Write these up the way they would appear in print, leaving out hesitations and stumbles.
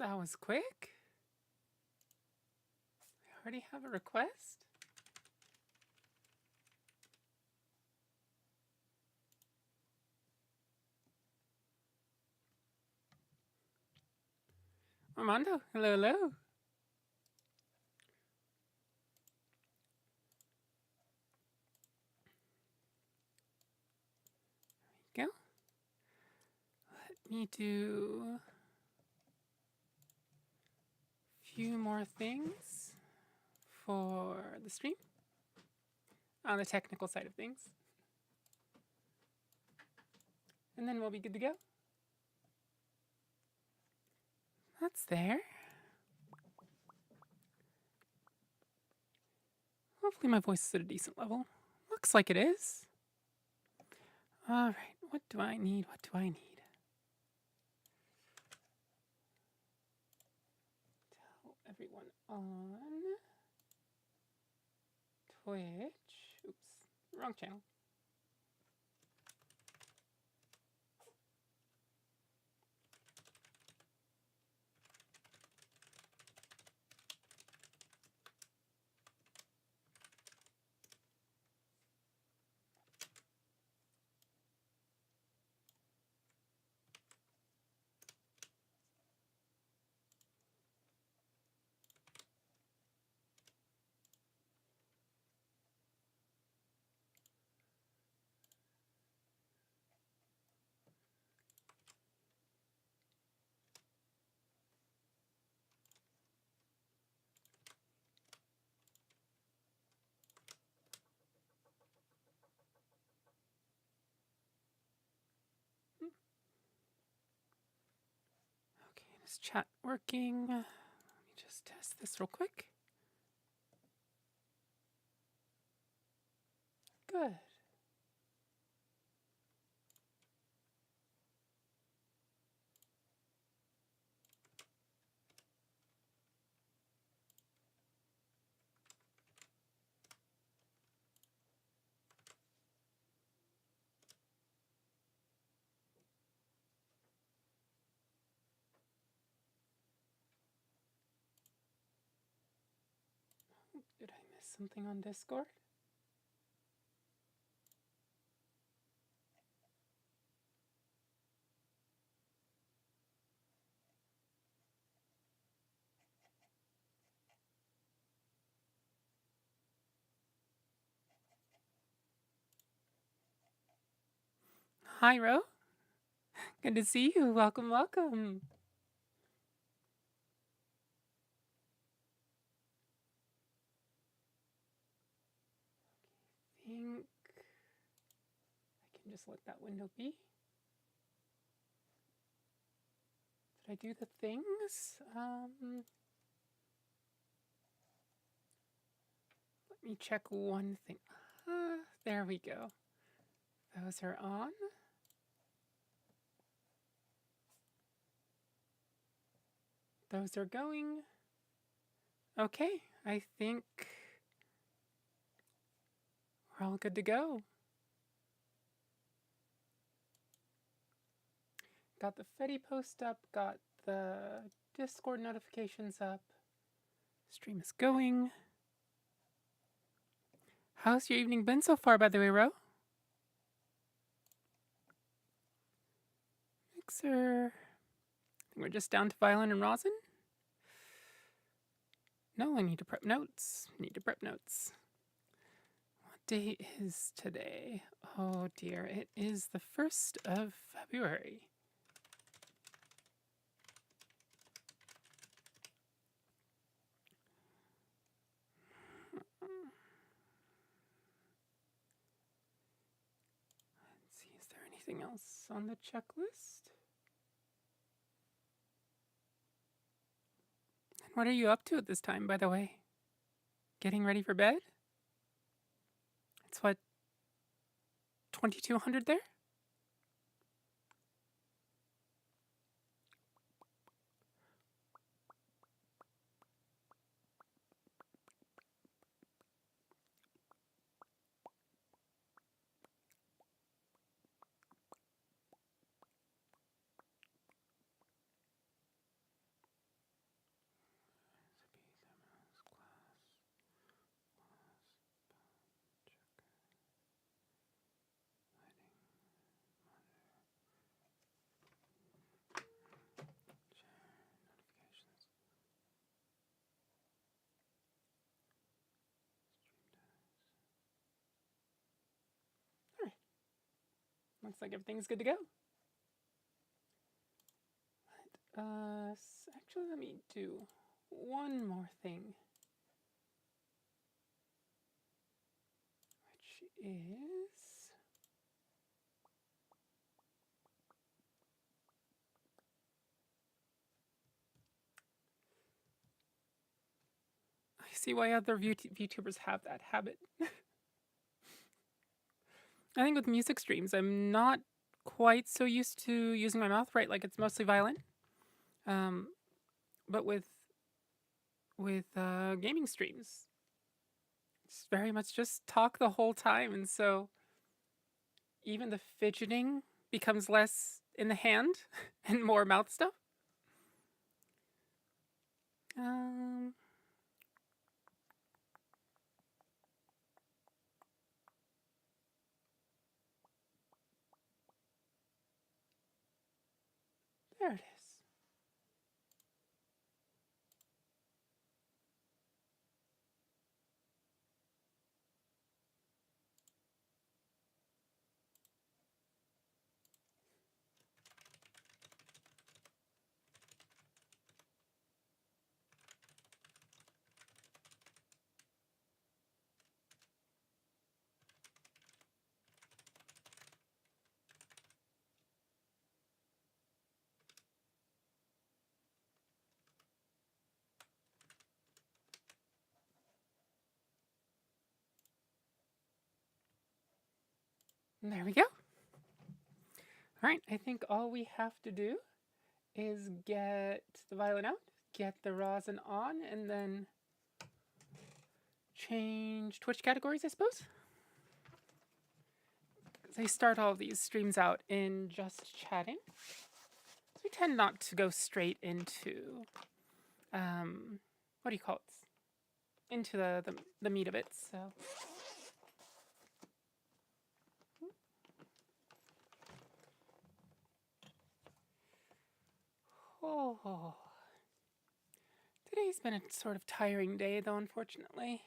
that was quick. I already have a request. Armando, hello, hello. There we go. Let me do a few more things for the stream on the technical side of things. And then we'll be good to go. That's there. Hopefully my voice is at a decent level. Looks like it is. All right, what do I need? What do I need? Tell everyone on Twitch. Oops, wrong channel. Okay, is chat working? Let me just test this real quick. Good. Did I miss something on Discord? Hi, Ro. Good to see you. Welcome, welcome. I think I can just let that window be. Did I do the things? Let me check one thing. There we go. Those are on. Those are going. Okay, I think we're all good to go. Got the Fetty post up, got the Discord notifications up. Stream is going. How's your evening been so far, by the way, Ro? Mixer. I think we're just down to violin and rosin. No, I need to prep notes. Need to prep notes. What day is today? Oh dear, it is the 1st of February. Let's see, is there anything else on the checklist? And what are you up to at this time, by the way? Getting ready for bed? It's what, 2200 there? Looks like everything's good to go. Actually, let me do one more thing, which is I see why other VTubers have that habit. I think with music streams, I'm not quite so used to using my mouth, right? Like it's mostly violin. But with gaming streams, it's very much just talk the whole time, and so even the fidgeting becomes less in the hand and more mouth stuff. There it is. And there we go. All right, I think all we have to do is get the violin out, get the rosin on, and then change Twitch categories, I suppose. I start all of these streams out in just chatting. So we tend not to go straight into, what do you call it? Into the meat of it, so. Oh. Today's been a sort of tiring day, though, unfortunately.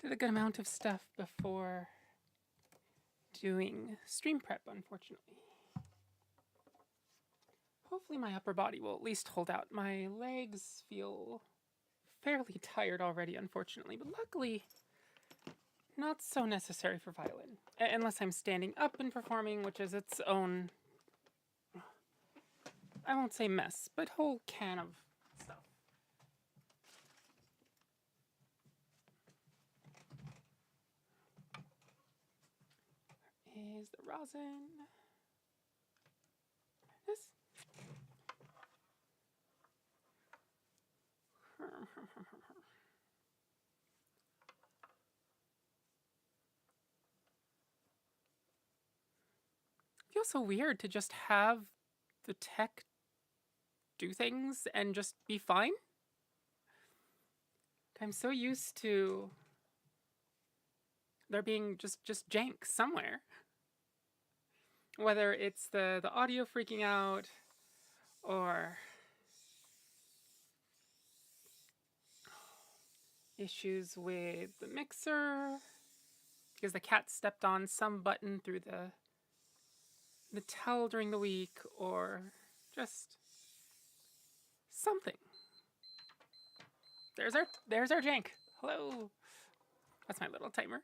Did a good amount of stuff before doing stream prep, unfortunately. Hopefully my upper body will at least hold out. My legs feel fairly tired already, unfortunately, but luckily not so necessary for violin. Unless I'm standing up and performing, which is its own, I won't say mess, but whole can of stuff. Is the rosin. This. Feels so weird to just have the tech do things and just be fine. I'm so used to there being just jank somewhere. Whether it's the audio freaking out or issues with the mixer because the cat stepped on some button through the tell during the week, or just something. There's our jank. Hello. That's my little timer.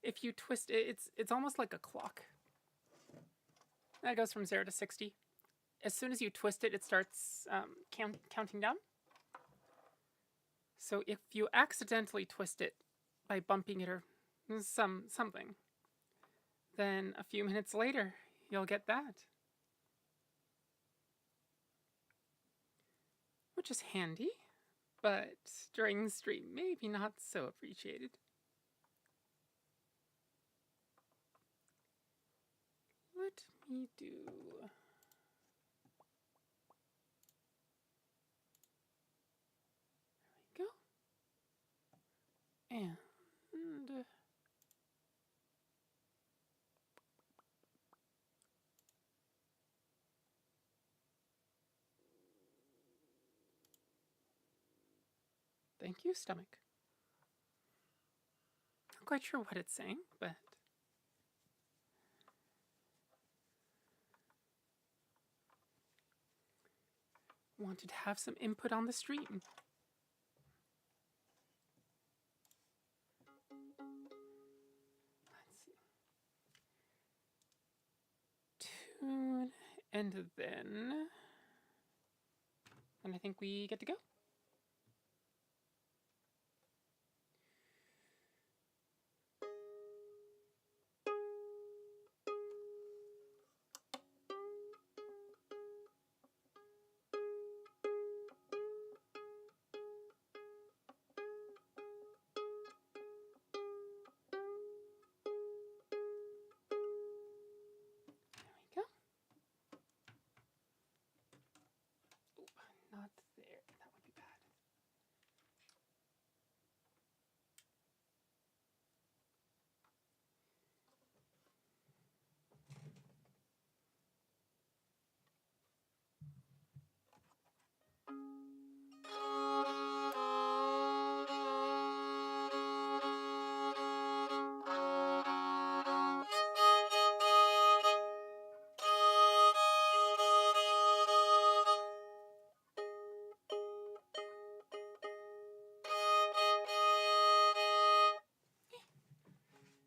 If you twist it, it's almost like a clock. That goes from 0 to 60. As soon as you twist it, it starts counting down. So if you accidentally twist it by bumping it or something, then a few minutes later, you'll get that. Which is handy, but during the stream, maybe not so appreciated. Let me do... There we go. And... Thank you, stomach. Not quite sure what it's saying, but wanted to have some input on the stream. Let's see. Tune, and then I think we get to go. Not there. That would be bad.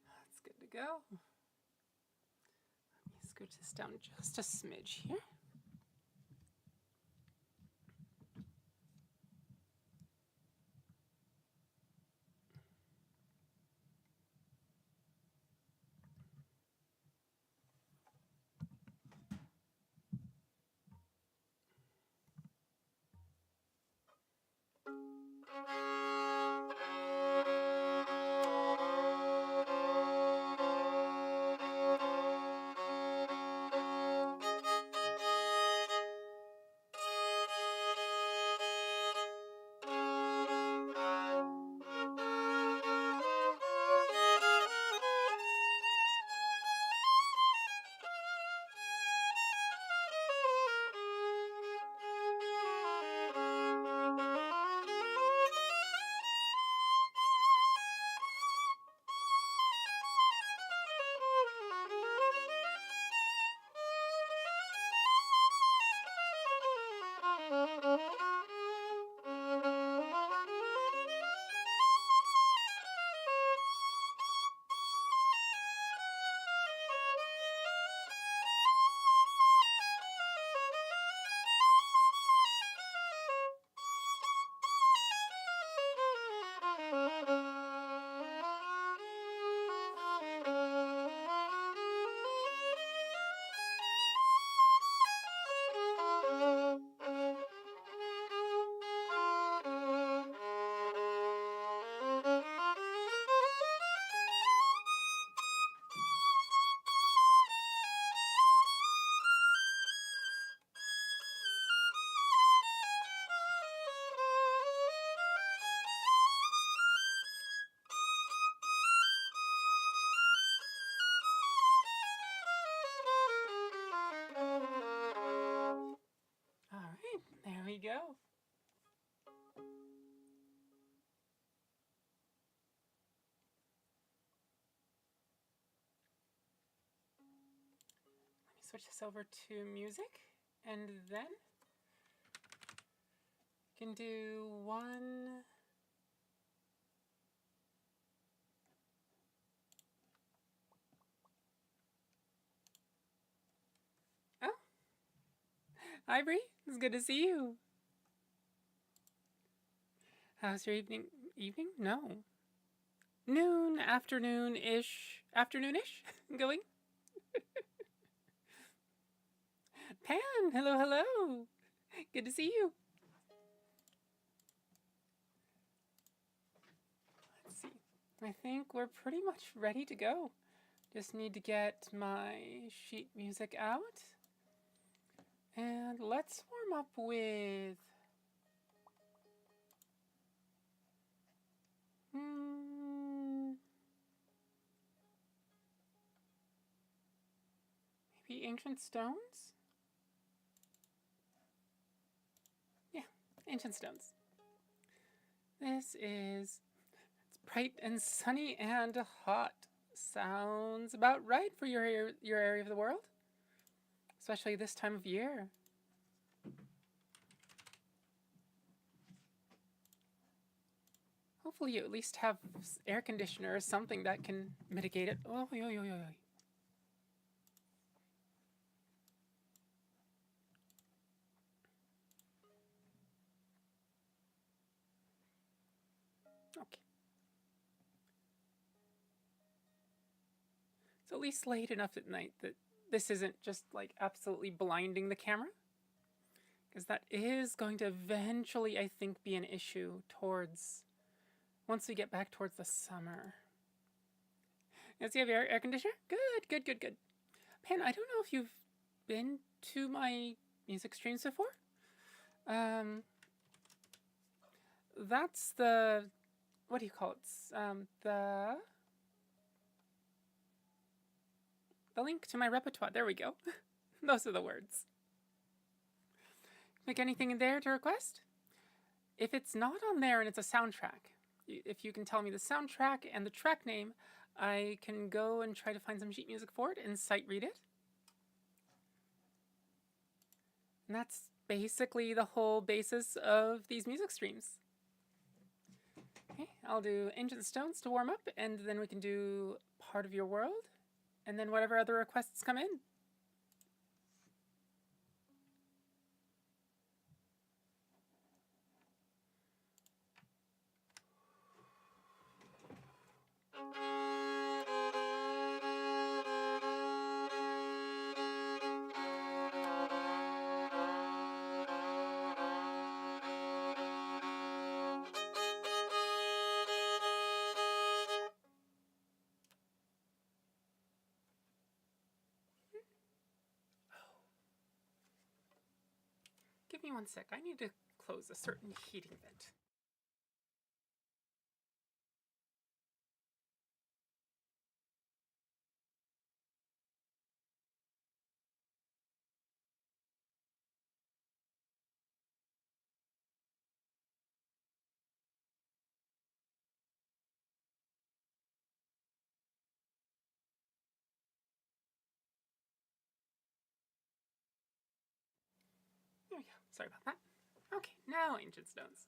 That's good to go. Let me scooch this down just a smidge here. There we go. Let me switch this over to music, and then you can do one. Oh, hi Bree, it's good to see you. How's your evening? Evening? No. Noon, afternoon-ish going? Pan, hello, hello. Good to see you. Let's see. I think we're pretty much ready to go. Just need to get my sheet music out. And let's warm up with maybe Ancient Stones? Yeah, Ancient Stones. This is, it's bright and sunny and hot. Sounds about right for your area of the world, especially this time of year. Hopefully you at least have air conditioner or something that can mitigate it. Oh, yo, yo, yo, yo. Okay. It's at least late enough at night that this isn't just like absolutely blinding the camera. Because that is going to eventually, I think, be an issue towards once we get back towards the summer. Yes, you have your air conditioner? Good, good, good, good. Pan, I don't know if you've been to my music streams before. That's the, what do you call it? The link to my repertoire. There we go. Those are the words. Make anything in there to request? If it's not on there and it's a soundtrack, if you can tell me the soundtrack and the track name, I can go and try to find some sheet music for it and sight read it. And that's basically the whole basis of these music streams. Okay, I'll do Ancient Stones to warm up, and then we can do Part of Your World, and then whatever other requests come in. Give me 1 sec. I need to close a certain heating vent. There we go. Sorry about that. Okay, now Ancient Stones.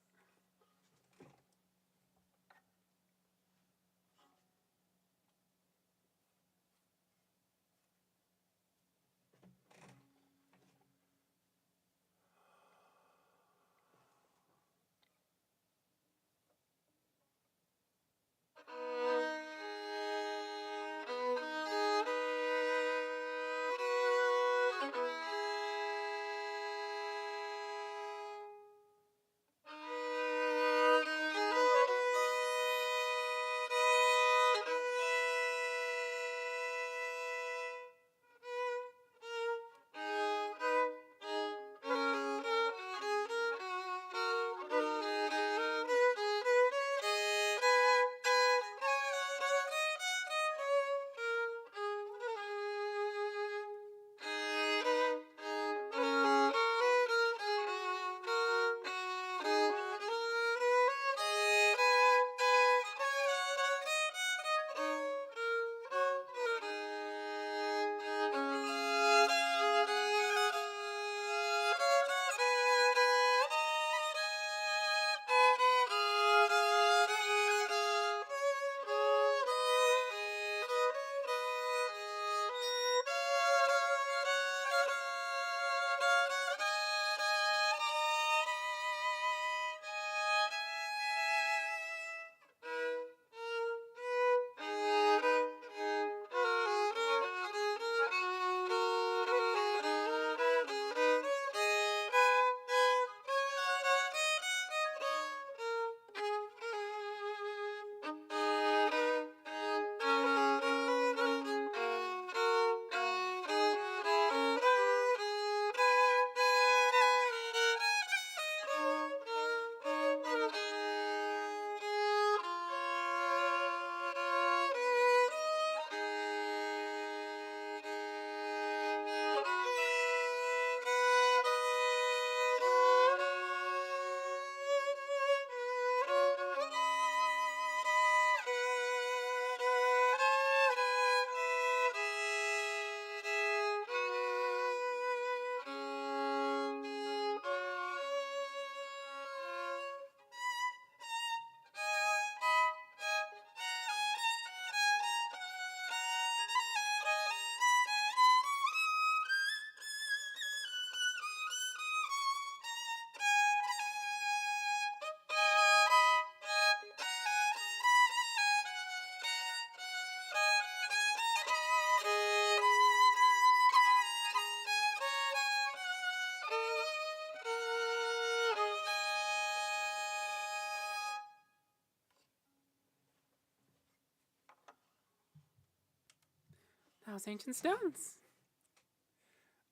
How's Ancient Stones?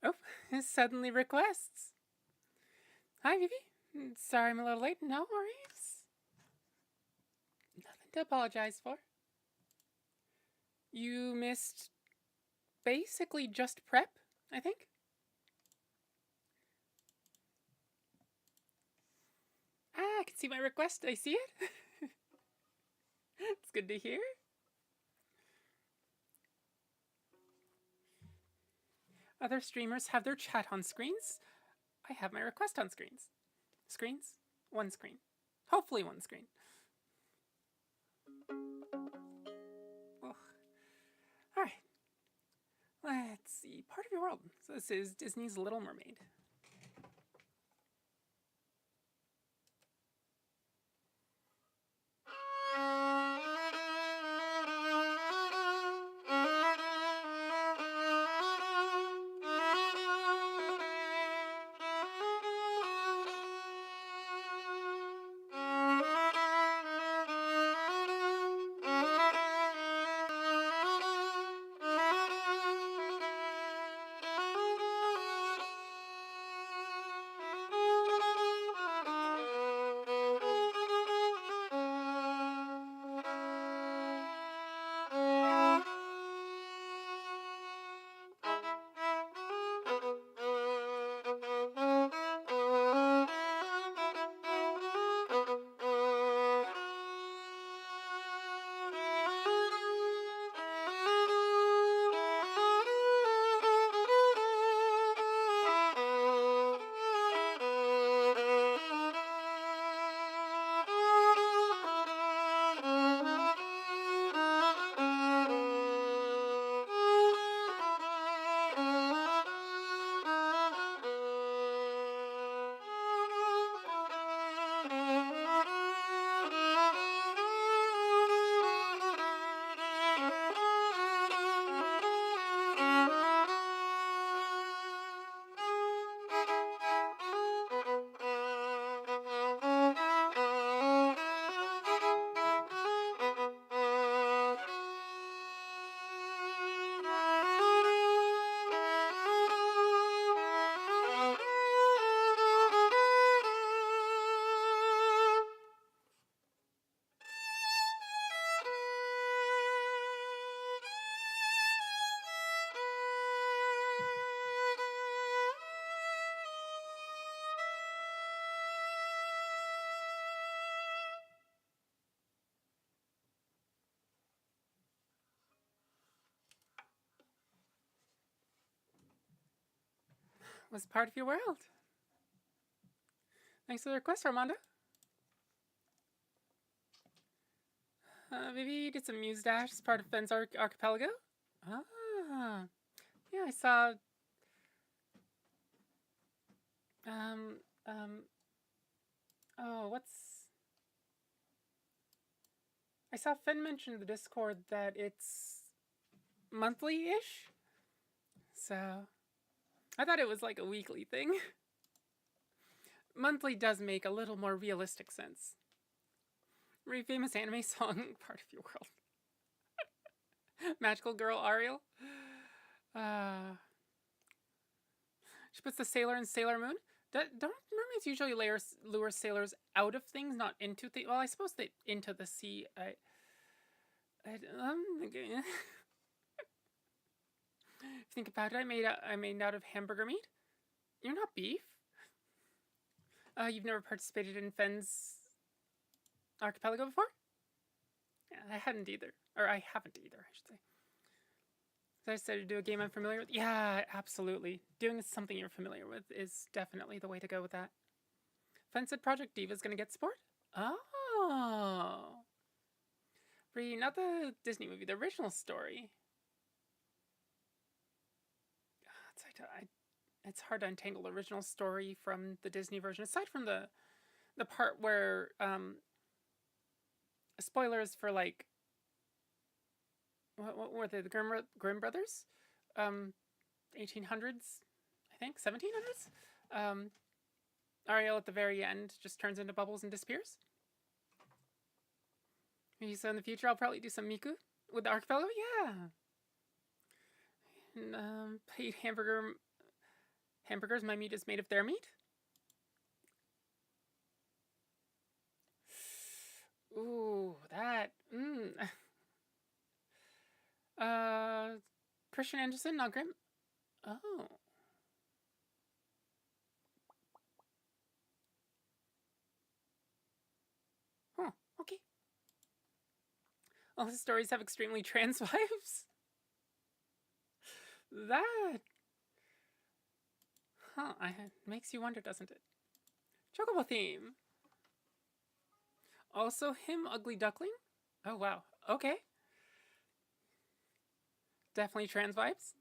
Oh, suddenly requests. Hi, Vivi. Sorry I'm a little late. No worries. Nothing to apologize for. You missed basically just prep, I think. I can see my request. I see it. It's good to hear. Other streamers have their chat on screens. I have my request on screens. Screens? One screen. Hopefully one screen. Ugh. Alright. Let's see. Part of your world. So this is Disney's Little Mermaid. Was part of your world. Thanks for the request, Armando. Vivi did some Muse Dash as part of Fenn's archipelago. Ah, yeah, I saw. Oh, what's? I saw Fenn mention in the Discord that it's monthly-ish. So, I thought it was like a weekly thing. Monthly does make a little more realistic sense. Very famous anime song, part of your world. Magical girl Ariel. She puts the sailor in Sailor Moon. Don't mermaids usually lure sailors out of things, not into things? Well, I suppose they into the sea. Think about it. I made out of hamburger meat. You're not beef. You've never participated in Fenn's archipelago before? Yeah, I hadn't either. Or I haven't either, I should say. So I decided to do a game I'm familiar with. Yeah, absolutely. Doing something you're familiar with is definitely the way to go with that. Fenn said Project Diva's gonna get support? Oh. Bree, not the Disney movie, the original story. It's hard to untangle the original story from the Disney version, aside from the part where spoilers for like what were they, the Grimm brothers, 1800s, I think 1700s. Ariel at the very end just turns into bubbles and disappears. Maybe so in the future I'll probably do some Miku with the archipelago. Yeah. Paid hamburgers. My meat is made of their meat. Ooh, that. Christian Anderson, not Grim. Oh. Huh, okay. All his stories have extremely trans vibes. That. Huh, makes you wonder, doesn't it? Chocobo theme. Also him, Ugly Duckling? Oh, wow. Okay. Definitely trans vibes.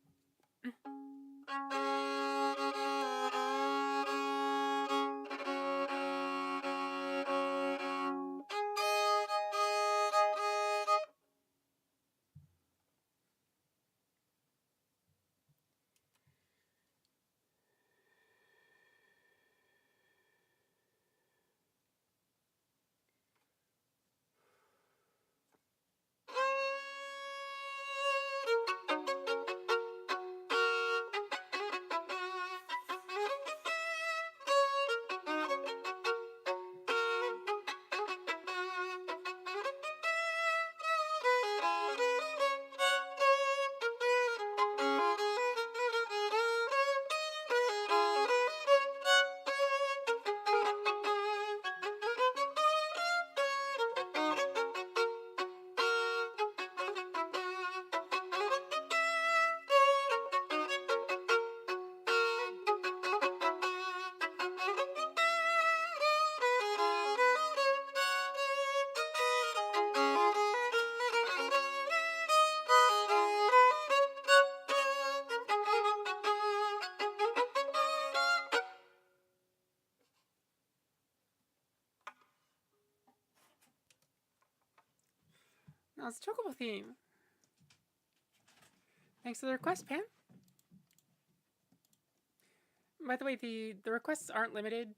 Now it's Chocobo theme. Thanks for the request, Pam. By the way, the requests aren't limited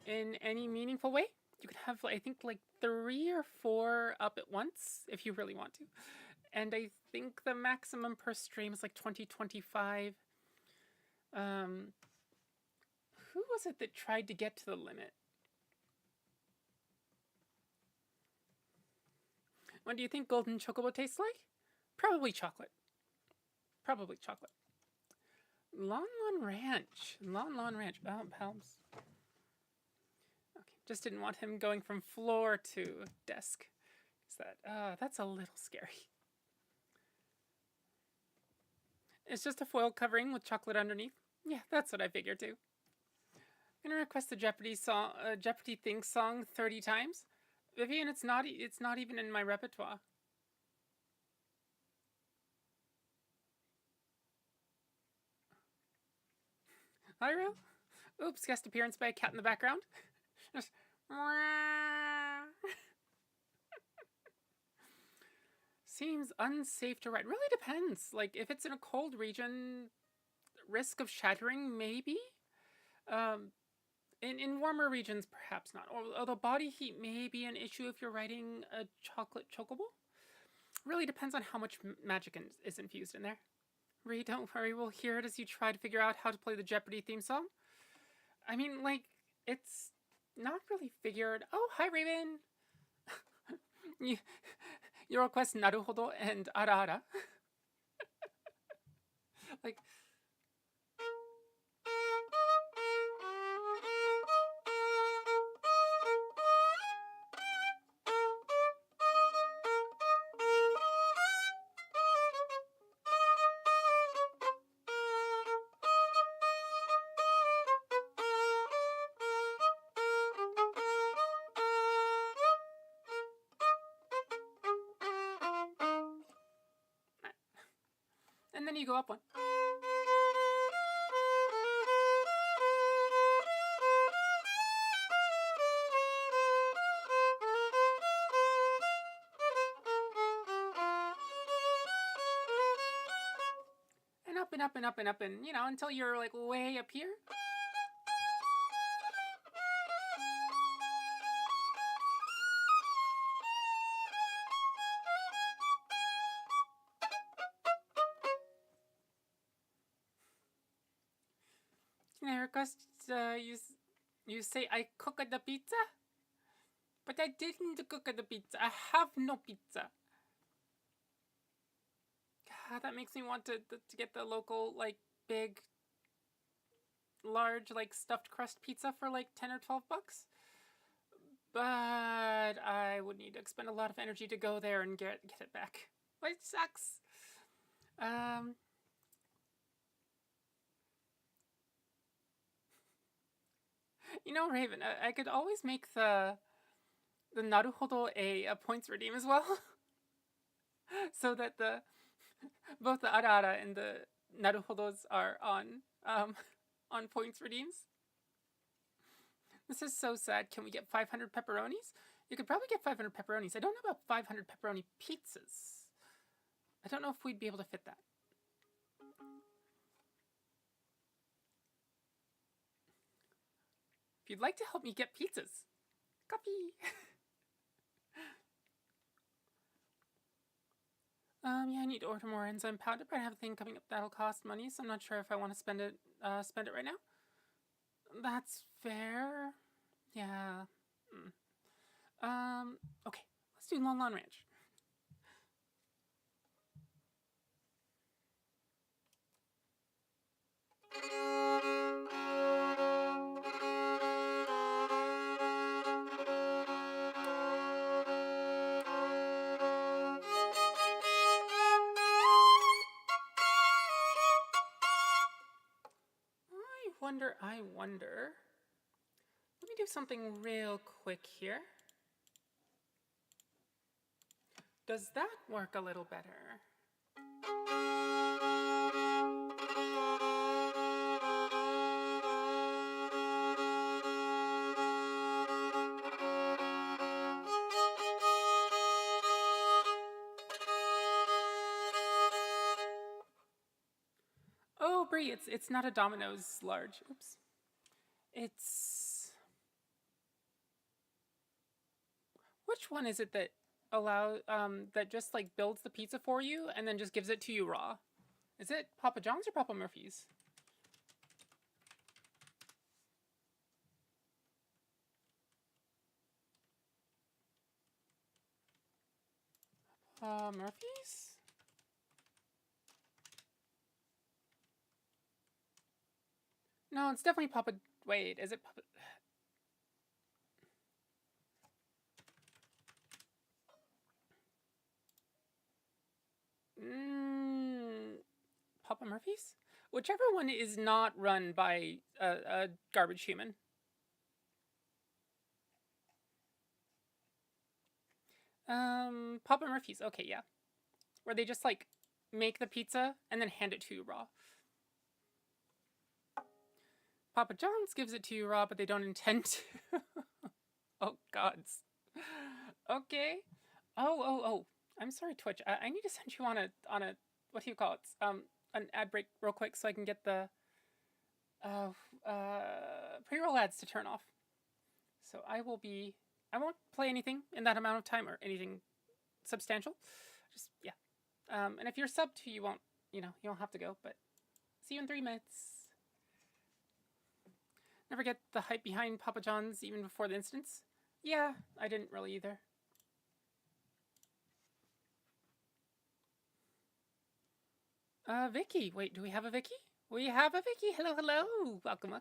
in any meaningful way. You can have, I think, like 3 or 4 up at once if you really want to. And I think the maximum per stream is like 20-25. Who was it that tried to get to the limit? What do you think Golden Chocobo tastes like? Probably chocolate. Probably chocolate. Lon Lon Ranch. Lon Lon Ranch. Oh, helps. Okay, just didn't want him going from floor to desk. Is that? That's a little scary. It's just a foil covering with chocolate underneath. Yeah, that's what I figured too. I'm gonna request the Jeopardy song, Jeopardy theme song 30 times. Vivian, it's not even in my repertoire. Hi, Ro. Oops, guest appearance by a cat in the background. Just seems unsafe to ride. Really depends. Like if it's in a cold region, risk of shattering maybe. In warmer regions, perhaps not. Although body heat may be an issue if you're riding a chocolate chocobo. Really depends on how much magic is infused in there. Ree, don't worry, we'll hear it as you try to figure out how to play the Jeopardy theme song. I mean, like, it's not really figured. Oh, hi, Raven! Your request, Naruhodo and Ara. Like... And then you go up one. And up and up and up and up and, you know, until you're like way up here. I request you say I cook the pizza? But I didn't cook the pizza. I have no pizza. God, that makes me want to get the local, like, big, large, like, stuffed crust pizza for, like, 10 or 12 bucks. But I would need to expend a lot of energy to go there and get it back. Which sucks. You know, Raven, I could always make the Naruhodo a points redeem as well. So that both the Ara and the Naruhodos are on points redeems. This is so sad. Can we get 500 pepperonis? You could probably get 500 pepperonis. I don't know about 500 pepperoni pizzas. I don't know if we'd be able to fit that. If you'd like to help me get pizzas, copy. Yeah, I need to order more enzyme powder, but I have a thing coming up that'll cost money, so I'm not sure if I want to spend it right now. That's fair. Yeah. Okay. Let's do Lon Lon Ranch. I wonder. Let me do something real quick here. Does that work a little better? Oh, Brie, it's not a Domino's large. Oops. It's... Which one is it that that just like builds the pizza for you and then just gives it to you raw? Is it Papa John's or Papa Murphy's? Murphy's? No, it's definitely Papa... Wait, is it Papa... Papa Murphy's? Whichever one is not run by a garbage human. Papa Murphy's. Okay, yeah. Where they just, like, make the pizza and then hand it to you raw. Papa John's gives it to you raw, but they don't intend to. Oh, gods. Okay. Oh. I'm sorry, Twitch. I need to send you on a what do you call it? An ad break real quick so I can get the pre-roll ads to turn off. So I won't play anything in that amount of time or anything substantial. Just, yeah. And if you're subbed to, you don't have to go, but see you in 3 minutes. Never get the hype behind Papa John's even before the instance. Yeah, I didn't really either. Vicky. Wait, do we have a Vicky? We have a Vicky. Hello. Welcome. A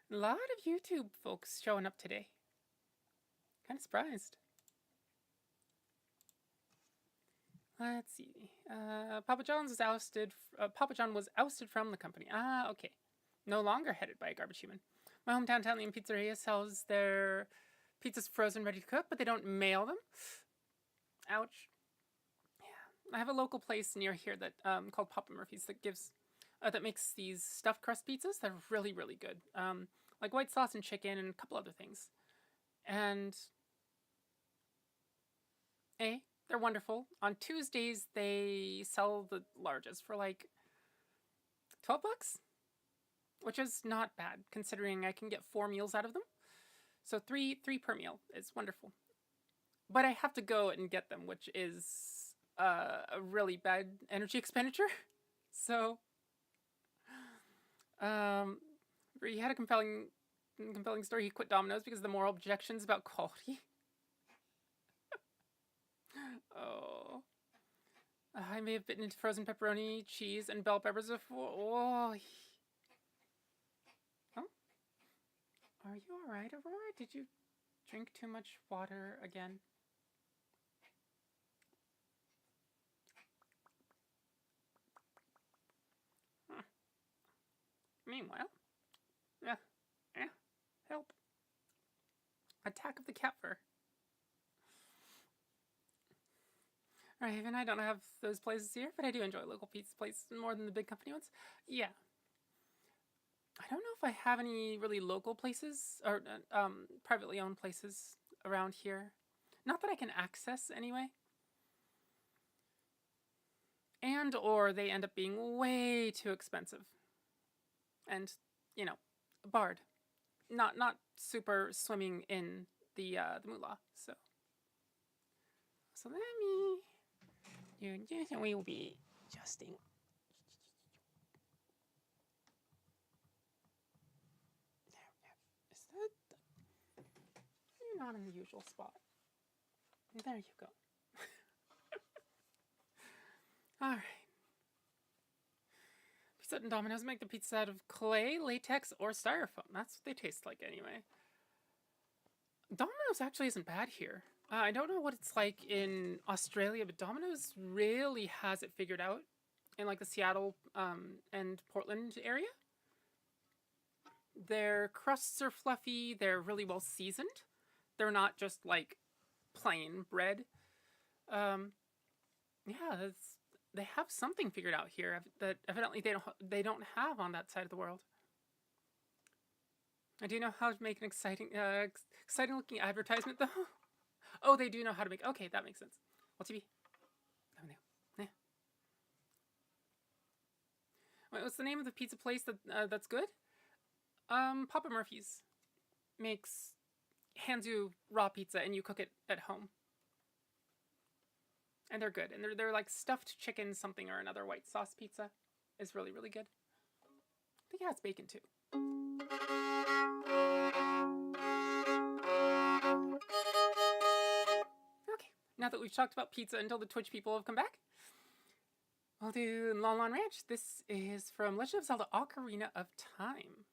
lot of YouTube folks showing up today. Kind of surprised. Let's see. Papa John was ousted from the company. Ah, okay. No longer headed by a garbage human. My hometown Italian pizzeria sells their pizzas frozen, ready to cook, but they don't mail them. Ouch. I have a local place near here that called Papa Murphy's that makes these stuffed crust pizzas. They're really, really good. Like white sauce and chicken and a couple other things. And they're wonderful. On Tuesdays they sell the largest for like 12 bucks, which is not bad considering I can get 4 meals out of them. So 3 per meal is wonderful. But I have to go and get them, which is a really bad energy expenditure. So He had a compelling story. He quit Domino's because of the moral objections about quality. Oh. I may have bitten into frozen pepperoni, cheese, and bell peppers before. Oh. Oh? Are you alright, Aurora? Did you drink too much water again? Huh. Meanwhile, help. Attack of the cat fur. Alright, even I don't have those places here, but I do enjoy local pizza places more than the big company ones. Yeah. I don't know if I have any really local places, or privately owned places around here. Not that I can access, anyway. And or they end up being way too expensive. And, you know, barred. Not super swimming in the moolah, so. So let me... We will be adjusting. Is that... You're not in the usual spot. There you go. Alright. Pizza Hut and Domino's make the pizza out of clay, latex, or styrofoam. That's what they taste like anyway. Domino's actually isn't bad here. I don't know what it's like in Australia, but Domino's really has it figured out in like the Seattle and Portland area. Their crusts are fluffy. They're really well seasoned. They're not just like plain bread. Yeah, they have something figured out here that evidently they don't have on that side of the world. I do know how to make an exciting looking advertisement though. Oh, they do know how to make. Okay, that makes sense. YT+. Wait, what's the name of the pizza place that's good? Papa Murphy's hands you raw pizza and you cook it at home. And they're good. And they're like stuffed chicken something or another. White sauce pizza is really, really good. I think it has bacon too. Okay, now that we've talked about pizza until the Twitch people have come back, I'll do Lon Lon Ranch. This is from Legend of Zelda Ocarina of Time.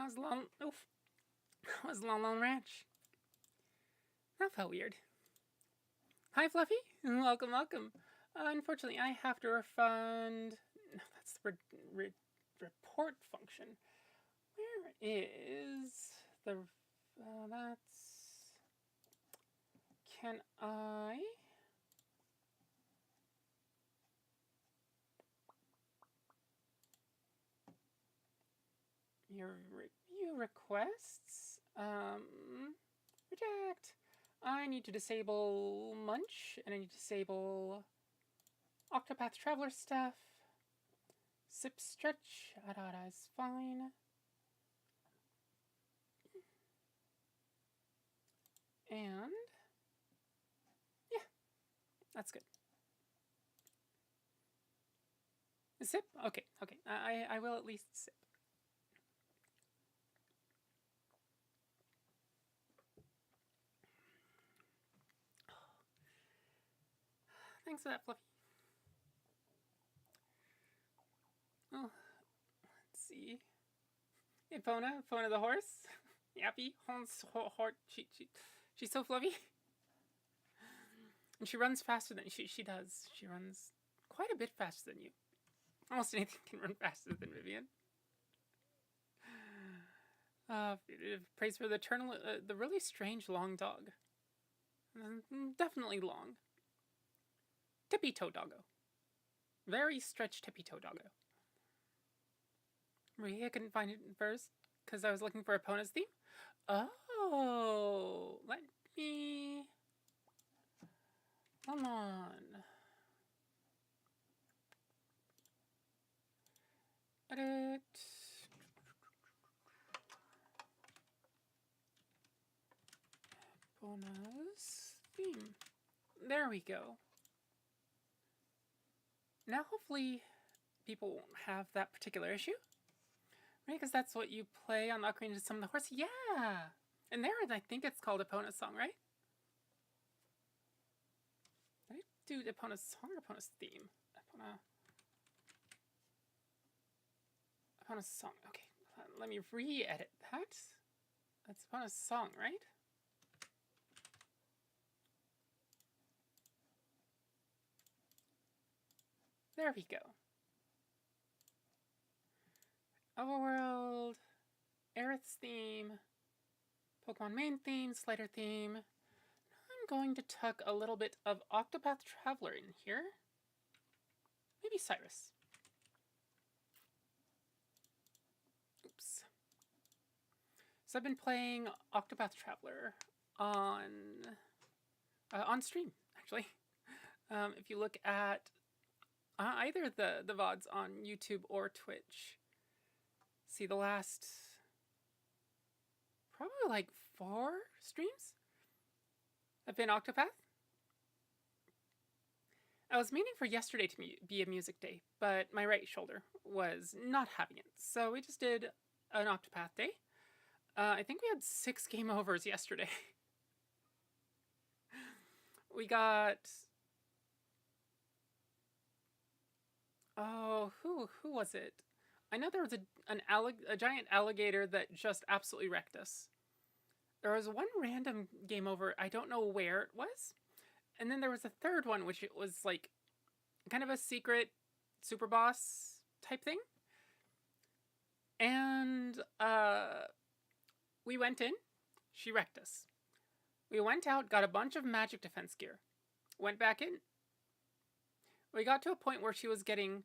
How's Lone... Oof. How's Lone Ranch? That felt weird. Hi, Fluffy. Welcome, welcome. Unfortunately, I have to refund... No, that's the report function. Where is the... that's... Can I... Your review requests? Reject. I need to disable Munch, and I need to disable Octopath Traveler stuff. Sip Stretch, Adada is fine. And yeah, that's good. Sip? Okay, okay. I will at least sip. Thanks for that, Fluffy. Oh, let's see. Epona the horse. Yappy, she's so fluffy. And she runs faster than she does. She runs quite a bit faster than you. Almost anything can run faster than Vivian. Praise for the the really strange long dog. Definitely long. Tippy toe doggo. Very stretched tippy toe doggo. Maria couldn't find it first because I was looking for Epona's theme. Oh, let me... Come on. Edit. Epona's theme. There we go. Now hopefully people won't have that particular issue. Right, because that's what you play on the Ocarina of Time of the Horse. Yeah! And there, I think it's called Epona's Song, right? Did I do Epona's Song or Epona's Theme? Epona's Song. Okay, let me re-edit that. That's Epona's Song, right? There we go. Overworld, Aerith's theme, Pokemon main theme, Slider theme. I'm going to tuck a little bit of Octopath Traveler in here. Maybe Cyrus. Oops. So I've been playing Octopath Traveler on stream, actually. If you look at either the VODs on YouTube or Twitch, see the last probably like 4 streams have been Octopath. I was meaning for yesterday to be a music day, but my right shoulder was not having it. So we just did an Octopath day. I think we had 6 game overs yesterday. We got... Oh, who was it? I know there was a giant alligator that just absolutely wrecked us. There was one random game over, I don't know where it was. And then there was a third one, which it was like kind of a secret super boss type thing. And we went in, she wrecked us. We went out, got a bunch of magic defense gear, went back in. We got to a point where she was getting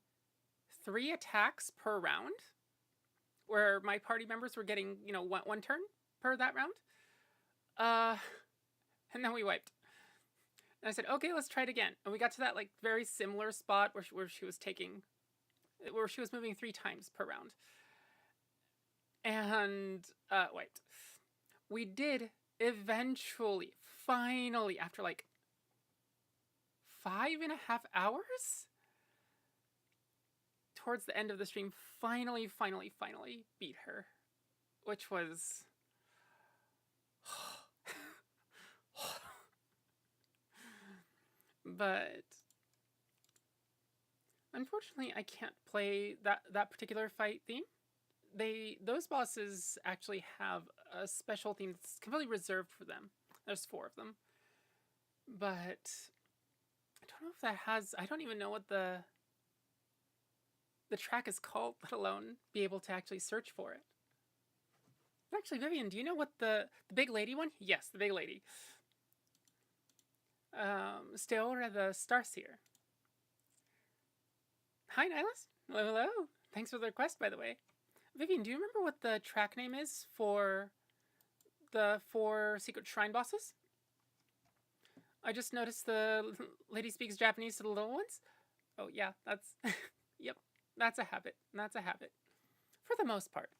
3 attacks per round, where my party members were getting, you know, one turn per that round. And then we wiped. And I said, okay, let's try it again. And we got to that like very similar spot where she was moving 3 times per round. And wiped. We did eventually, finally, after like 5.5 hours, towards the end of the stream, finally beat her, which was but unfortunately I can't play that particular fight theme, those bosses actually have a special theme that's completely reserved for them. There's 4 of them. But I don't know if that has, I don't even know what the track is called, let alone be able to actually search for it. Actually, Vivian, do you know what the big lady one? Yes, the big lady. Steora the Starseer. Hi, Nihilus. Hello, hello. Thanks for the request, by the way. Vivian, do you remember what the track name is for the 4 secret shrine bosses? I just noticed the lady speaks Japanese to the little ones. Oh, yeah, that's... Yep, that's a habit. That's a habit. For the most part.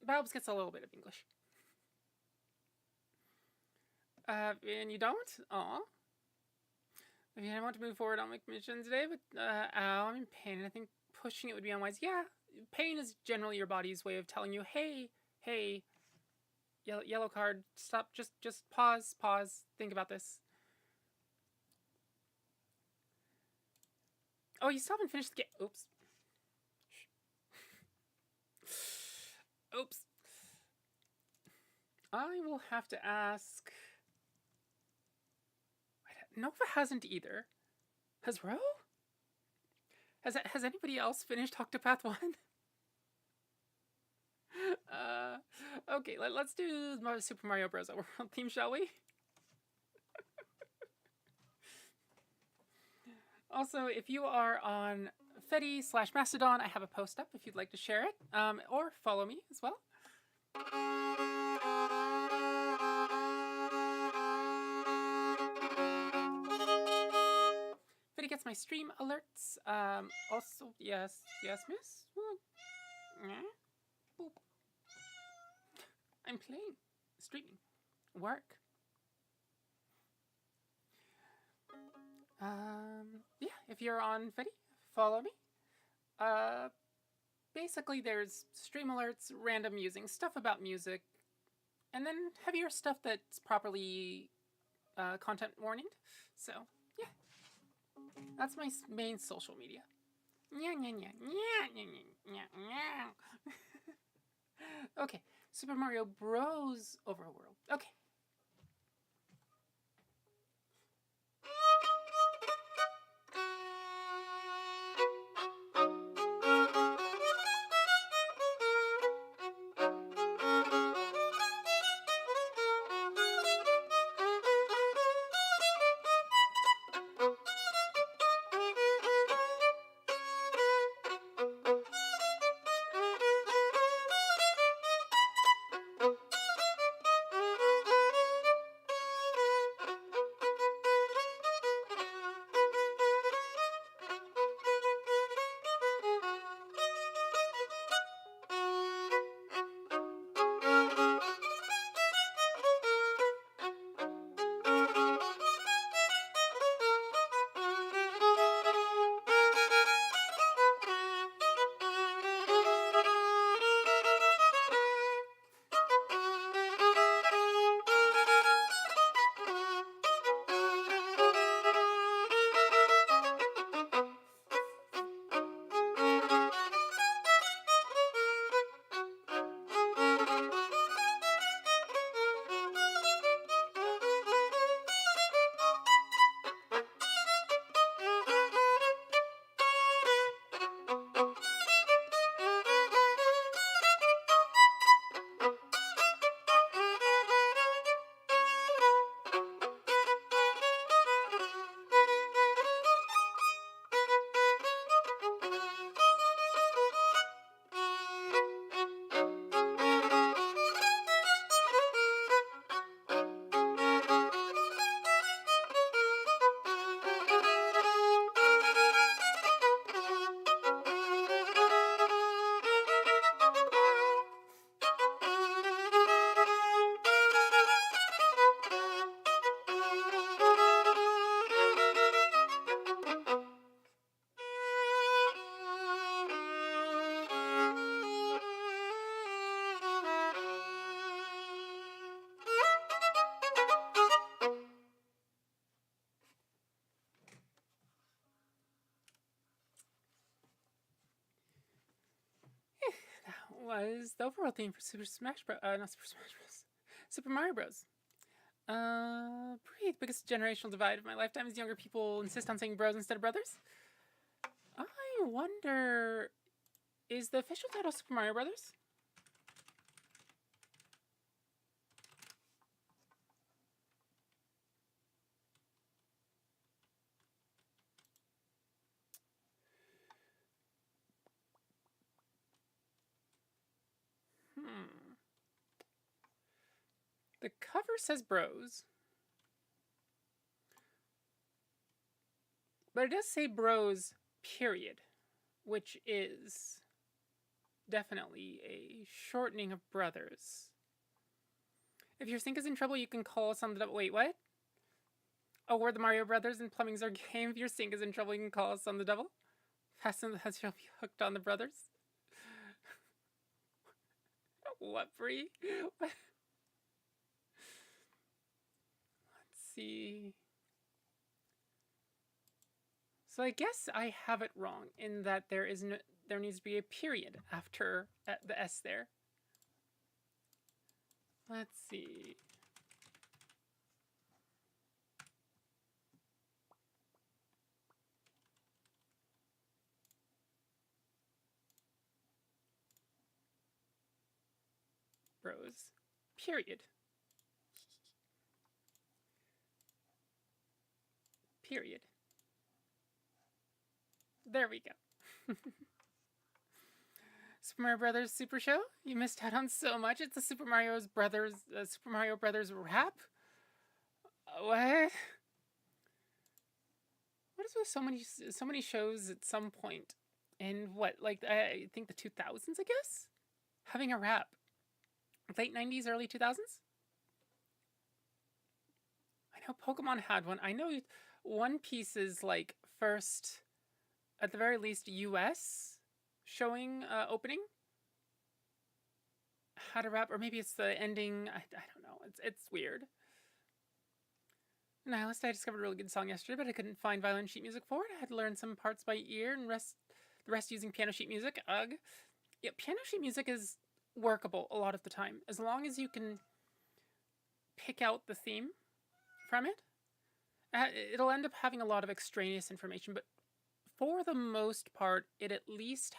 Babs gets a little bit of English. And you don't? Aw. I mean, I want to move forward on my mission today, but ow, I'm in pain, and I think pushing it would be unwise. Yeah, pain is generally your body's way of telling you, hey, yellow card, stop, just pause, think about this. Oh, you still haven't finished the game. Oops. Oops. I will have to ask... Nova hasn't either. Has Ro? Has anybody else finished Octopath 1? Okay, let's do Super Mario Bros. World theme, shall we? Also, if you are on Fetty/Mastodon, I have a post up if you'd like to share it, or follow me as well. Fetty gets my stream alerts. Also, yes, miss? Boop. I'm playing, streaming, work. Yeah, if you're on Fetty, follow me. Basically there's stream alerts, random musing, stuff about music, and then heavier stuff that's properly content warninged. So, yeah. That's my main social media. Okay, Super Mario Bros. Overworld. Okay. was the overall theme for Super Smash Bros. Not Super Smash Bros. Super Mario Bros. Breathe. Biggest generational divide of my lifetime is younger people insist on saying bros instead of brothers. I wonder, is the official title Super Mario Brothers? The cover says bros. But it does say bros, period. Which is definitely a shortening of brothers. If your sink is in trouble, you can call us on the double. Wait, what? Oh, we're the Mario Brothers and plumbing's our game. If your sink is in trouble, you can call us on the double. Fasten the heads, you'll be hooked on the brothers. What, Bree? Let's see. So I guess I have it wrong in that there needs to be a period after the S there. Let's see. Bros. Period. Period. There we go. Super Mario Brothers Super Show? You missed out on so much. It's the Super Mario Brothers rap? What? What is with so many shows at some point in what, like, I think the 2000s, I guess? Having a rap. Late 90s, early 2000s? I know Pokemon had one. I know One Piece's, like, first, at the very least, US showing opening had a rap, or maybe it's the ending. I don't know. It's weird. Nihilist, I discovered a really good song yesterday, but I couldn't find violin sheet music for it. I had to learn some parts by ear and the rest using piano sheet music. Ugh. Yeah, piano sheet music is workable a lot of the time, as long as you can pick out the theme from it. It'll end up having a lot of extraneous information, but for the most part, it at least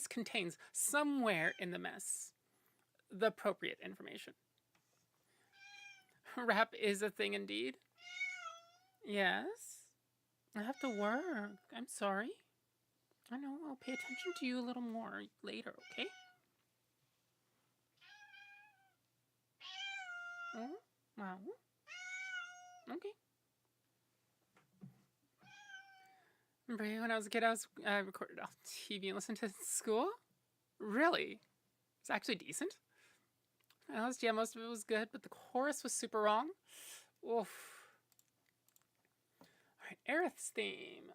contains somewhere in the mess the appropriate information. Rap is a thing indeed. Yes. I have to work. I'm sorry. I know. I'll pay attention to you a little more later, okay? Oh, wow. Okay. Remember when I was a kid, I recorded off TV and listened to it in school? Really? It's actually decent. Yeah, most of it was good, but the chorus was super wrong. Oof. Alright, Aerith's theme.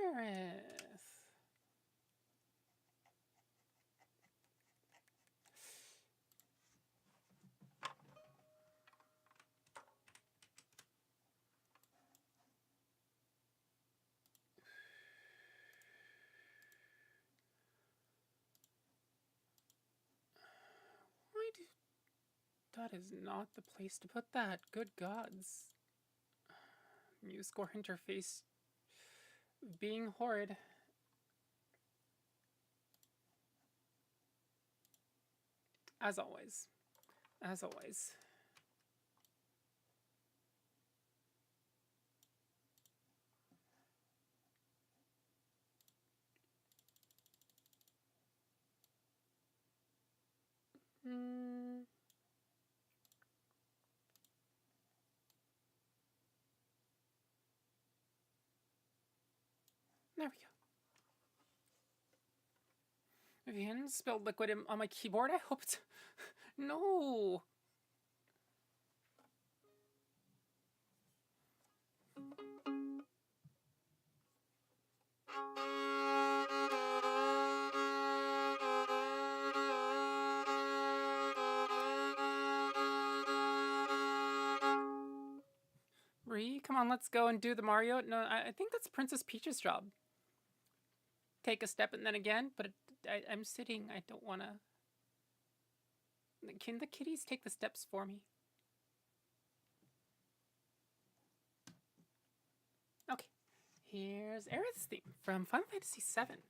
Aerith. That is not the place to put that. Good gods. MuseScore interface being horrid. As always. As always. There we go. Vivian spilled liquid on my keyboard. I hope it's... No! Bree, come on, let's go and do the Mario. No, I think that's Princess Peach's job. take a step and then again, but I'm sitting. I don't want to. Can the kitties take the steps for me? Okay. Here's Aerith's theme from Final Fantasy VII.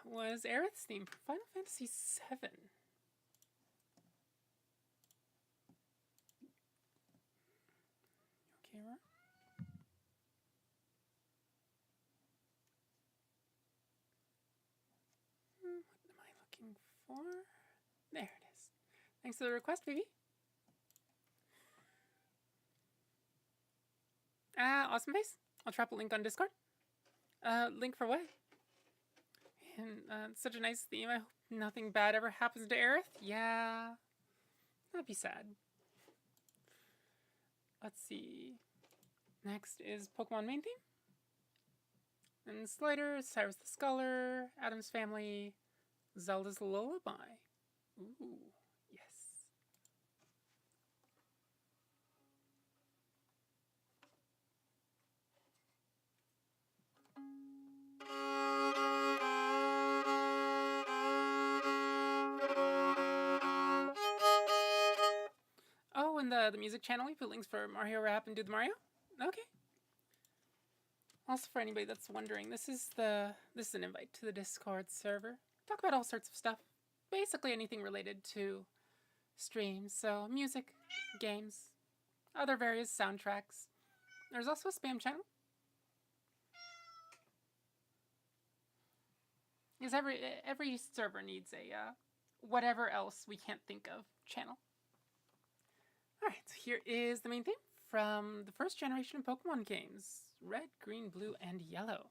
Was Aerith's theme from Final Fantasy VII. Okay, Aurora? What am I looking for? There it is. Thanks for the request, baby. Awesome face. I'll drop a link on Discord. Link for what? And it's such a nice theme. I hope nothing bad ever happens to Aerith. Yeah, that'd be sad. Let's see. Next is Pokemon main theme. And Slider, Cyrus the Sculler, Adam's Family, Zelda's Lullaby. Ooh, yes. Oh, and the music channel, we put links for Mario Rap and Do the Mario? Okay. Also, for anybody that's wondering, this is an invite to the Discord server. Talk about all sorts of stuff. Basically anything related to streams. So music, games, other various soundtracks. There's also a spam channel. Because every server needs a whatever else we can't think of channel. Alright, so here is the main theme from the first generation of Pokemon games. Red, green, blue, and yellow.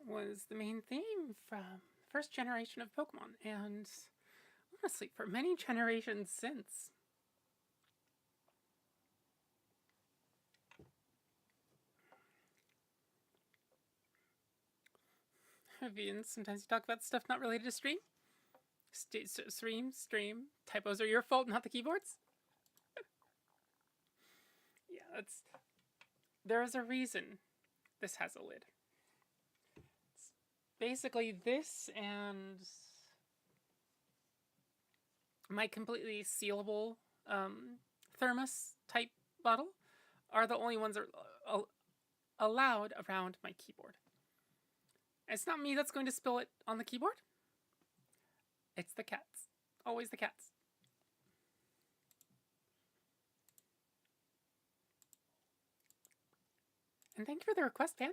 Was the main theme from first generation of Pokemon, and honestly, for many generations since. Sometimes you talk about stuff not related to stream. Stream. Typos are your fault, not the keyboards. Yeah, there is a reason this has a lid. It's basically this and my completely sealable thermos type bottle are the only ones that are allowed around my keyboard. It's not me that's going to spill it on the keyboard. It's the cats. Always the cats. And thank you for the request, Pan.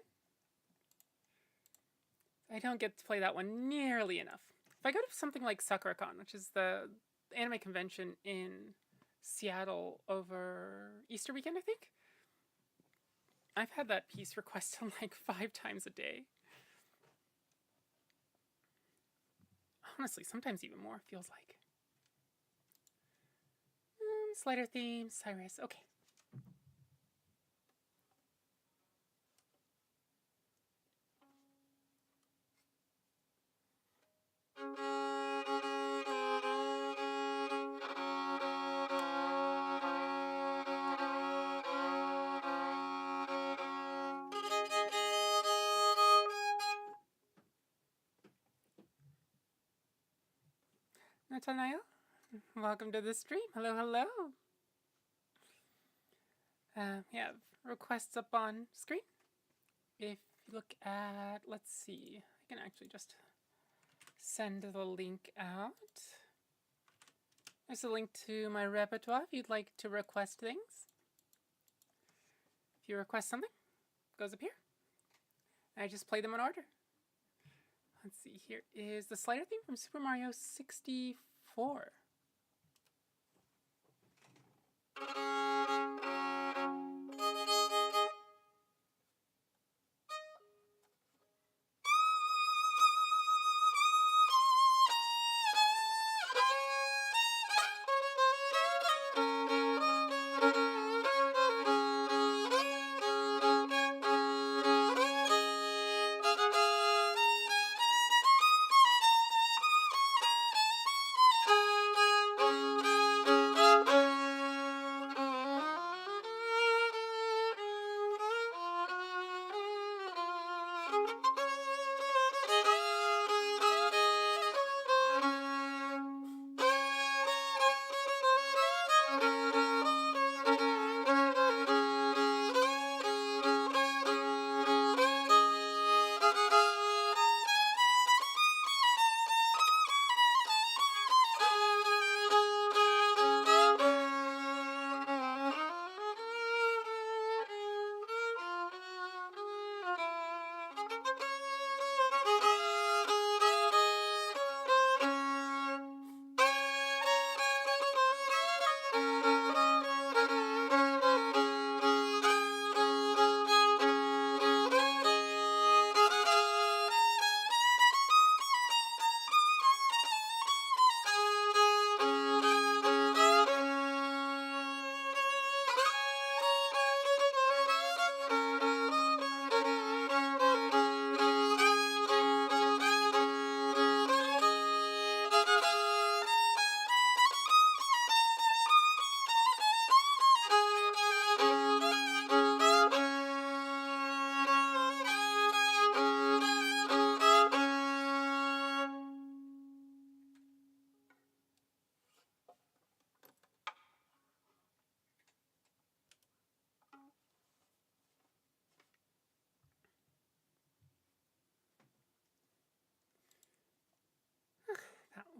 I don't get to play that one nearly enough. If I go to something like SakuraCon, which is the anime convention in Seattle over Easter weekend, I think, I've had that piece requested like 5 times a day. Honestly, sometimes even more, feels like. Slider theme, Cyrus, okay. Nathaniel, welcome to the stream. Hello, hello. We have requests up on screen. If you look at, let's see, I can actually just send the link out. There's a link to my repertoire if you'd like to request things. If you request something, it goes up here. And I just play them in order. Let's see, here is the slider theme from Super Mario 64.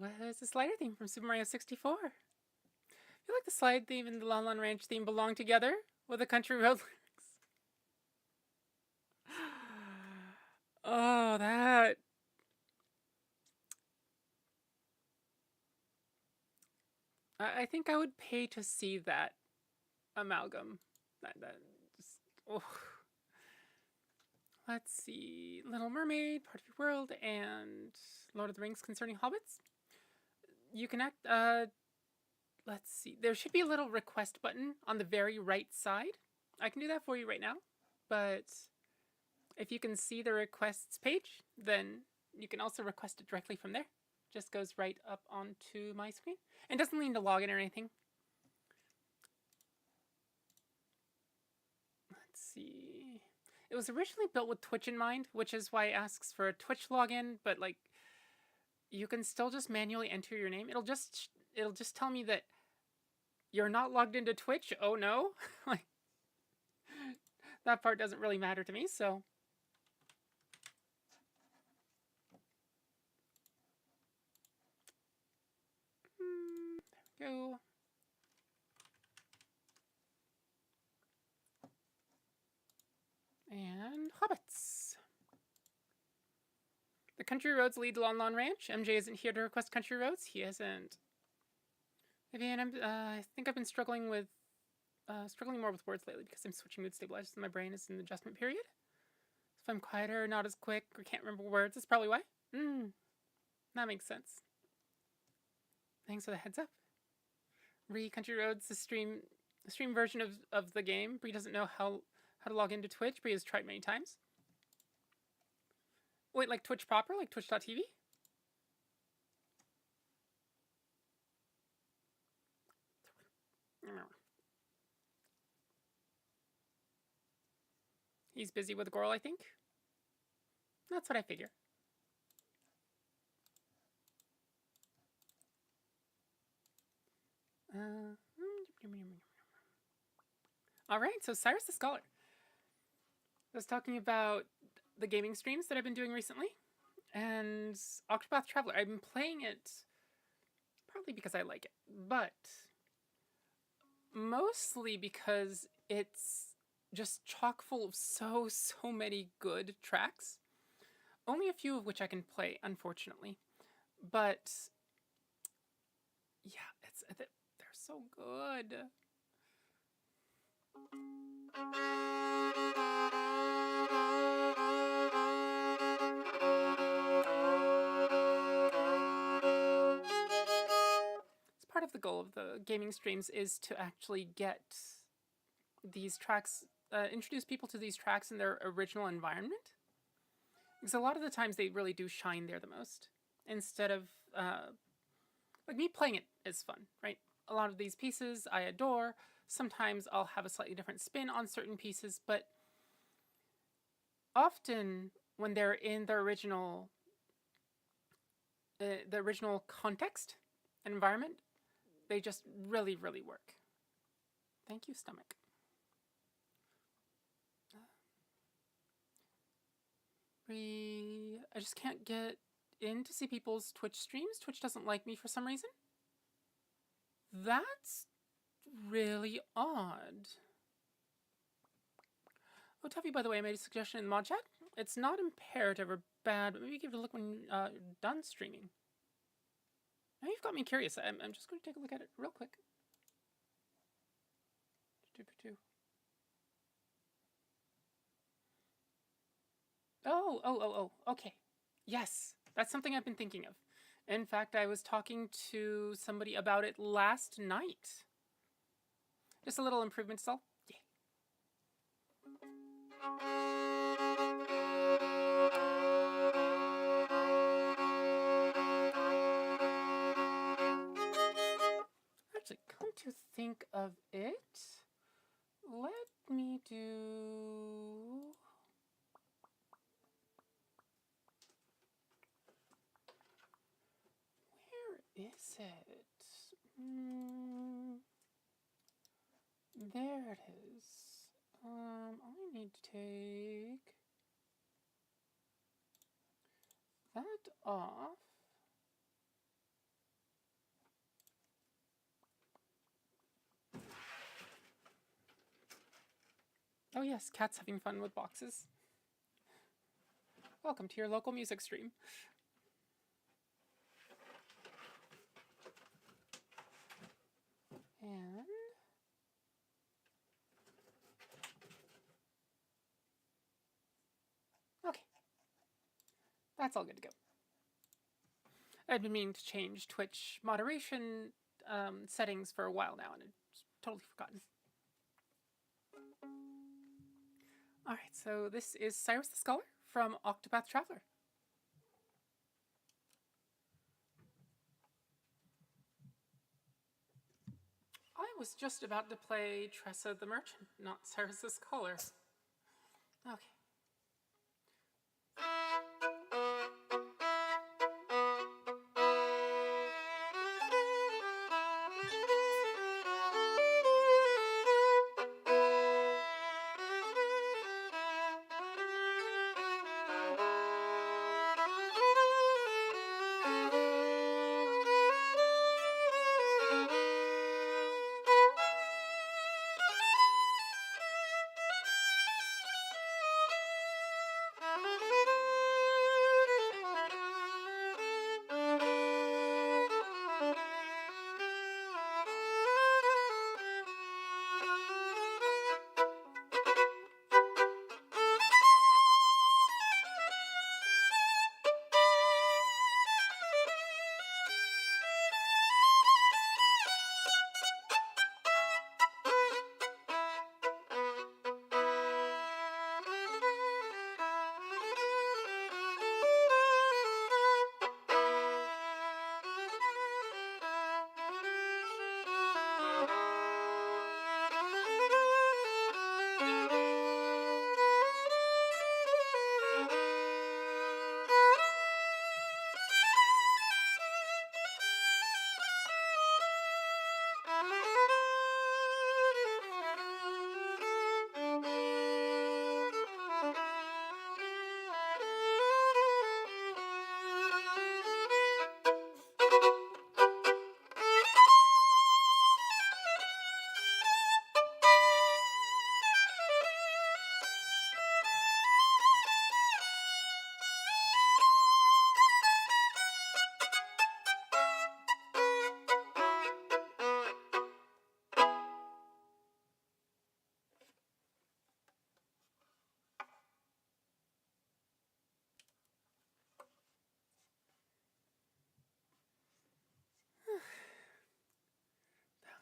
That was the slider theme from Super Mario 64. I feel like the slide theme and the Lon Lon Ranch theme belong together with the country road lyrics. Oh, that. I think I would pay to see that amalgam. That just. Oh. Let's see. Little Mermaid, Part of Your World, and Lord of the Rings Concerning Hobbits. You can act. Let's see. There should be a little request button on the very right side. I can do that for you right now. But if you can see the requests page, then you can also request it directly from there. Just goes right up onto my screen. And doesn't need to log in or anything. Let's see. It was originally built with Twitch in mind, which is why it asks for a Twitch login, but like you can still just manually enter your name. It'll just tell me that you're not logged into Twitch. Oh no. Like that part doesn't really matter to me, so there we go. And hobbits. The country roads lead to Lon Lon Ranch. MJ isn't here to request country roads. He isn't. Vivian, I think I've been struggling more with words lately because I'm switching mood stabilizers and my brain is in the adjustment period. So if I'm quieter, not as quick, or can't remember words, that's probably why. That makes sense. Thanks for the heads up. Bree, Country Roads, the stream version of the game. Bree doesn't know how to log into Twitch. Bree has tried many times. Wait, like Twitch proper? Like Twitch.tv? He's busy with a girl, I think. That's what I figure. All right, so Cyrus the Scholar. I was talking about the gaming streams that I've been doing recently, and Octopath Traveler. I've been playing it partly because I like it, but mostly because it's just chock full of so many good tracks. Only a few of which I can play, unfortunately. But yeah, they're so good. Part of the goal of the gaming streams is to actually get these tracks, introduce people to these tracks in their original environment. Because a lot of the times they really do shine there the most. Instead of, like me playing it is fun, right? A lot of these pieces I adore. Sometimes I'll have a slightly different spin on certain pieces, but often when they're in the original context and environment, they just really work. Thank you, stomach. I just can't get in to see people's Twitch streams. Twitch doesn't like me for some reason. That's really odd. Octavia, by the way, I made a suggestion in the mod chat. It's not imperative or bad, but maybe give it a look when you're done streaming. Now you've got me curious. I'm just going to take a look at it real quick. Oh, okay. Yes, that's something I've been thinking of. In fact, I was talking to somebody about it last night. Just a little improvement still. Yeah. Actually, come to think of it, let me do... Where is it? There it is. I need to take that off. Oh yes, cats having fun with boxes. Welcome to your local music stream. And okay, that's all good to go. I've been meaning to change Twitch moderation settings for a while now, and I've totally forgotten. Alright, so this is Cyrus the Scholar from Octopath Traveler. I was just about to play Tressa the Merchant, not Cyrus the Scholar. Okay.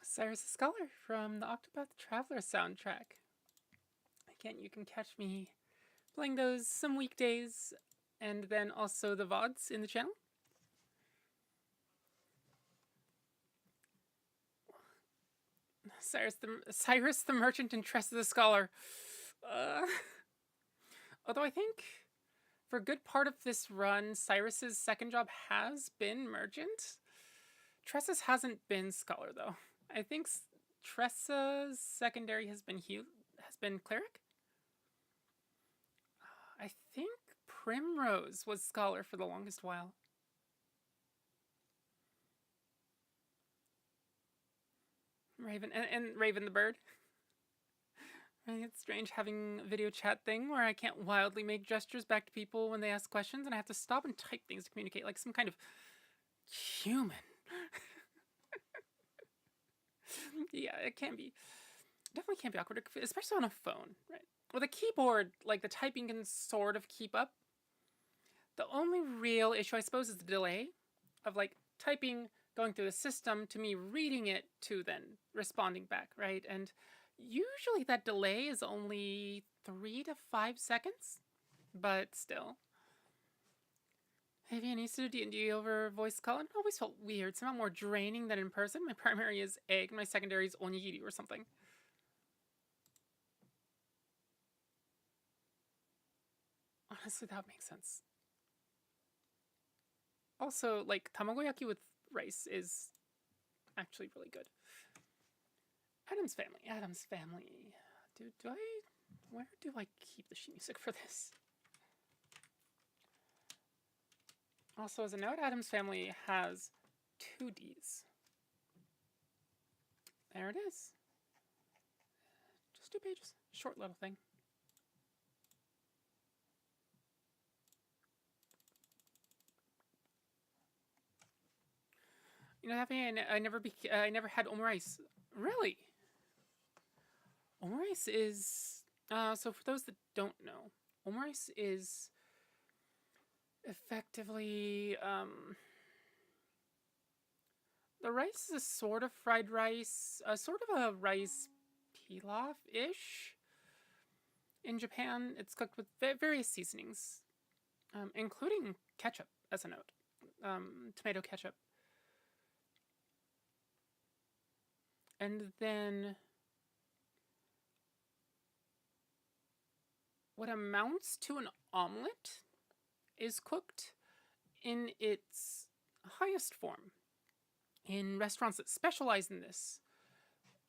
Cyrus the Scholar from the Octopath Traveler soundtrack. Again, you can catch me playing those some weekdays, and then also the VODs in the channel. Cyrus the Merchant and Tressa the Scholar. Although I think for a good part of this run, Cyrus's second job has been Merchant. Tressa's hasn't been Scholar, though. I think Tressa's secondary has been Cleric. I think Primrose was Scholar for the longest while. Raven and Raven the Bird. Right, it's strange having a video chat thing where I can't wildly make gestures back to people when they ask questions, and I have to stop and type things to communicate like some kind of human. Yeah, it can be. Definitely can be awkward, especially on a phone, right? With a keyboard, like the typing can sort of keep up. The only real issue, I suppose, is the delay of like typing, going through the system, to me reading it, to then responding back, right? And usually that delay is only 3 to 5 seconds, but still. Have you used to do D&D over voice call? It always felt weird, somehow more draining than in person. My primary is egg, my secondary is onigiri or something. Honestly, that makes sense. Also, like, tamagoyaki with rice is actually really good. Adam's Family. Where do I keep the sheet music for this? Also, as a note, Adam's Family has 2 Ds. There it is. Just 2 pages. Short little thing. You know, I never had omurice. Really? Omurice is so for those that don't know, omurice is effectively the rice is a sort of fried rice, sort of a rice pilaf-ish. In Japan, it's cooked with various seasonings, including ketchup, as a note, tomato ketchup. And then what amounts to an omelet is cooked in its highest form. In restaurants that specialize in this,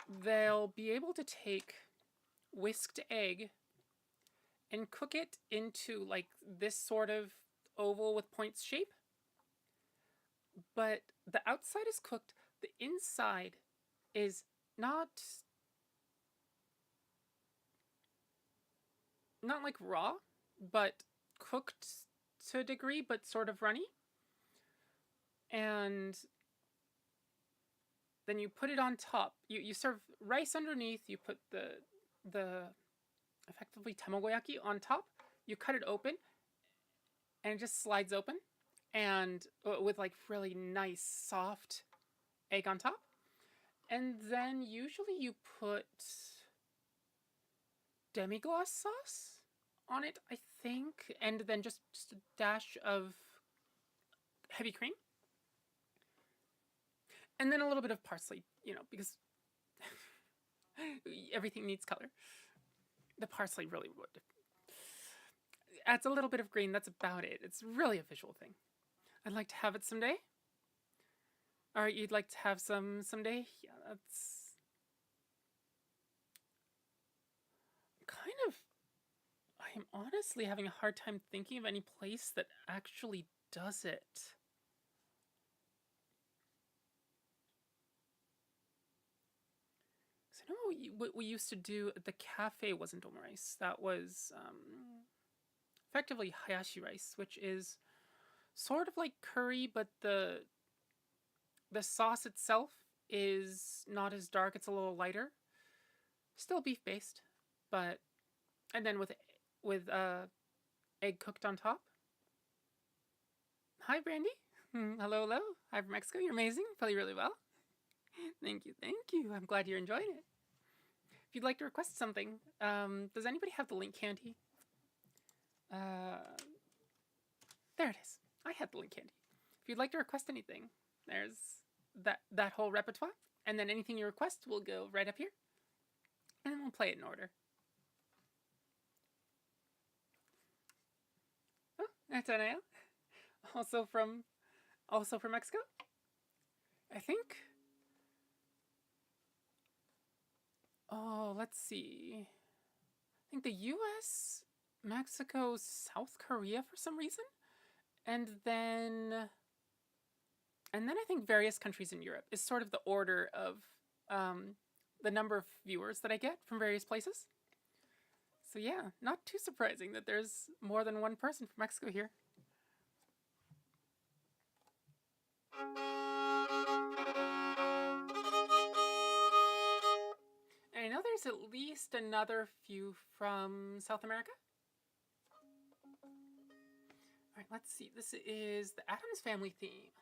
they'll be able to take whisked egg and cook it into like this sort of oval with points shape. But the outside is cooked, the inside is not like raw, but cooked to a degree, but sort of runny. And then you put it on top. You serve rice underneath, you put the effectively tamagoyaki on top, you cut it open, and it just slides open, and with like really nice soft egg on top. And then usually you put demi-glace sauce on it, I think, and then just a dash of heavy cream. And then a little bit of parsley, you know, because everything needs color. The parsley really would. Adds a little bit of green, that's about it. It's really a visual thing. I'd like to have it someday. Alright, you'd like to have some someday? Yeah, that's I am honestly having a hard time thinking of any place that actually does it. Because I know what we used to do at the cafe wasn't omurice. That was effectively hayashi rice, which is sort of like curry, but the sauce itself is not as dark. It's a little lighter. Still beef based, but and then with egg cooked on top. Hi, Brandy. Hello, hello. Hi from Mexico. You're amazing. Play really well. Thank you, thank you. I'm glad you're enjoying it. If you'd like to request something, does anybody have the link handy? There it is. I had the link handy. If you'd like to request anything, there's that whole repertoire, and then anything you request will go right up here, and then we'll play it in order. Oh, that's Anaya. Also from Mexico. I think. Oh, let's see. I think the U.S., Mexico, South Korea for some reason, and then I think various countries in Europe is sort of the order of the number of viewers that I get from various places. So yeah, not too surprising that there's more than one person from Mexico here. And I know there's at least another few from South America. All right, let's see. This is the Addams Family theme.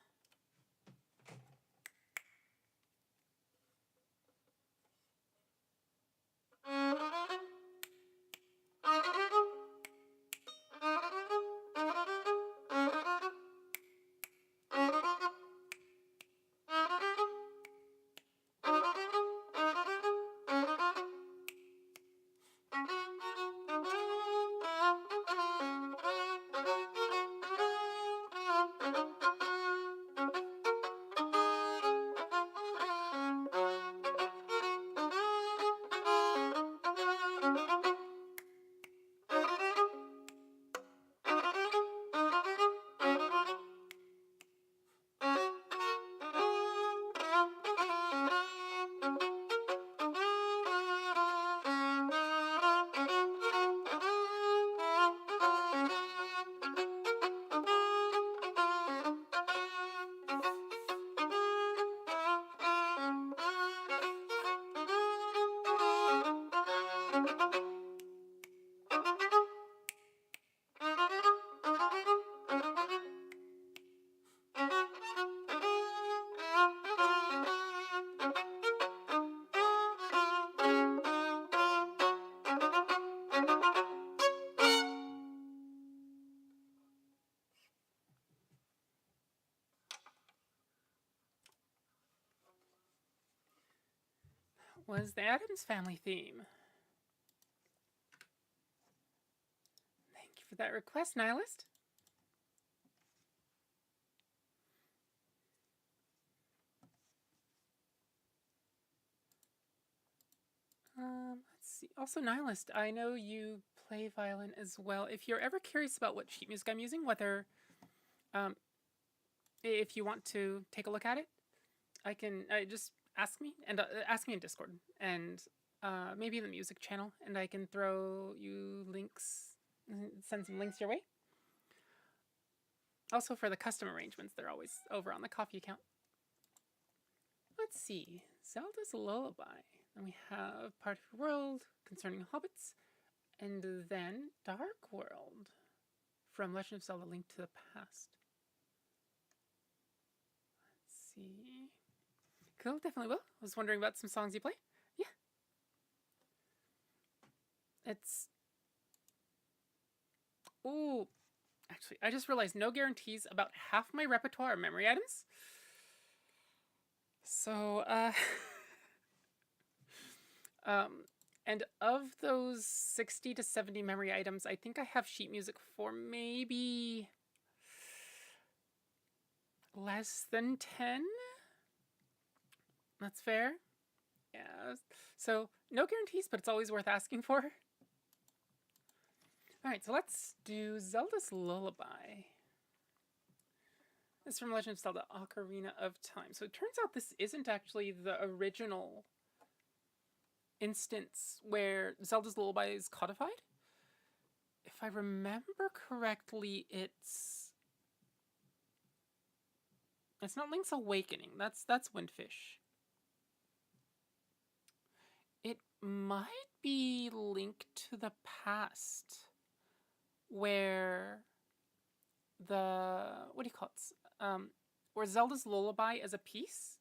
Was the Addams Family theme. Thank you for that request, Nihilist. Let's see. Also, Nihilist, I know you play violin as well. If you're ever curious about what sheet music I'm using, whether if you want to take a look at it, I can just ask me in Discord and maybe in the music channel, and I can throw you links, send some links your way. Also, for the custom arrangements, they're always over on the Ko-fi account. Let's see. Zelda's Lullaby. Then we have Part of Your World, Concerning Hobbits, and then Dark World from Legend of Zelda: Link to the Past. Let's see. Cool, definitely will. I was wondering about some songs you play. Yeah. It's... Ooh. Actually, I just realized no guarantees about half my repertoire are memory items. So, and of those 60 to 70 memory items, I think I have sheet music for maybe less than 10. That's fair. Yeah. So, no guarantees, but it's always worth asking for. All right, so let's do Zelda's Lullaby. This is from Legend of Zelda: Ocarina of Time. So it turns out this isn't actually the original instance where Zelda's Lullaby is codified. If I remember correctly, it's not Link's Awakening. That's Windfish. It might be Link to the Past, where the, what do you call it? Where Zelda's Lullaby as a piece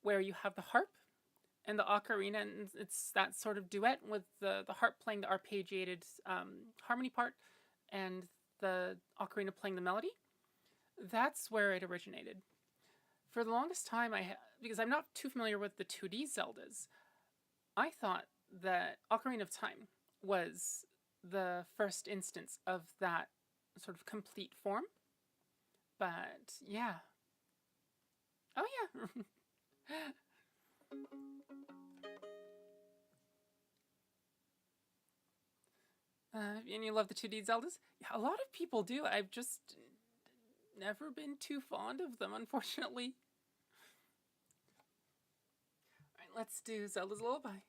where you have the harp and the ocarina, and it's that sort of duet with the harp playing the arpeggiated harmony part and the ocarina playing the melody. That's where it originated. For the longest time, because I'm not too familiar with the 2D Zeldas, I thought that Ocarina of Time was the first instance of that sort of complete form. But yeah. Oh yeah. And you love the 2D Zeldas? Yeah, a lot of people do. I've just never been too fond of them, unfortunately. Alright, let's do Zelda's Lullaby.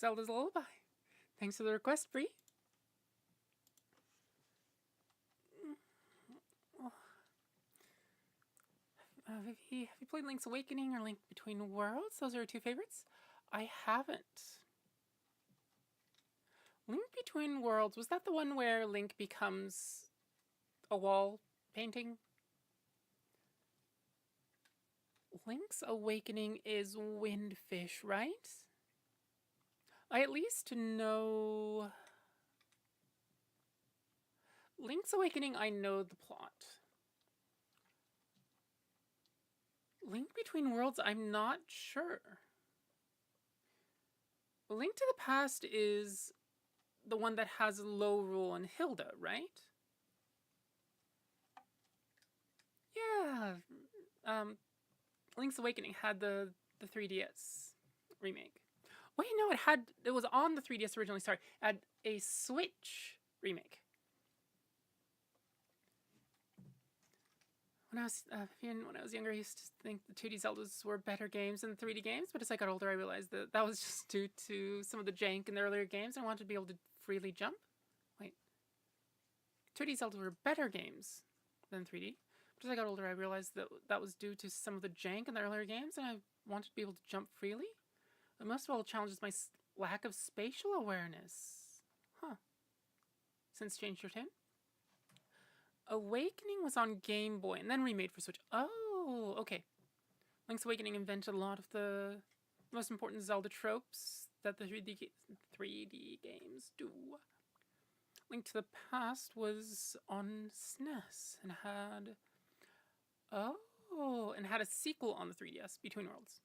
Zelda's Lullaby. Thanks for the request, Bree. Have you played Link's Awakening or Link Between Worlds? Those are your two favorites? I haven't. Link Between Worlds, was that the one where Link becomes a wall painting? Link's Awakening is Windfish, right? I at least know... Link's Awakening, I know the plot. Link Between Worlds, I'm not sure. Link to the Past is the one that has Lorule and Hilda, right? Yeah. Link's Awakening had the 3DS remake. Wait, no, it was on the 3DS originally, sorry. It had a Switch remake. When I was younger, I used to think the 2D Zeldas were better games than the 3D games, but as I got older, I realized that was just due to some of the jank in the earlier games. I wanted to be able to freely jump. Wait. 2D Zeldas were better games than 3D. But as I got older, I realized that was due to some of the jank in the earlier games, and I wanted to be able to jump freely. But most of all, it challenges my lack of spatial awareness. Huh. Since changed your tune? Awakening was on Game Boy and then remade for Switch. Oh, okay. Link's Awakening invented a lot of the most important Zelda tropes that the 3D games do. Link to the Past was on SNES and had... Oh, and had a sequel on the 3DS, Between Worlds.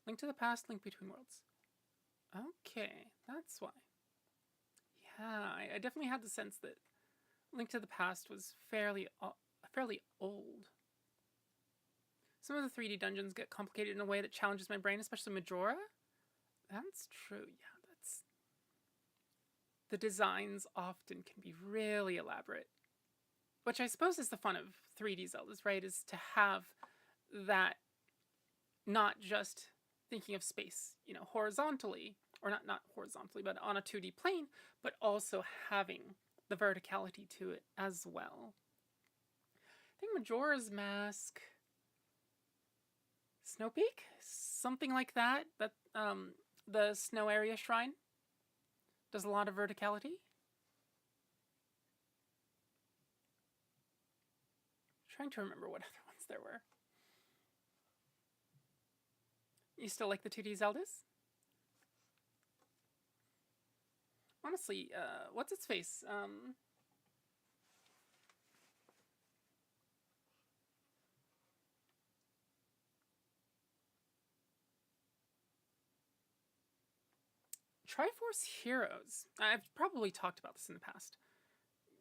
Link to the Past, Link Between Worlds. Okay, that's why. Yeah, I definitely had the sense that Link to the Past was fairly old. Some of the 3D dungeons get complicated in a way that challenges my brain, especially Majora. That's true, yeah, the designs often can be really elaborate. which I suppose is the fun of 3D Zeldas, right? Is to have that, not just thinking of space, horizontally, or not horizontally, but on a 2D plane, but also having the verticality to it as well. I think Majora's Mask, Snow Peak, something like that. The snow area shrine does a lot of verticality. Trying to remember what other ones there were. You still like the 2D Zeldas? Honestly, what's its face? Triforce Heroes. I've probably talked about this in the past,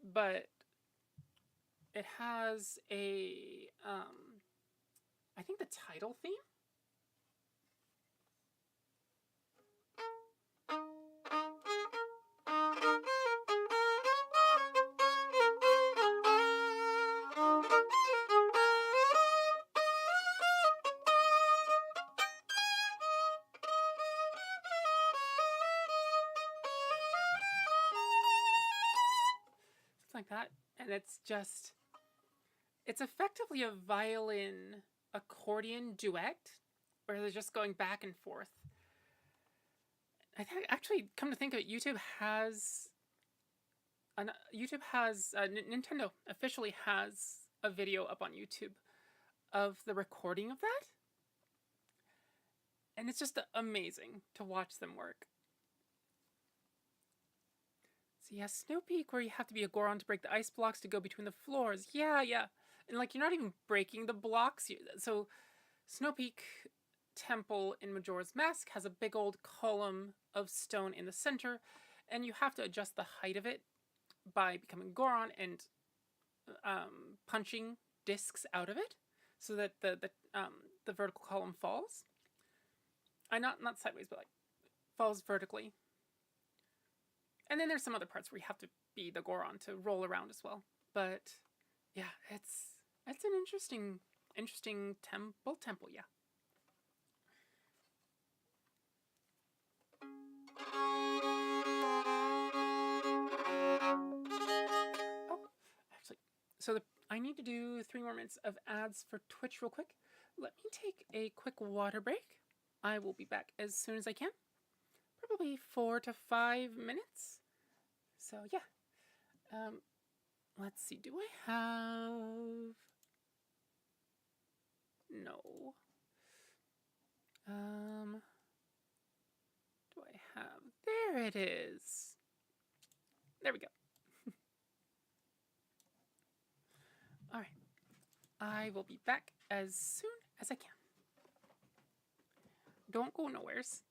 but it has a, I think the title theme. Like that, and it's effectively a violin accordion duet where they're just going back and forth. I think, actually, come to think of it, Nintendo officially has a video up on YouTube of the recording of that, and it's just amazing to watch them work. So yeah, Snow Peak, where you have to be a Goron to break the ice blocks to go between the floors. Yeah. And like, you're not even breaking the blocks. So Snow Peak Temple in Majora's Mask has a big old column of stone in the center, and you have to adjust the height of it by becoming Goron and punching discs out of it so that the vertical column falls. Not sideways, but like falls vertically. And then there's some other parts where you have to be the Goron to roll around as well. But yeah, it's an interesting temple, yeah. Oh, actually, so I need to do 3 more minutes of ads for Twitch real quick. Let me take a quick water break. I will be back as soon as I can. Probably 4 to 5 minutes. So yeah. Let's see. Do I have... No. Do I have... There it is. There we go. All right. I will be back as soon as I can. Don't go nowheres.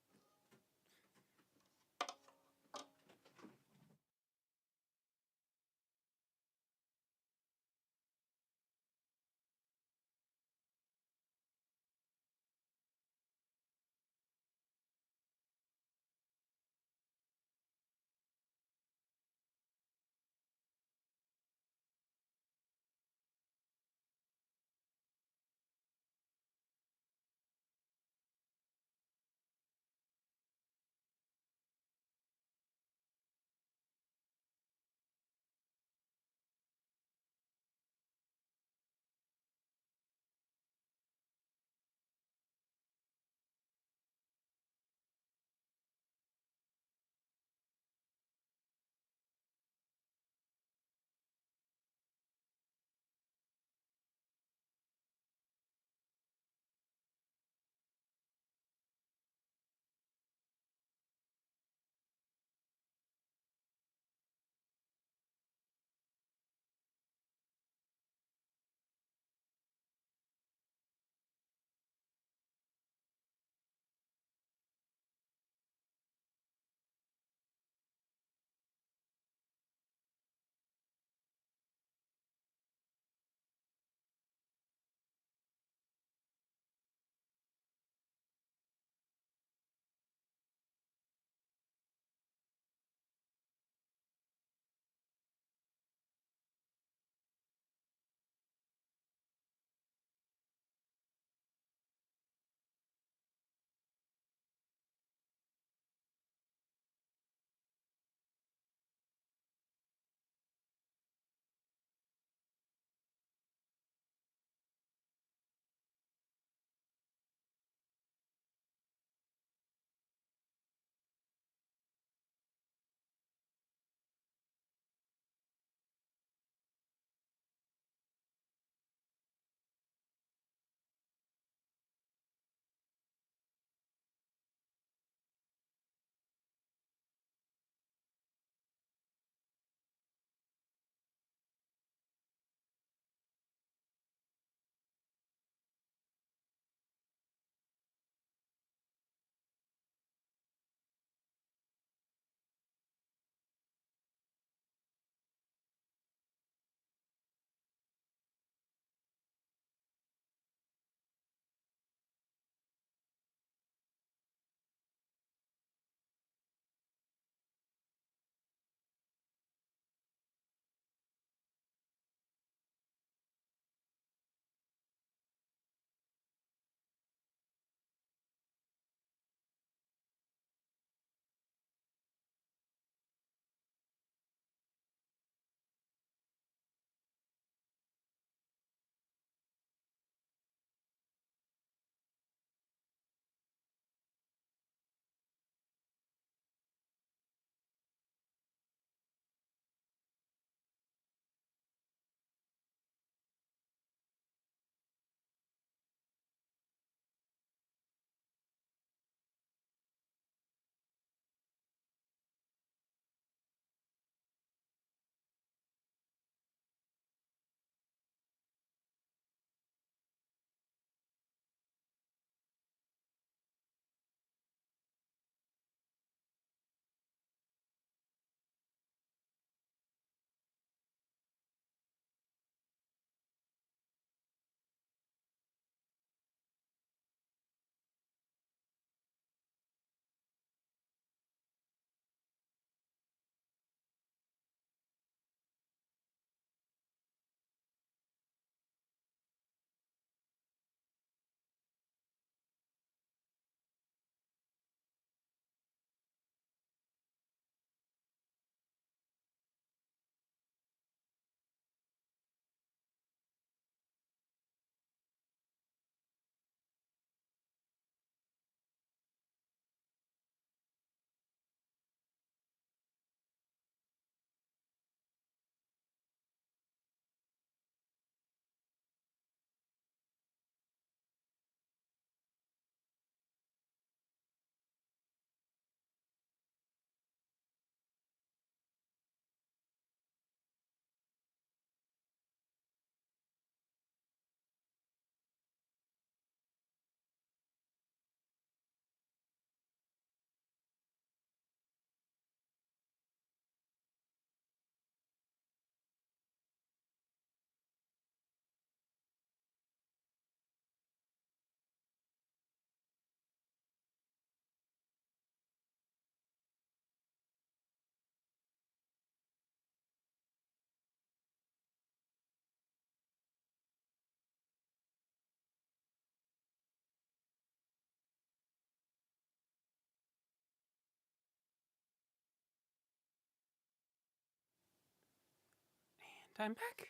I'm back.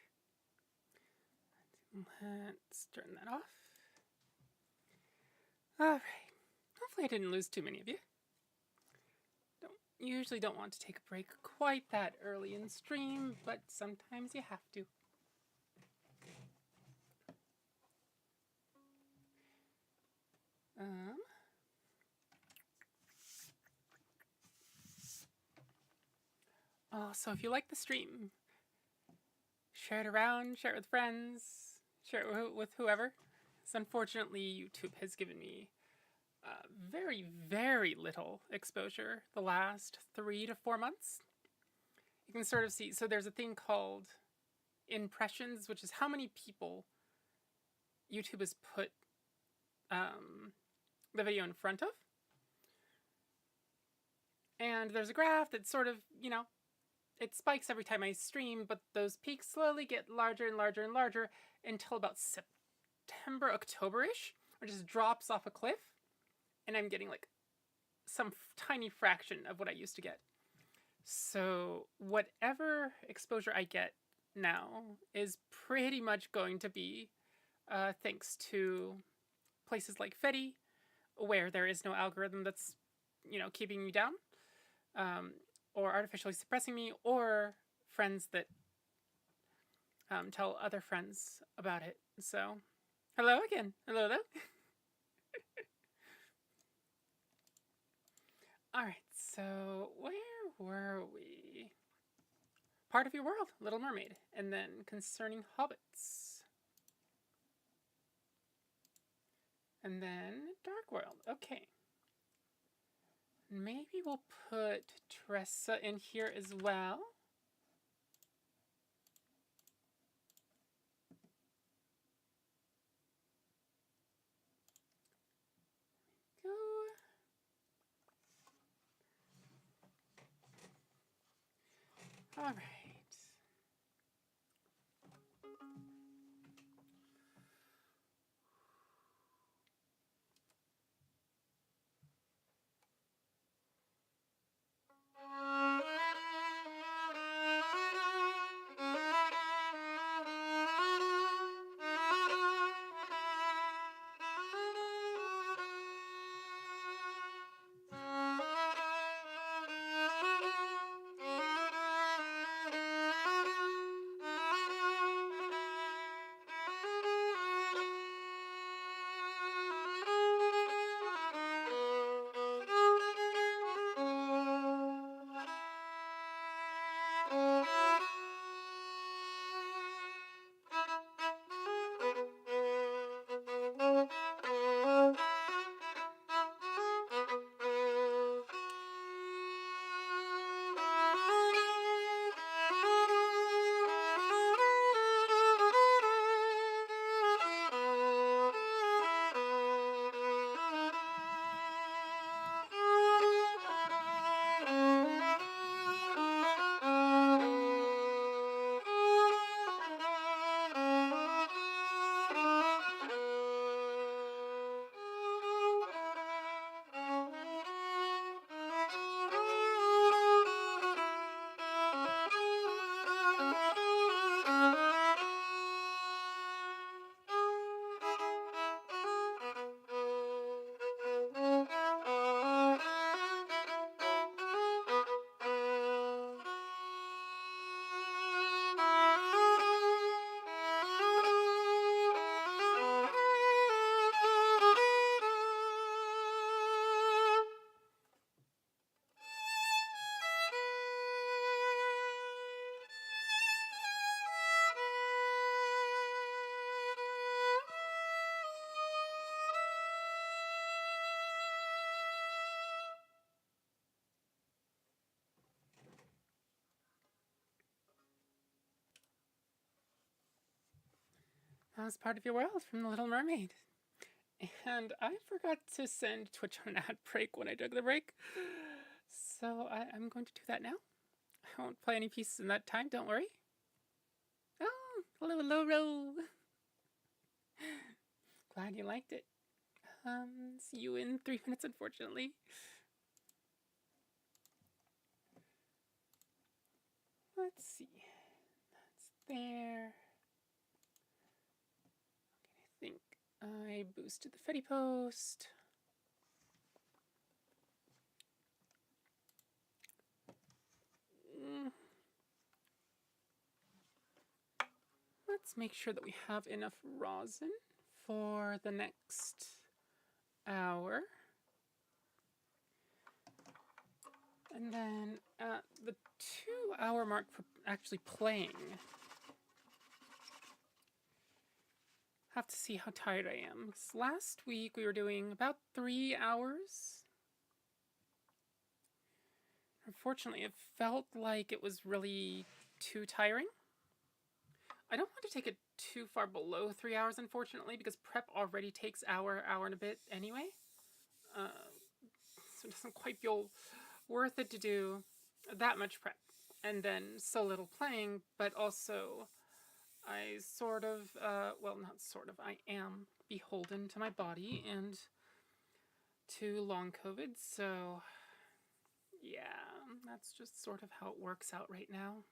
Let's turn that off. Alright. Hopefully I didn't lose too many of you. Usually don't want to take a break quite that early in stream, but sometimes you have to. So if you like the stream, share it around, share it with friends, share it with whoever. So unfortunately, YouTube has given me very, very little exposure the last 3 to 4 months. You can sort of see, so there's a thing called impressions, which is how many people YouTube has put the video in front of. And there's a graph that sort of, you know, it spikes every time I stream, but those peaks slowly get larger and larger and larger until about September, October-ish, or just drops off a cliff. And I'm getting like some tiny fraction of what I used to get. So whatever exposure I get now is pretty much going to be thanks to places like Fetty, where there is no algorithm that's, you know, keeping me down, or artificially suppressing me, or friends that tell other friends about it. So, hello again. Hello, though. Alright, so where were we? Part of your world, Little Mermaid, and then concerning hobbits. And then Dark World. Okay. Maybe we'll put Tressa in here as well. Go. All right. That was Part of Your World from The Little Mermaid. And I forgot to send Twitch on an ad break when I took the break. So I'm going to do that now. I won't play any pieces in that time, don't worry. Oh, hello, hello, Ro. Glad you liked it. See you in 3 minutes, unfortunately. Let's see. That's there. I think I boosted the Fetty post. Let's make sure that we have enough rosin for the next hour. And then at the 2-hour mark for actually playing, have to see how tired I am. Because last week we were doing about 3 hours. Unfortunately, it felt like it was really too tiring. I don't want to take it too far below 3 hours, unfortunately, because prep already takes hour and a bit anyway. So it doesn't quite feel worth it to do that much prep and then so little playing, but also I sort of, well, not sort of, I am beholden to my body and to long COVID, so yeah, that's just sort of how it works out right now.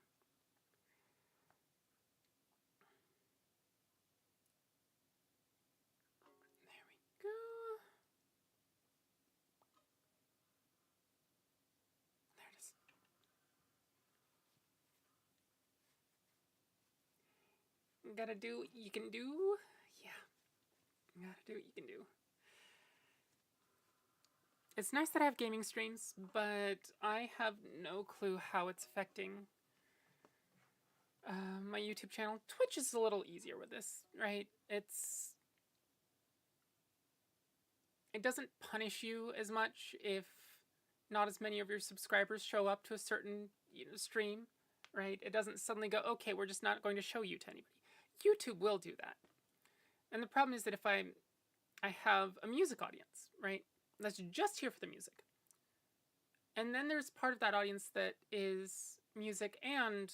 There we go. There it is. Gotta do what you can do. Yeah. Gotta do what you can do. It's nice that I have gaming streams, but I have no clue how it's affecting my YouTube channel. Twitch is a little easier with this, right? It doesn't punish you as much if not as many of your subscribers show up to a certain stream, right? It doesn't suddenly go, okay, we're just not going to show you to anybody. YouTube will do that. And the problem is that if I have a music audience, right, that's just here for the music, and then there's part of that audience that is music and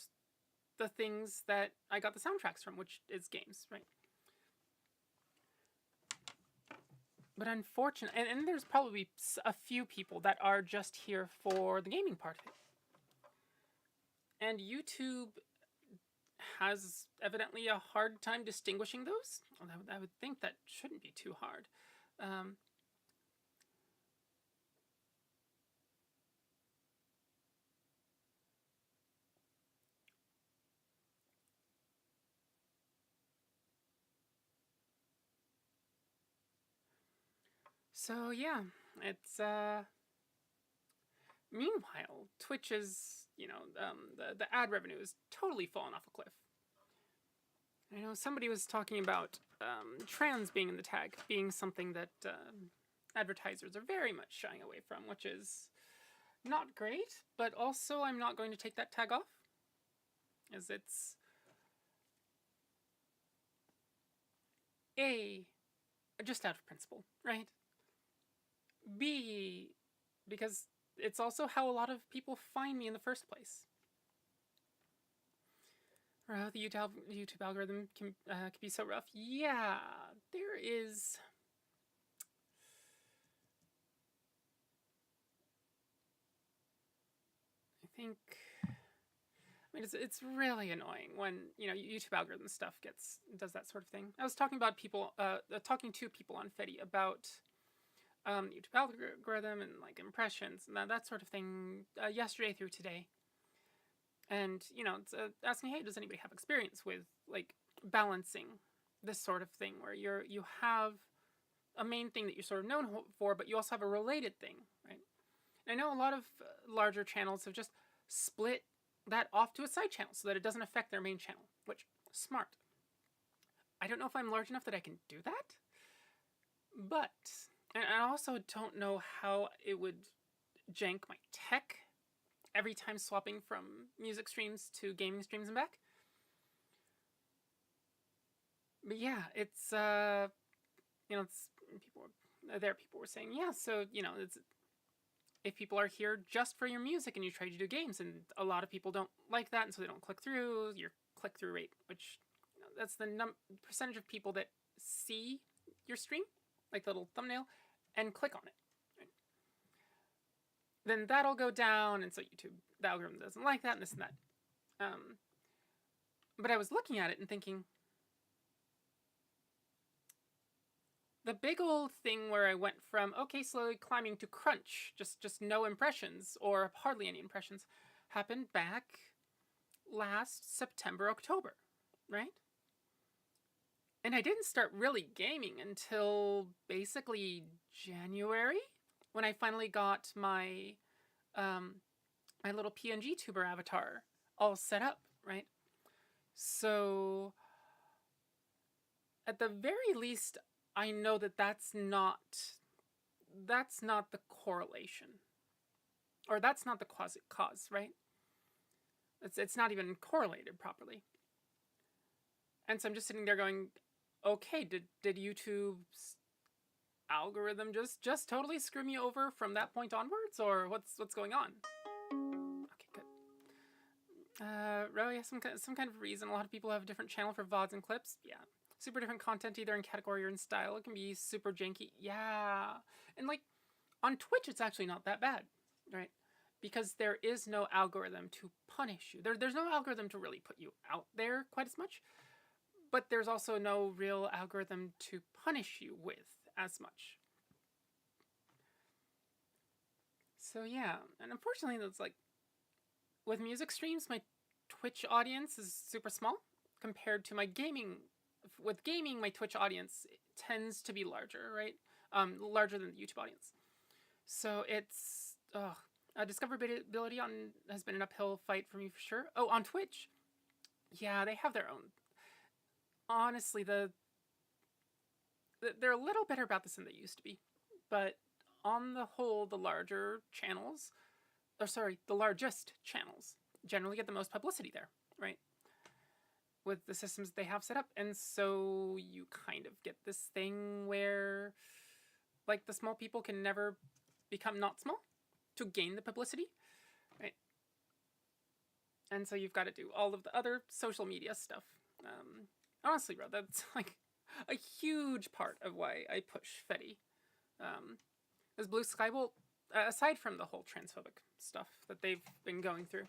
the things that I got the soundtracks from, which is games, right? But unfortunately, and there's probably a few people that are just here for the gaming part of it. And YouTube has evidently a hard time distinguishing those. I would think that shouldn't be too hard. So yeah, it's meanwhile, Twitch is, the ad revenue is totally fallen off a cliff. I know somebody was talking about trans being in the tag, being something that advertisers are very much shying away from, which is not great, but also I'm not going to take that tag off, as it's A, just out of principle, right? B, because it's also how a lot of people find me in the first place. Or how the YouTube algorithm can be so rough. Yeah, there is. I think. I mean, it's really annoying when YouTube algorithm stuff does that sort of thing. I was talking about talking to people on Fetty about YouTube algorithm and like impressions and that sort of thing yesterday through today. And, it's asking, hey, does anybody have experience with like balancing this sort of thing where you have a main thing that you're sort of known for, but you also have a related thing, right? And I know a lot of larger channels have just split that off to a side channel so that it doesn't affect their main channel, which smart. I don't know if I'm large enough that I can do that, but, and I also don't know how it would jank my tech every time swapping from music streams to gaming streams and back. But yeah, it's people were saying, yeah, so it's, if people are here just for your music and you try to do games, and a lot of people don't like that, and so they don't click through, your click-through rate, which that's the percentage of people that see your stream, like the little thumbnail, and click on it. Then that'll go down, and so YouTube, the algorithm doesn't like that, and this and that. But I was looking at it and thinking, the big old thing where I went from, okay, slowly climbing to crunch, just no impressions, or hardly any impressions, happened back last September, October, right? And I didn't start really gaming until basically January, when I finally got my my little PNG tuber avatar all set up, right? So at the very least, I know that that's not the correlation, or that's not the cause, right? It's not even correlated properly. And so I'm just sitting there going, okay, did YouTube's algorithm just totally screw me over from that point onwards, or what's going on? Okay, good. Ro, yeah, some kind of reason. A lot of people have a different channel for VODs and clips. Yeah. Super different content, either in category or in style. It can be super janky. Yeah. And like, on Twitch, it's actually not that bad, right? Because there is no algorithm to punish you. There's no algorithm to really put you out there quite as much. But there's also no real algorithm to punish you with as much. So yeah, and unfortunately, that's like, with music streams, my Twitch audience is super small compared to my gaming. With gaming, my Twitch audience tends to be larger, right? Larger than the YouTube audience. So it's discoverability has been an uphill fight for me for sure. Oh, on Twitch, yeah, they have their own. Honestly, they're a little better about this than they used to be, but on the whole, the largest channels generally get the most publicity there, right? With the systems they have set up. And so you kind of get this thing where, like, the small people can never become not small to gain the publicity, right? And so you've got to do all of the other social media stuff. Honestly, bro, that's like a huge part of why I push Fetty. Is Blue Sky will, aside from the whole transphobic stuff that they've been going through,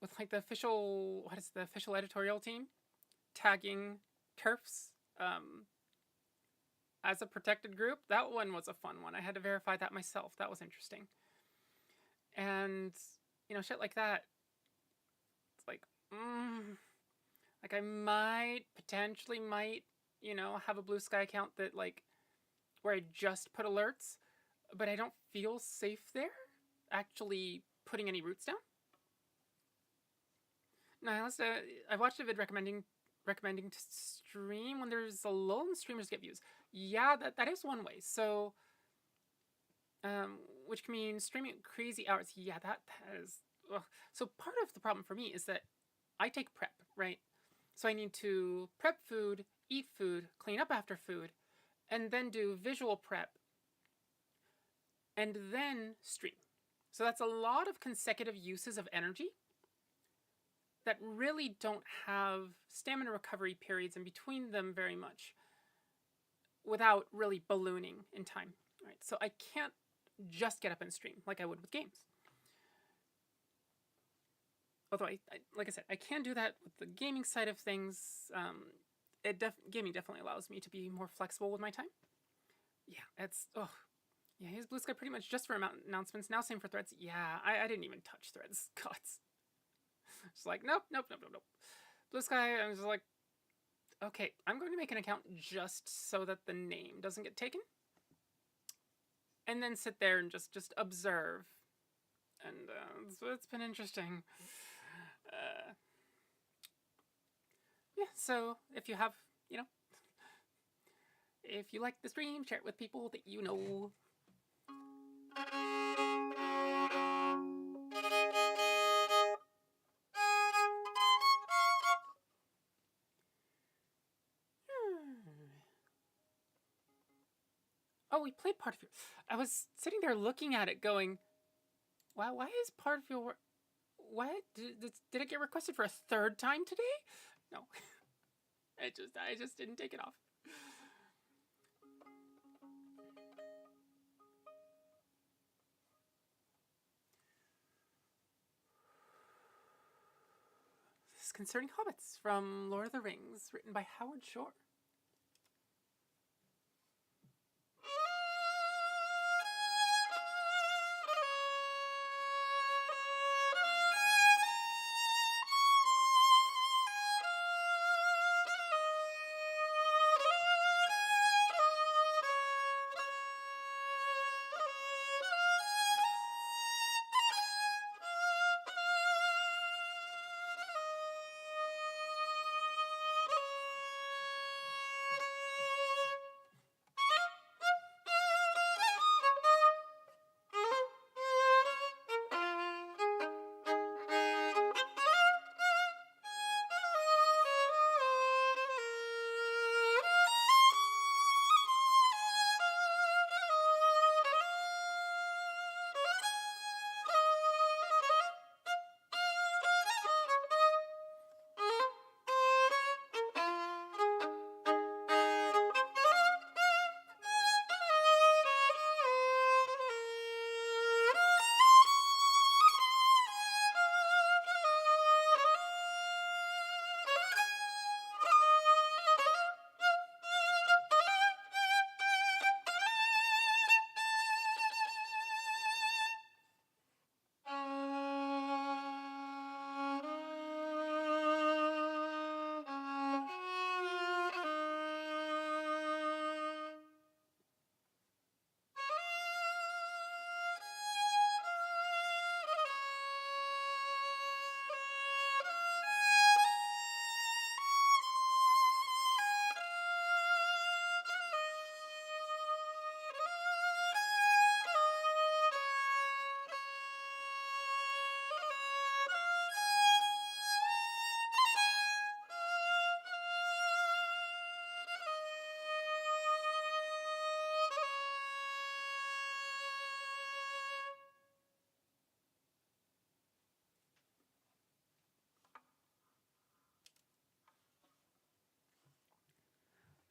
with like the official editorial team tagging TERFs as a protected group. That one was a fun one. I had to verify that myself. That was interesting. And, you know, shit like that. It's like, like I potentially might, you know, have a Blue Sky account that, like, where I just put alerts, but I don't feel safe there actually putting any roots down. No, I watched a vid recommending to stream when there's a lull and streamers get views. Yeah, that is one way. So, which can mean streaming at crazy hours. Yeah, that is. Ugh. So part of the problem for me is that I take prep, right? So I need to prep food, eat food, clean up after food, and then do visual prep, and then stream. So that's a lot of consecutive uses of energy that really don't have stamina recovery periods in between them very much without really ballooning in time, right? So I can't just get up and stream like I would with games. Although, like I said, I can do that with the gaming side of things. Gaming definitely allows me to be more flexible with my time. Yeah, yeah, here's Blue Sky pretty much just for announcements. Now same for Threads. Yeah, I didn't even touch Threads. God. Just like, nope. Blue Sky, I was like, okay, I'm going to make an account just so that the name doesn't get taken. And then sit there and just observe. And so it's been interesting. Yeah, so if you have, you know, if you like the stream, share it with people that you know. Oh, we played part of your... I was sitting there looking at it going, wow, why is part of your... What? Did it get requested for a third time today? No. I just didn't take it off. This Concerning Hobbits from Lord of the Rings, written by Howard Shore.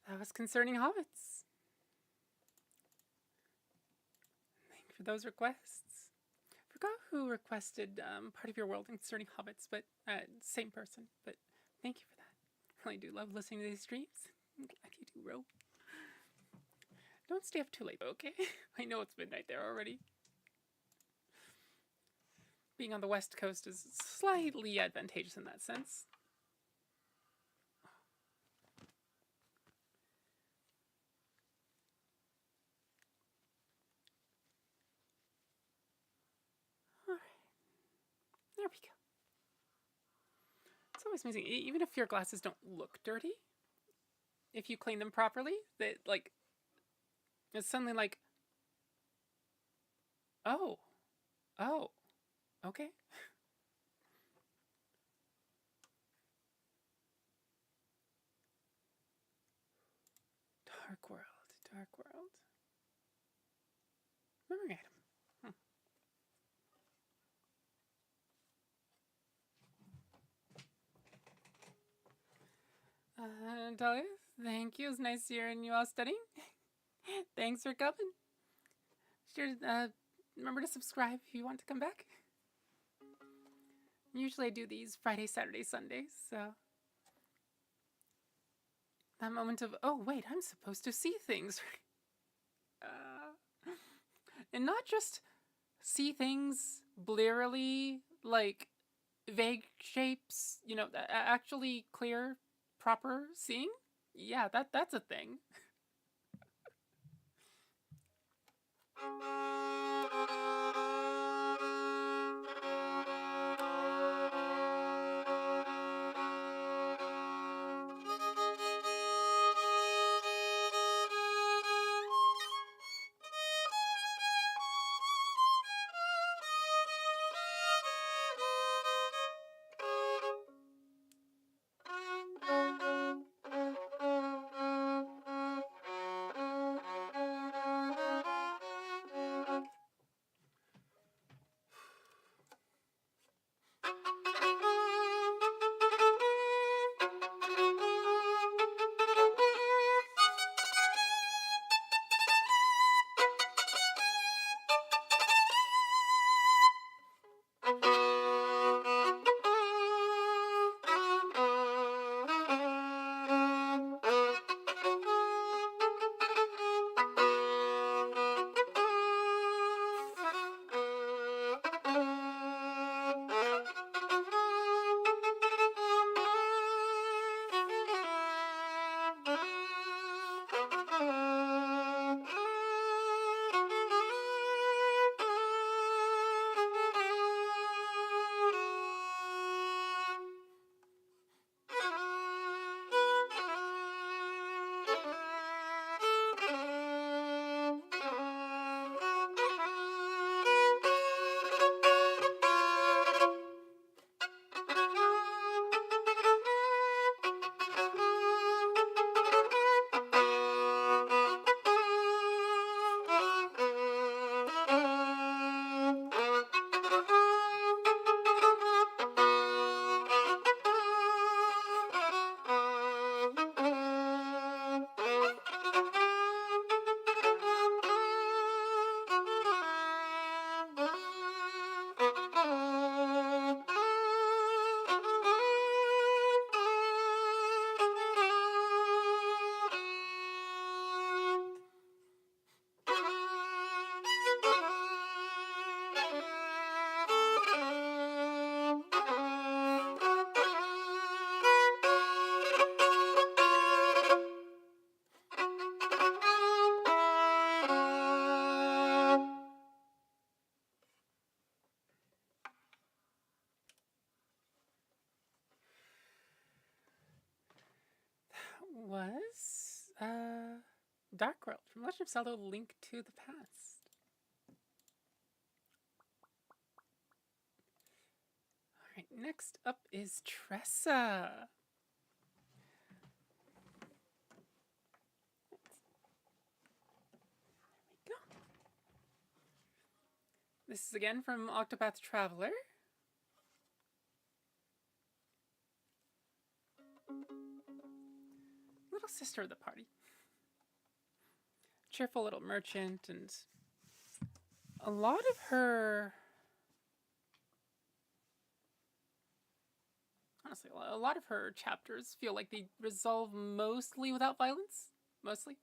That was Concerning Hobbits. Thank you for those requests. Forgot who requested part of your world Concerning Hobbits, but same person. But thank you for that. I really do love listening to these streams. I'm glad you do, Ro. Don't stay up too late, okay? I know it's midnight there already. Being on the West Coast is slightly advantageous in that sense. There we go. It's always amazing. Even if your glasses don't look dirty, if you clean them properly, that like it's suddenly like, oh, okay. Dark World. Memory item. Talia, thank you. It's nice hearing you all studying. Thanks for coming. Sure, remember to subscribe if you want to come back. Usually I do these Friday, Saturday, Sundays, so... That moment of, oh wait, I'm supposed to see things. And not just see things blearily, like vague shapes, you know, actually clear, proper seeing. Yeah, that's a thing. Dark World from Legend of Zelda: Link to the Past. Alright, next up is Tressa. There we go. This is again from Octopath Traveler. Little sister of the party. Cheerful little merchant, and a lot of her... Honestly, a lot of her chapters feel like they resolve mostly without violence. Mostly.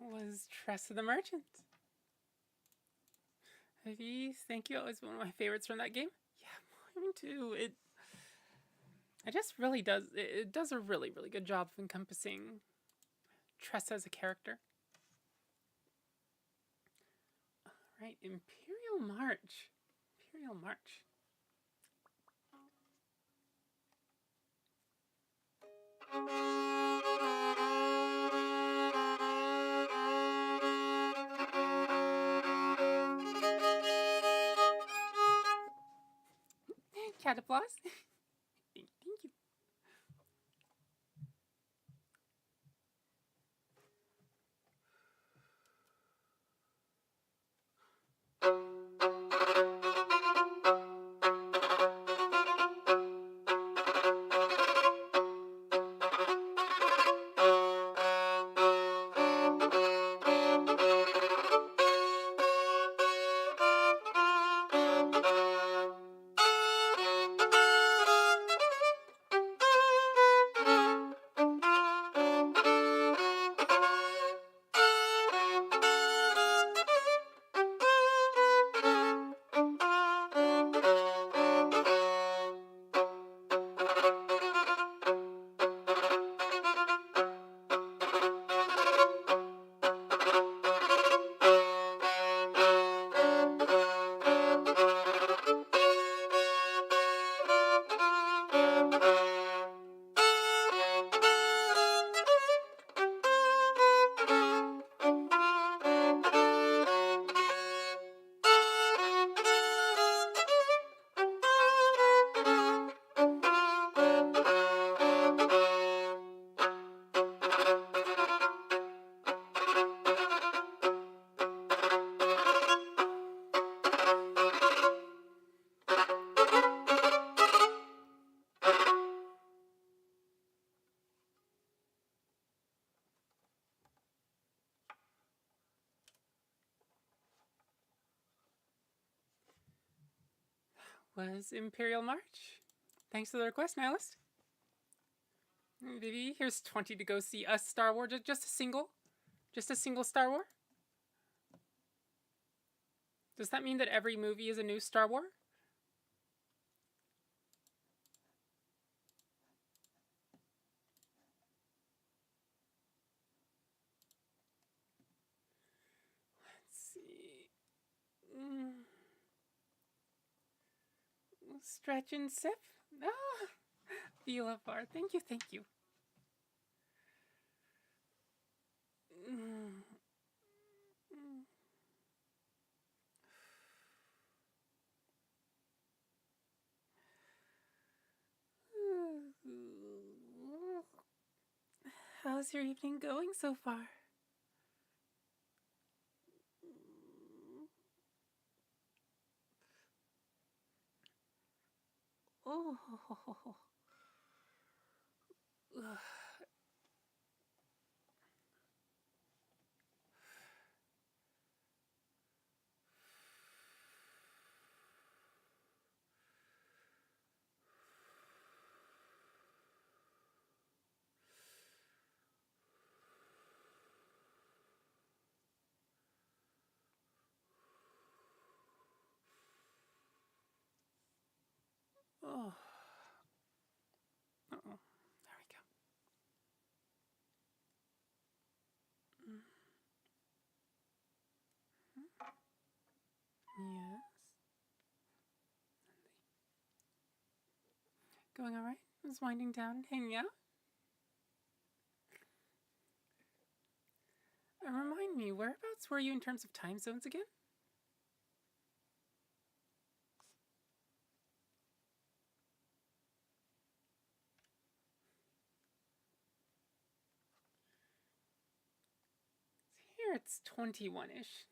Was Tressa the Merchant. Thank you. Always one of my favorites from that game. Yeah, mine too. It just really does. It does a really, really good job of encompassing Tressa as a character. All right, Imperial March. Imperial March. Cat applause. Thank you. was Imperial March. Thanks for the request, Nihilist. Baby, here's 20 to go see a Star Wars. Just a single Star Wars? Does that mean that every movie is a new Star Wars? Let's see. Stretch and sip? Ah, Vilafar. Thank you, thank you. How's your evening going so far? Oh. Oh. Uh-oh. There we go. Yes. Going all right? I was winding down, hanging out. Remind me, whereabouts were you in terms of time zones again? Here it's 21-ish.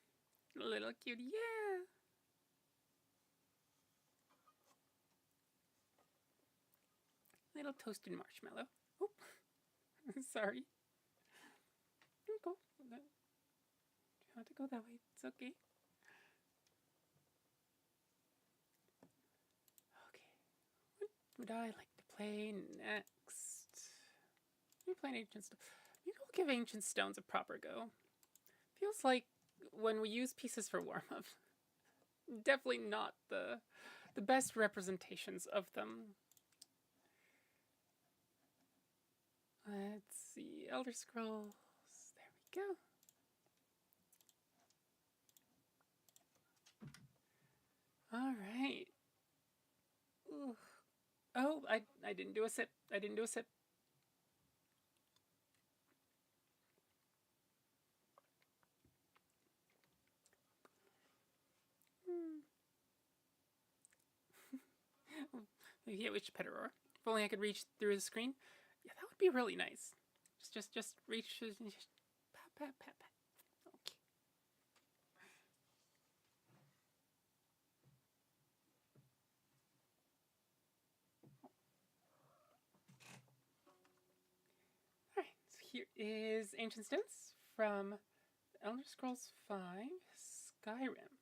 Little cutie, yeah. Little toasted marshmallow. Oop. Sorry. Go. You have to go that way. It's okay. Okay. What would I like to play next? Let me play an Ancient Stone. Maybe we'll give Ancient Stones a proper go. Feels like when we use pieces for warm-up, definitely not the best representations of them. Let's see, Elder Scrolls. There we go. All right. Ooh. Oh, I didn't do a sip. I didn't do a sip. Yeah, we should pet Aurora. If only I could reach through the screen. Yeah, that would be really nice. Just reach. Just pat, pat, pat, pat. Okay. All right. So here is Ancient Stones from Elder Scrolls V: Skyrim.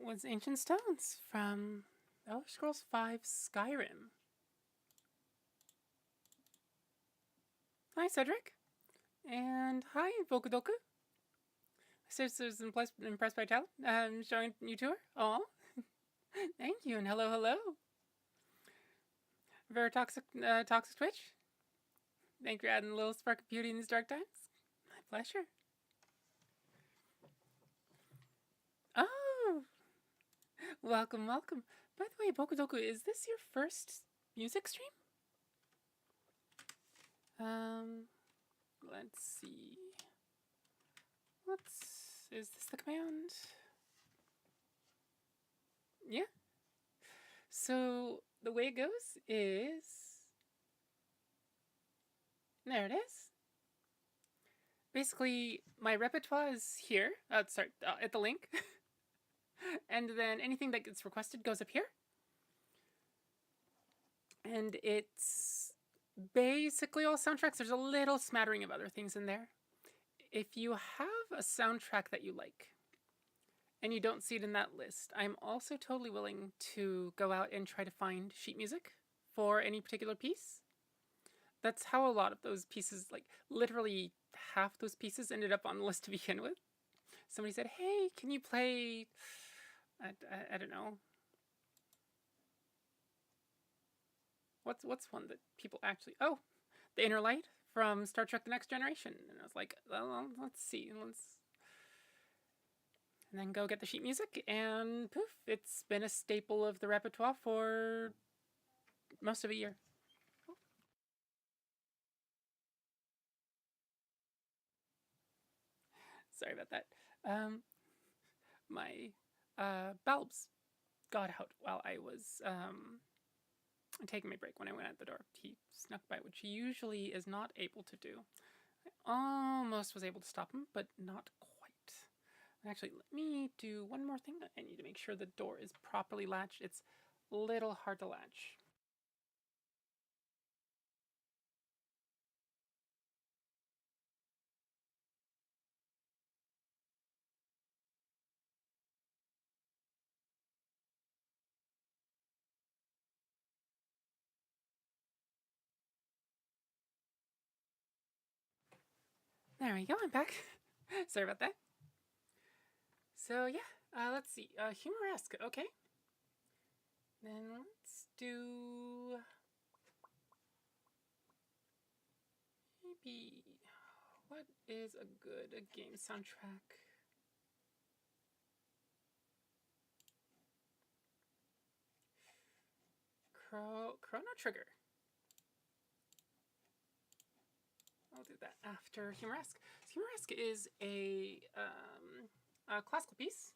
was Ancient Stones from Elder Scrolls V Skyrim. Hi, Cedric. And hi, Vokudoku. Sisters impressed by talent. Showing you to her. Aw. Thank you, and hello, hello. Very toxic Twitch. Thank you for adding a little spark of beauty in these dark times. My pleasure. Oh, welcome, welcome. By the way, Bokudoku, is this your first music stream? Let's see. Is this the command? Yeah. So the way it goes is, there it is. Basically, my repertoire is here. At the link. And then anything that gets requested goes up here. And it's basically all soundtracks. There's a little smattering of other things in there. If you have a soundtrack that you like and you don't see it in that list, I'm also totally willing to go out and try to find sheet music for any particular piece. That's how a lot of those pieces, like literally half those pieces, ended up on the list to begin with. Somebody said, hey, can you play, I don't know. What's one that people actually, oh, The Inner Light from Star Trek The Next Generation. And I was like, well, let's see. And then go get the sheet music, and poof, it's been a staple of the repertoire for most of a year. Sorry about that. My bulbs got out while I was taking my break when I went out the door. He snuck by, which he usually is not able to do. I almost was able to stop him, but not quite. And actually, let me do one more thing. I need to make sure the door is properly latched. It's a little hard to latch. There we go, I'm back. Sorry about that. So yeah, let's see. Humoresque, okay. Then let's do maybe, what is a good game soundtrack? Chrono Trigger. I'll do that after Humoresque. Humoresque is a classical piece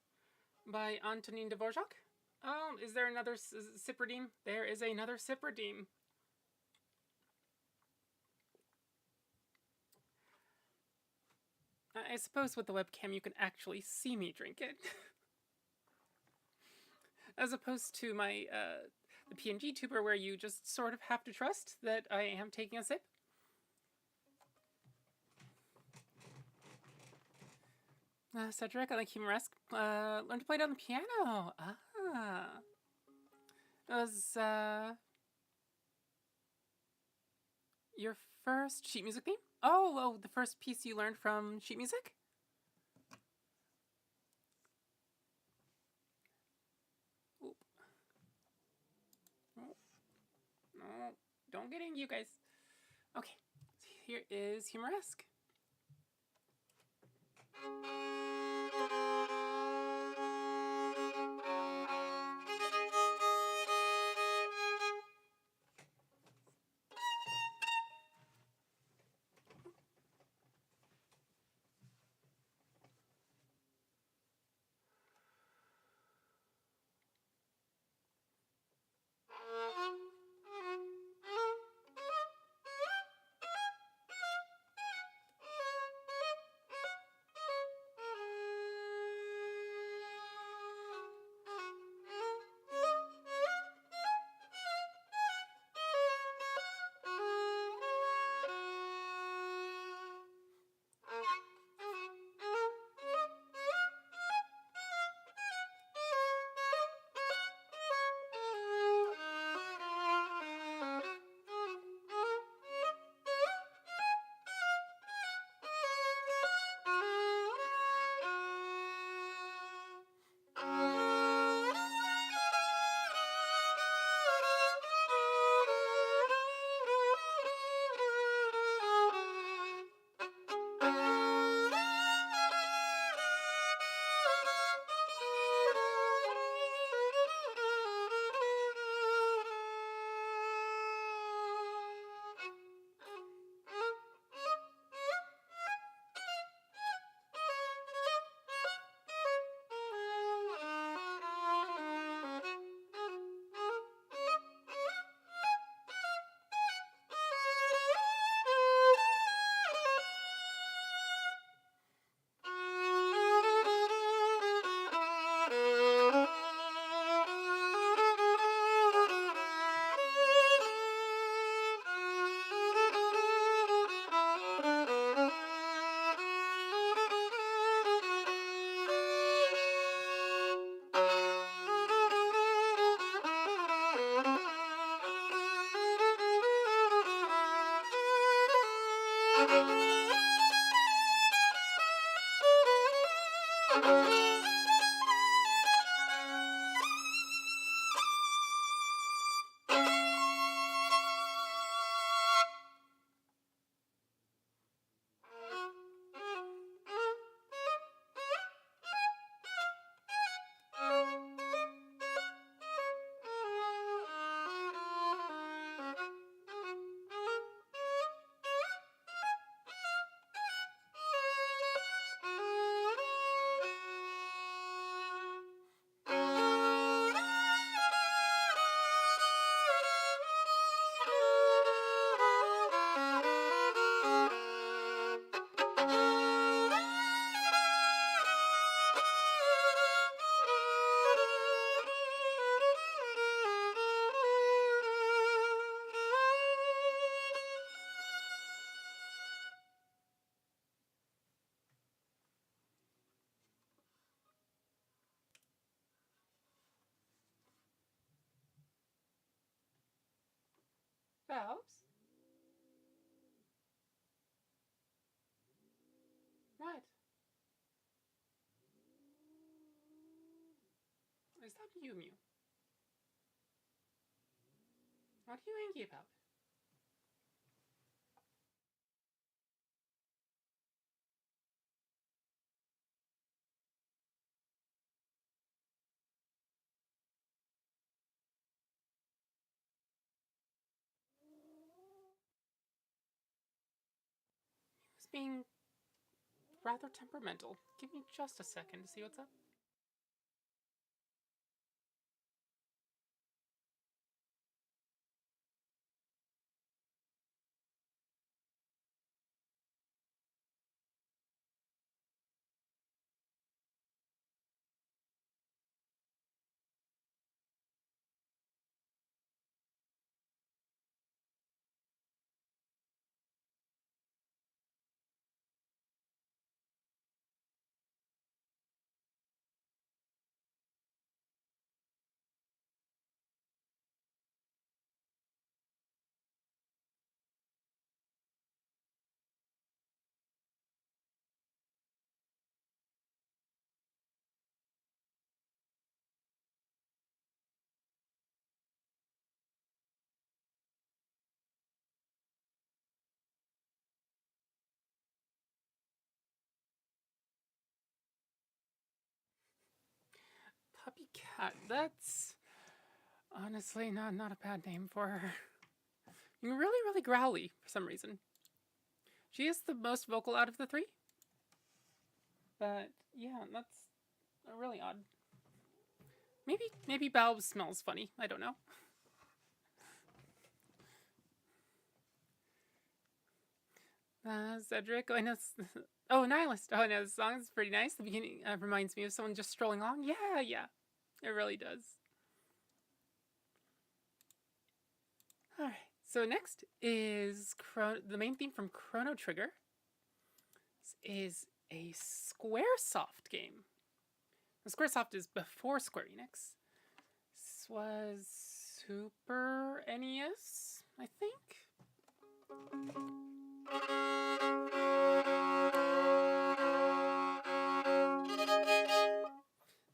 by Antonin Dvorak. Is there another Cypridim? There is another Cypridim. I suppose with the webcam you can actually see me drink it. As opposed to my the PNG tuber where you just sort of have to trust that I am taking a sip. Cedric, I like Humoresque. Learn to play it on the piano. Ah. It was your first sheet music theme? Oh, the first piece you learned from sheet music? Oop. No, don't get in, you guys. Okay, here is Humoresque. Babs? What? Is that Mew Mew? What are you angry about? He was being rather temperamental. Give me just a second to see what's up. Puppy cat. That's honestly not a bad name for her. You're really growly for some reason. She is the most vocal out of the three. But yeah, that's really odd. Maybe Balb smells funny. I don't know. Cedric. Oh, I know. Oh, Nihilist. Oh, no, the song is pretty nice. The beginning reminds me of someone just strolling along. Yeah. It really does. Alright, so next is the main theme from Chrono Trigger. This is a Squaresoft game. The Squaresoft is before Square Enix. This was Super NES, I think.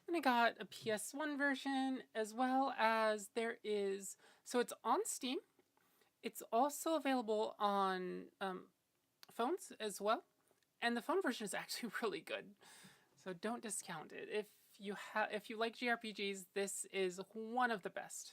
Then I got a PS1 version, as well as there is... So it's on Steam. It's also available on phones as well. And the phone version is actually really good. So don't discount it. If you like JRPGs, this is one of the best.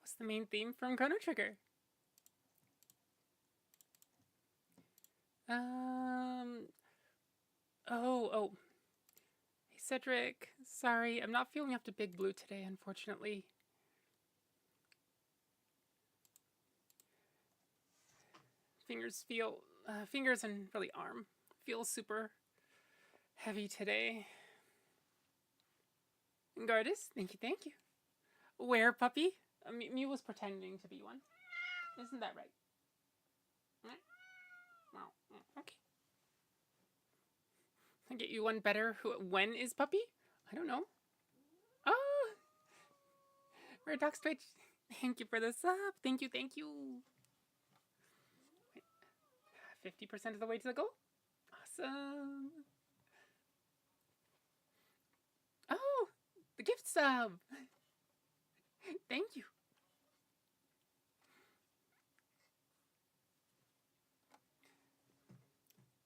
What's the main theme from Chrono Trigger? Oh. Hey, Cedric. Sorry, I'm not feeling up to Big Blue today, unfortunately. Fingers and really arm feel super heavy today. Gardis, thank you. Where, puppy? Mew was pretending to be one. Isn't that right? Well, okay. I get you one better. When is puppy? I don't know. Oh! YT+Twitch, thank you for the sub. Thank you. 50% of the way to the goal. Awesome. Oh, the gift sub. Thank you.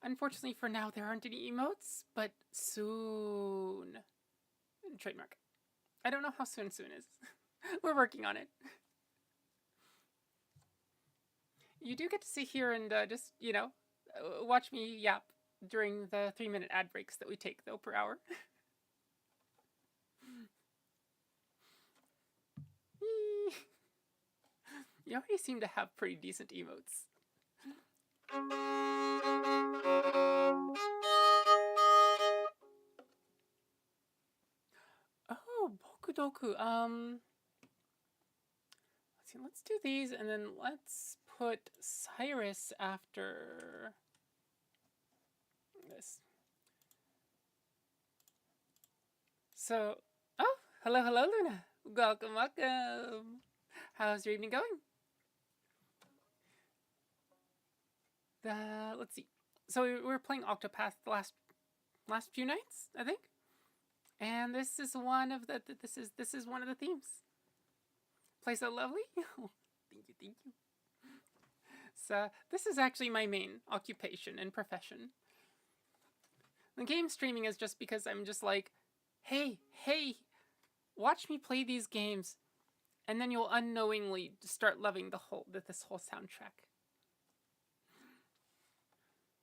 Unfortunately for now, there aren't any emotes, but soon. Trademark. I don't know how soon is. We're working on it. You do get to sit here and just, watch me yap during the 3-minute ad breaks that we take, though, per hour. You already seem to have pretty decent emotes. Oh, Bokudoku. Let's do these, and then let's put Cyrus after this. So, oh, hello, Luna. Welcome. How's your evening going? Let's see. So we were playing Octopath the last few nights, I think, and this is one of the this is one of the themes. Play so lovely. Thank you. So this is actually my main occupation and profession. The game streaming is just because I'm just like, hey, watch me play these games, and then you'll unknowingly start loving this whole soundtrack.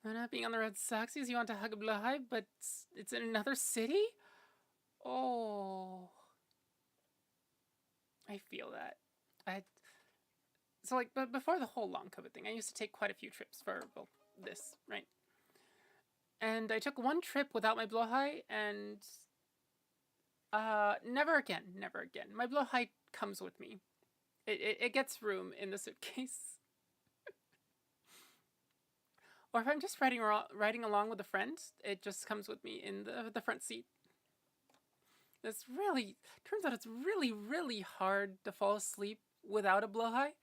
Not being on the road sucks because you want to hug a Blahai, but it's in another city? Oh. I feel that. But before the whole long COVID thing, I used to take quite a few trips for, well, this, right? And I took one trip without my Blahai, and never again. My Blahai comes with me. It gets room in the suitcase. Or if I'm just riding along with a friend, it just comes with me in the front seat. Turns out it's really hard to fall asleep without a Blahai.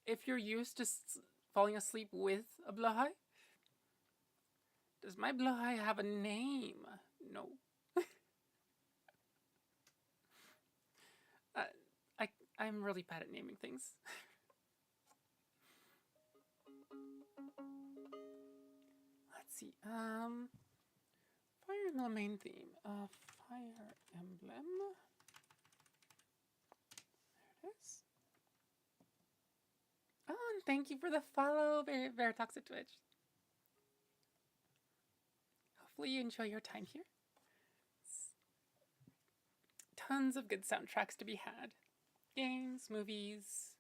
If you're used to falling asleep with a Blahai. Does my Blahai have a name? No. I'm really bad at naming things. Let's see. Fire Emblem main theme. Fire Emblem. There it is. Oh, and thank you for the follow, YT+Twitch. Hopefully you enjoy your time here. Tons of good soundtracks to be had. Games, movies,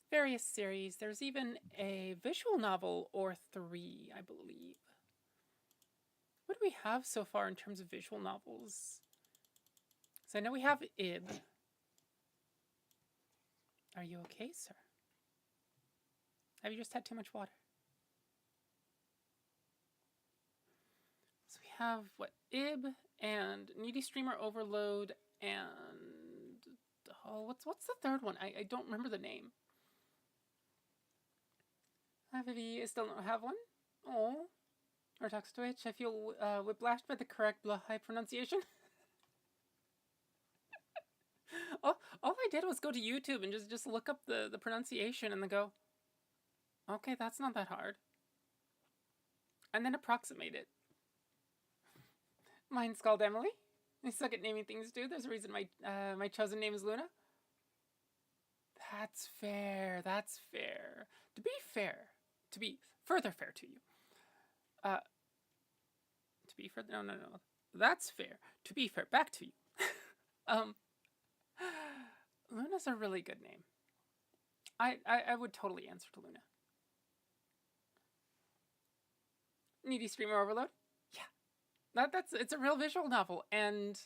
various series. There's even a visual novel or 3, I believe. What do we have so far in terms of visual novels? So I know we have Ib. Are you okay, sir? Have you just had too much water? So we have, Ib and Needy Streamer Overload and... Oh, what's the third one? I don't remember the name. Vivi, I still don't have one. Oh. YT+Twitch, I feel whiplashed by the correct Blahai pronunciation. all I did was go to YouTube and just look up the pronunciation and then go, okay, that's not that hard. And then approximate it. Mine's called Emily. I suck at naming things too. There's a reason my chosen name is Luna. That's fair. That's fair. To be fair, to be further fair to you. To be fair, no. That's fair. To be fair, back to you. Luna's a really good name. I would totally answer to Luna. Needy Streamer Overload? Yeah. It's a real visual novel. And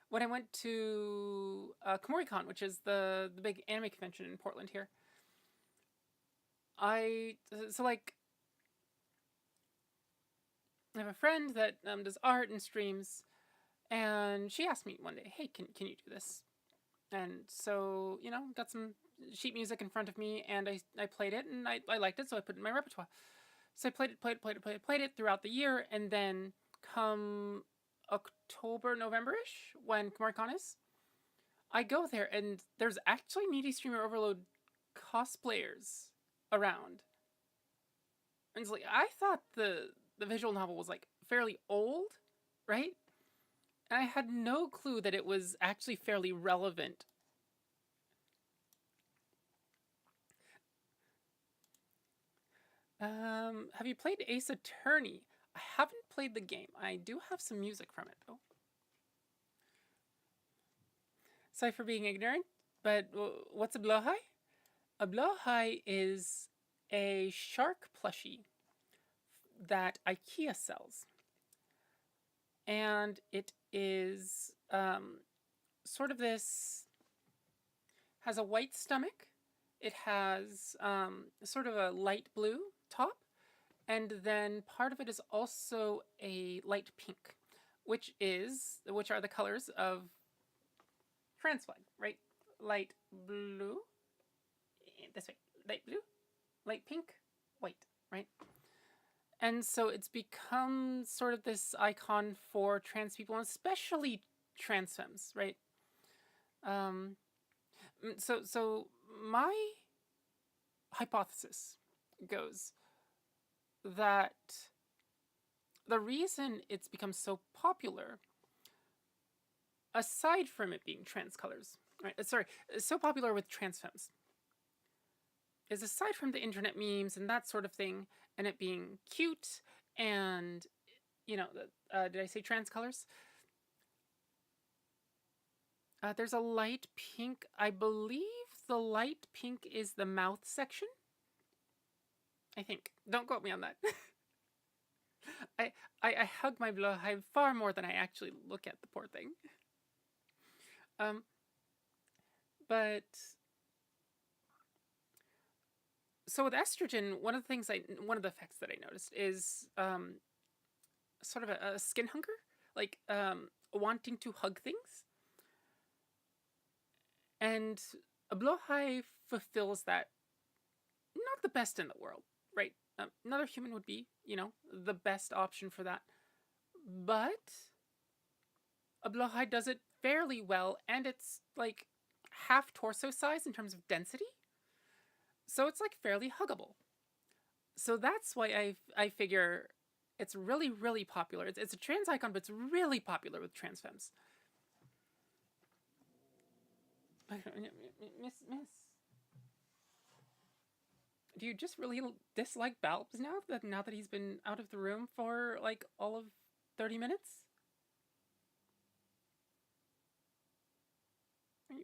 when I went to CoMoriCon, which is the big anime convention in Portland here, I have a friend that does art and streams, and she asked me one day, hey, can you do this? And so, got some sheet music in front of me, and I played it, and I liked it, so I put it in my repertoire. So I played it throughout the year, and then come October, November-ish, when CoMoriCon is, I go there, and there's actually Needy Streamer Overload cosplayers around. And it's like, I thought the visual novel was like fairly old, right? And I had no clue that it was actually fairly relevant. Have you played Ace Attorney? I haven't played the game. I do have some music from it, though. Sorry for being ignorant, but what's a blowhigh? A blowhigh is a shark plushie that IKEA sells. And it is sort of this, has a white stomach. It has sort of a light blue top. And then part of it is also a light pink, which are the colors of trans flag, right? Light blue, this way, light blue, light pink, white, right? And so it's become sort of this icon for trans people, and especially trans femmes, right? So my hypothesis goes that the reason it's become so popular, aside from it being trans colors, right? So popular with trans femmes, is aside from the internet memes and that sort of thing, and it being cute, and did I say trans colors? There's a light pink. I believe the light pink is the mouth section. I think. Don't quote me on that. I hug my blowhive far more than I actually look at the poor thing. But so with estrogen, one of the effects that I noticed is sort of a skin hunger, like wanting to hug things. And a blowhive fulfills that. Not the best in the world, right? Another human would be, the best option for that. But a blowhive does it fairly well, and it's like half torso size in terms of density. So it's like fairly huggable. So that's why I figure it's really, really popular. It's a trans icon, but it's really popular with trans femmes. Miss. Do you just really dislike Balbs now that he's been out of the room for like all of 30 minutes?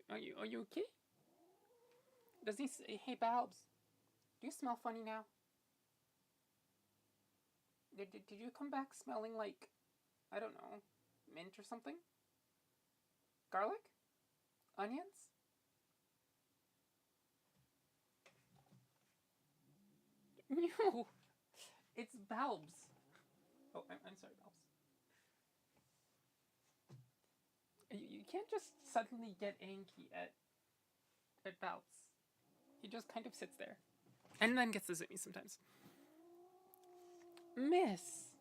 Are you okay? Does he say, hey Balbs, do you smell funny now? Did you come back smelling like, I don't know, mint or something? Garlic? Onions? No, it's Balbs. Oh, I'm sorry, Balbs. You can't just suddenly get angry at Balbs. He just kind of sits there, and then gets to zip me sometimes. Miss,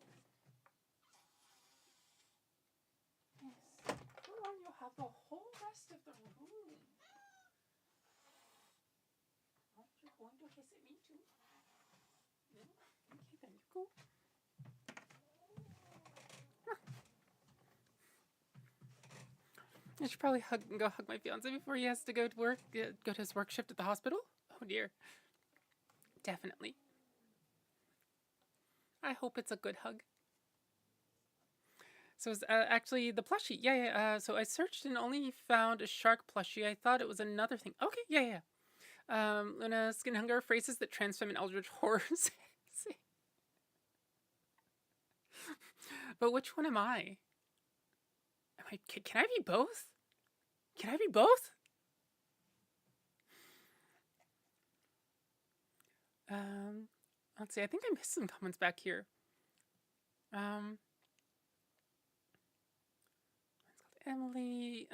come on, you have the whole rest of the room. Aren't you going to hiss at me too? No? Okay, then you go. I should probably go hug my fiance before he has to go to work, go to his work shift at the hospital. Oh dear. Definitely. I hope it's a good hug. So it's actually the plushie. Yeah. So I searched and only found a shark plushie. I thought it was another thing. Okay, yeah. Luna Skin Hunger, phrases that transform in eldritch horrors. But which one am I? Can I be both? Can I be both? Let's see. I think I missed some comments back here. Emily,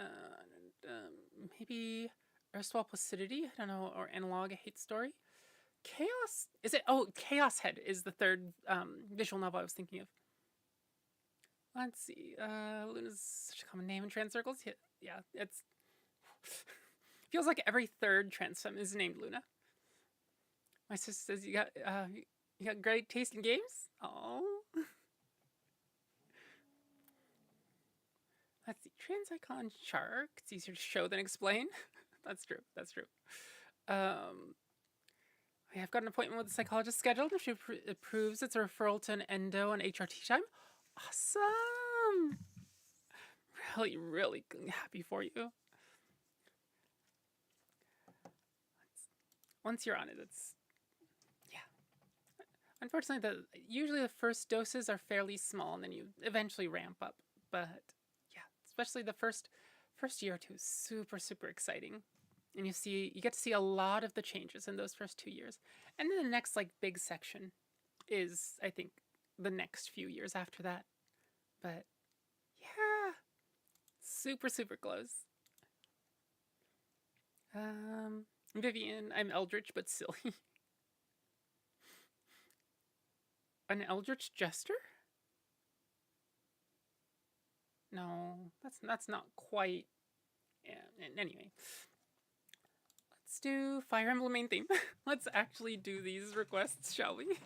maybe erstwhile placidity. I don't know, or analog a hate story. Chaos, is it? Oh, Chaos Head is the third visual novel I was thinking of. Let's see. Luna's such a common name in trans circles. Yeah, it's feels like every third trans femme is named Luna. My sister says you got great taste in games. Oh. Let's see. Trans icon shark. It's easier to show than explain. That's true. I've got an appointment with the psychologist scheduled. If she approves, it's a referral to an endo and HRT time. Awesome! Really, really happy for you. Once you're on it, yeah. Unfortunately, usually the first doses are fairly small, and then you eventually ramp up. But yeah, especially the first year or two is super, super exciting. And you get to see a lot of the changes in those first 2 years. And then the next big section is, I think, the next few years after that. But yeah, super, super close. Vivian, I'm Eldritch but silly. An Eldritch Jester? No, that's not quite. Yeah, anyway. Let's do Fire Emblem main theme. Let's actually do these requests, shall we?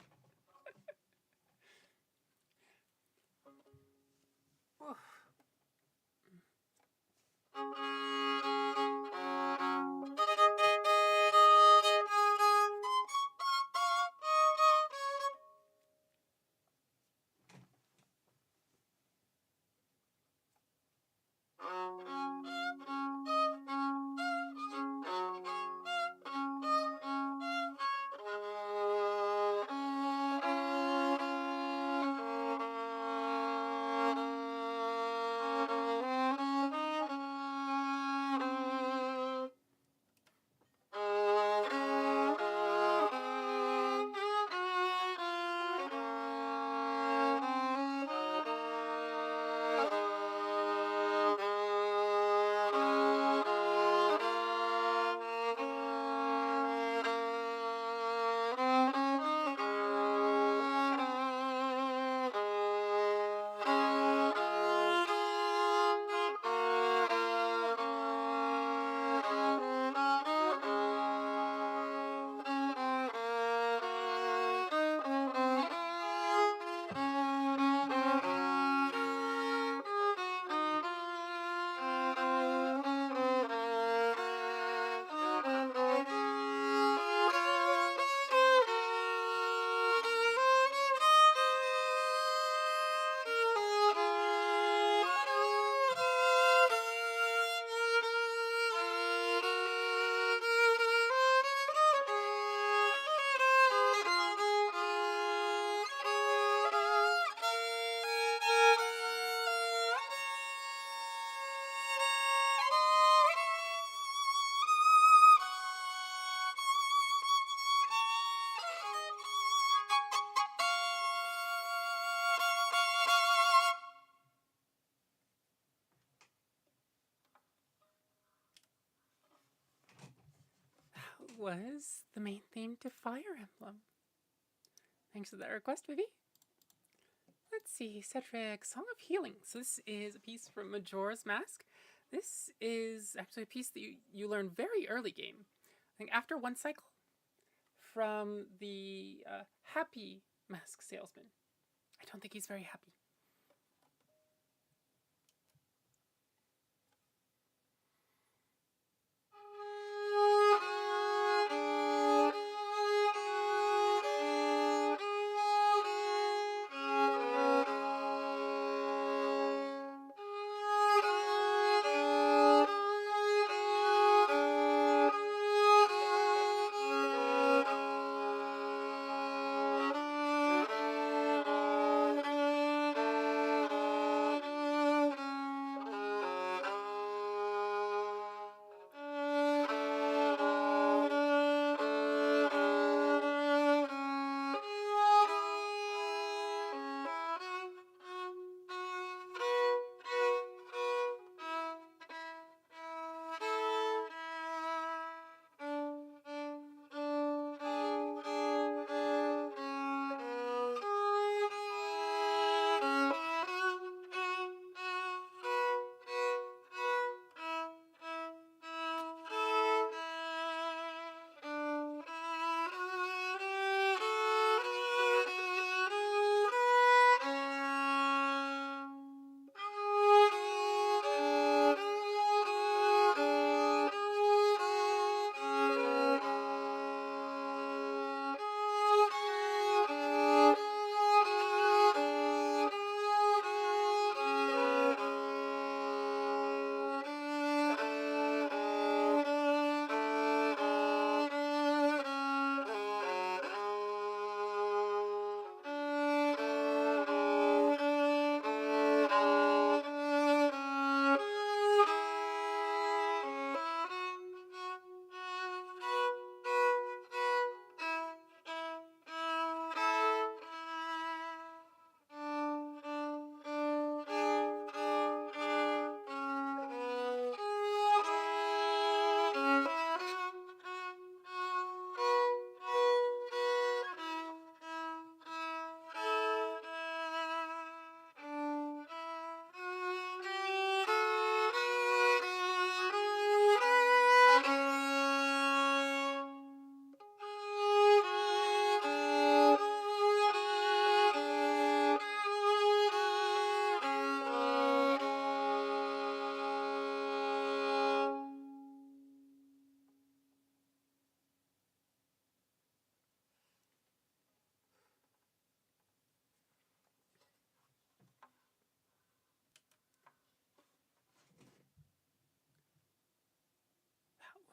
Was the main theme to Fire Emblem. Thanks for that request, Vivi. Let's see, Cedric, Song of Healing. So this is a piece from Majora's Mask. This is actually a piece that you learn very early game. I think after one cycle from the Happy Mask Salesman. I don't think he's very happy.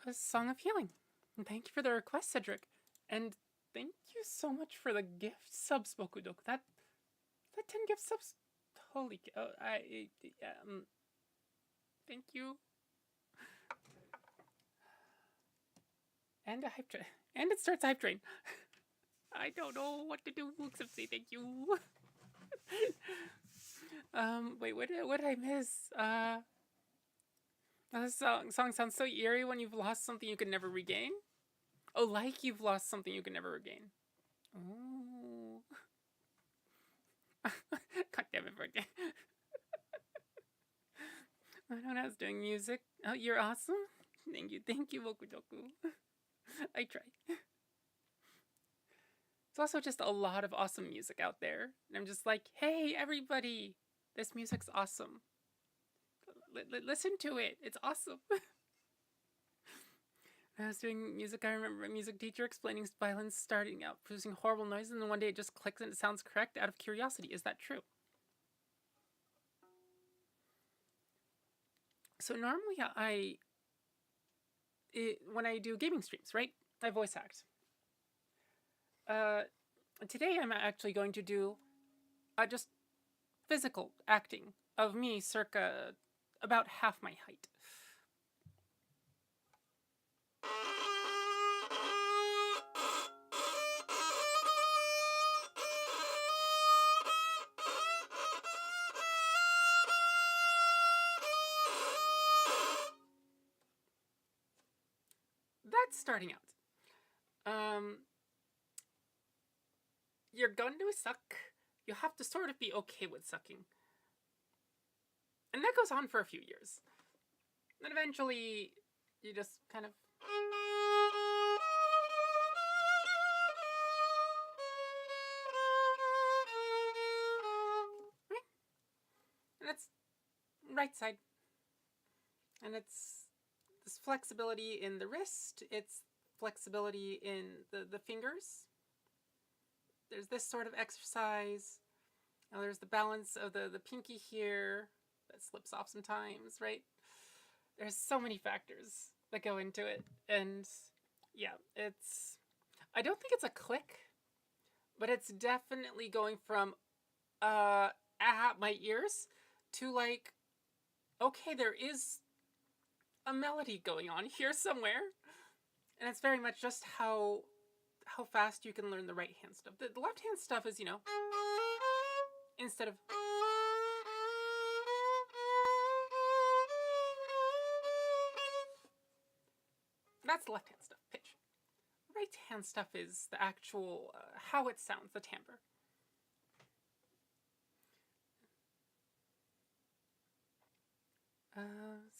a song of healing. And thank you for the request, Cedric. And thank you so much for the gift subs, Bokudok. That 10 gift subs, holy cow, thank you. And a hype train. And it starts hype train. I don't know what to do except say thank you. Wait, what did I miss? This song sounds so eerie when you've lost something you can never regain. Oh, like you've lost something you can never regain. Ooh. God damn it, birthday. I don't know how I was doing music. Oh, you're awesome. Thank you, Bokudoku. I try. It's also just a lot of awesome music out there. And I'm just like, hey, everybody, this music's awesome. Listen to it. It's awesome. When I was doing music, I remember a music teacher explaining violins starting out producing horrible noises, and then one day it just clicks and it sounds correct out of curiosity. Is that true? So normally when I do gaming streams, right, I voice act. Today I'm actually going to do just physical acting of me circa about half my height. That's starting out. You're going to suck. You have to sort of be okay with sucking. And that goes on for a few years. And eventually, you just kind of... Right? And it's right side. And it's this flexibility in the wrist. It's flexibility in the fingers. There's this sort of exercise. Now there's the balance of the pinky here that slips off sometimes, right? There's so many factors that go into it. And yeah, I don't think it's a click, but it's definitely going from my ears to like, okay, there is a melody going on here somewhere. And it's very much just how fast you can learn the right hand stuff. The left hand stuff is, instead of... That's the left hand stuff, pitch. Right hand stuff is the actual, how it sounds, the timbre.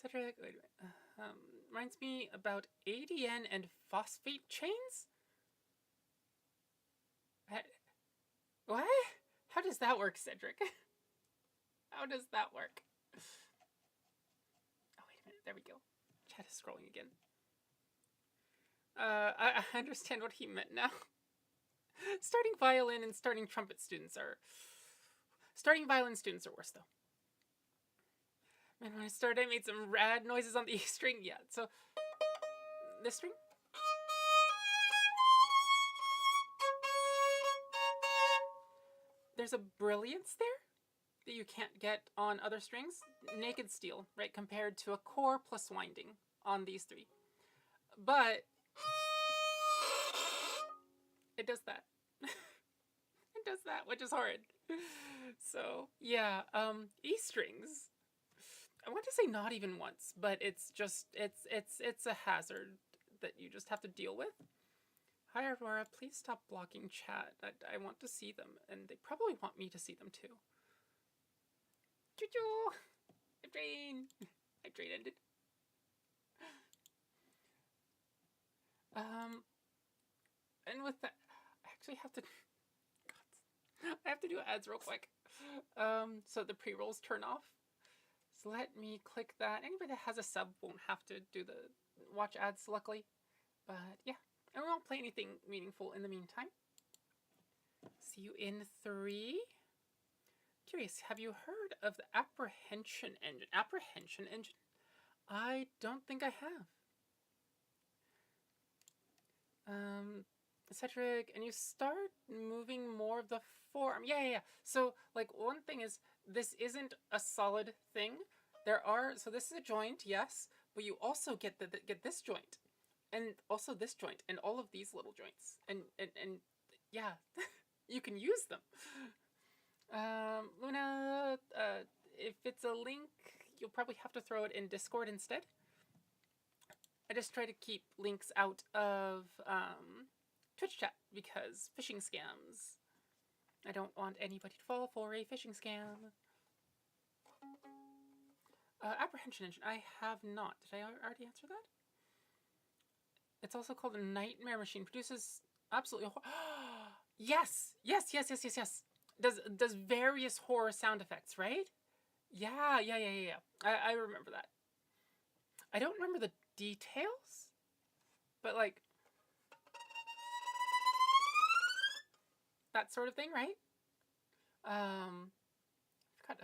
Cedric, wait a minute. Reminds me about ADN and phosphate chains? What? How does that work, Cedric? How does that work? Oh, wait a minute. There we go. Chat is scrolling again. I understand what he meant now. Starting violin and starting trumpet students are... Starting violin students are worse, though. Man, when I started, I made some rad noises on the E string. Yeah, so... This string? There's a brilliance there that you can't get on other strings. Naked steel, right, compared to a core plus winding on these three. But it does that. It does that, which is hard. So, yeah, E strings. I want to say not even once, but it's just, it's a hazard that you just have to deal with. Hi, Aurora, please stop blocking chat. I want to see them, and they probably want me to see them too. Choo-choo! Hype train! Hype train ended. And with that, I actually have to... God, I have to do ads real quick. So the pre-rolls turn off. So let me click that. Anybody that has a sub won't have to do the watch ads, luckily. But yeah. And we won't play anything meaningful in the meantime. See you in 3. Curious, have you heard of the apprehension engine? Apprehension engine? I don't think I have. Cedric, and you start moving more of the forearm. Yeah. So, like, one thing is, this isn't a solid thing. So this is a joint, yes, but you also get get this joint, and also this joint, and all of these little joints, and yeah, you can use them. Luna, if it's a link, you'll probably have to throw it in Discord instead. I just try to keep links out of Twitch chat because phishing scams. I don't want anybody to fall for a phishing scam. Apprehension engine. I have not. Did I already answer that? It's also called a nightmare machine. Produces absolutely. Yes. Does various horror sound effects, right? Yeah. I remember that. I don't remember the details, but like that sort of thing, right? God,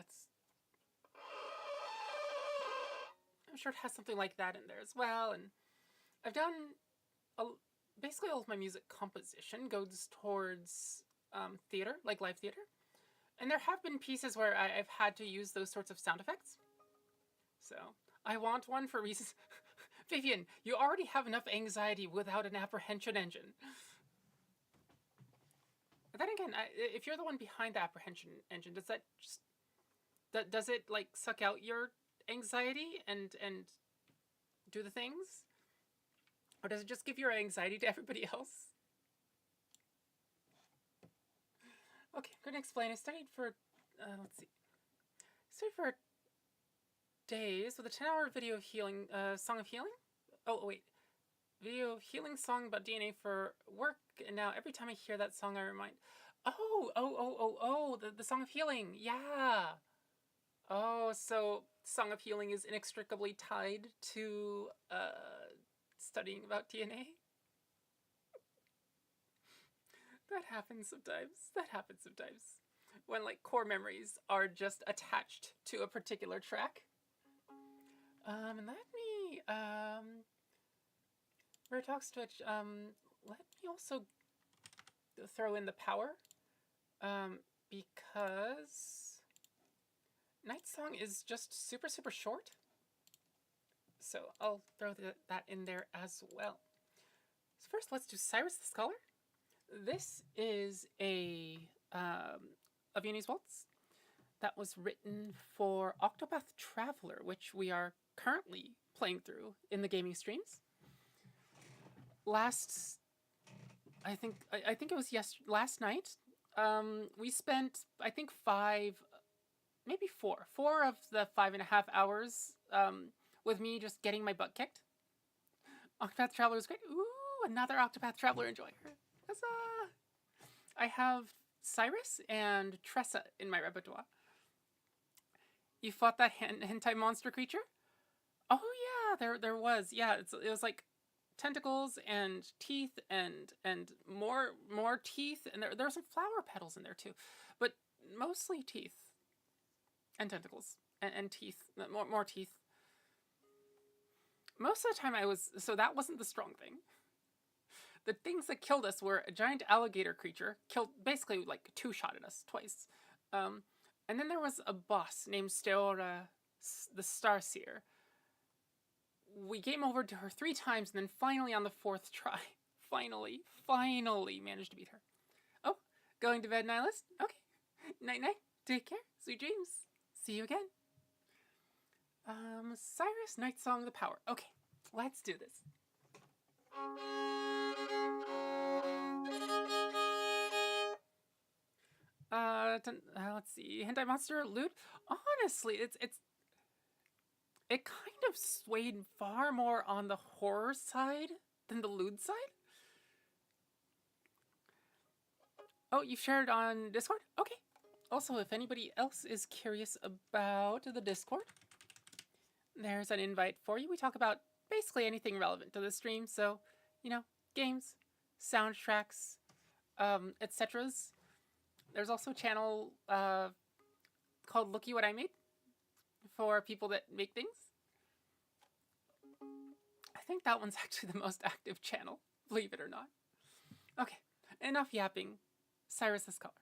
I'm sure it has something like that in there as well. And I've done basically all of my music composition goes towards theater, like live theater. And there have been pieces where I've had to use those sorts of sound effects. So I want one for reasons. Vivian, you already have enough anxiety without an apprehension engine. But then again, if you're the one behind the apprehension engine, does that just does it like suck out your anxiety and do the things, or does it just give your anxiety to everybody else? Okay, I'm gonna explain. I studied for let's see. I studied for days with a 10-hour video of healing, song of healing. Oh wait, video of healing song about DNA for work. And now every time I hear that song, I remind, the song of healing. Yeah. Oh, so Song of Healing is inextricably tied to studying about DNA? That happens sometimes. When like core memories are just attached to a particular track. And let me YT+Twitch, let me also throw in the power. Because Night Song is just super short. So I'll throw that in there as well. So first, let's do Cyrus the Scholar. This is a Viennese waltz that was written for Octopath Traveler, which we are currently playing through in the gaming streams. I think it was last night. We spent, I think, 4 of the 5.5 hours with me just getting my butt kicked. Octopath Traveler is great. Ooh, another Octopath Traveler enjoyer. Huzzah! I have Cyrus and Tressa in my repertoire. You fought that hentai monster creature? Oh yeah, there was. Yeah, it was like tentacles and teeth and more teeth, and there were some flower petals in there too, but mostly teeth and tentacles and teeth, more teeth. Most of the time so that wasn't the strong thing. The things that killed us were a giant alligator creature, basically like 2-shotted us twice. And then there was a boss named Steora the Starseer. We game over to her 3 times, and then finally on the 4th try, finally managed to beat her. Oh, going to bed, Nihilist? Okay. Night. Take care. Sweet dreams. See you again. Cyrus, Night Song, the power. Okay, let's do this. Let's see. Hentai monster loot. Honestly, it kind of swayed far more on the horror side than the lewd side. Oh, you've shared on Discord? Okay. Also, if anybody else is curious about the Discord, there's an invite for you. We talk about basically anything relevant to the stream. So, games, soundtracks, etc. There's also a channel called Looky What I Made for people that make things. I think that one's actually the most active channel believe it or not. Okay, enough yapping. Cyrus the Scholar.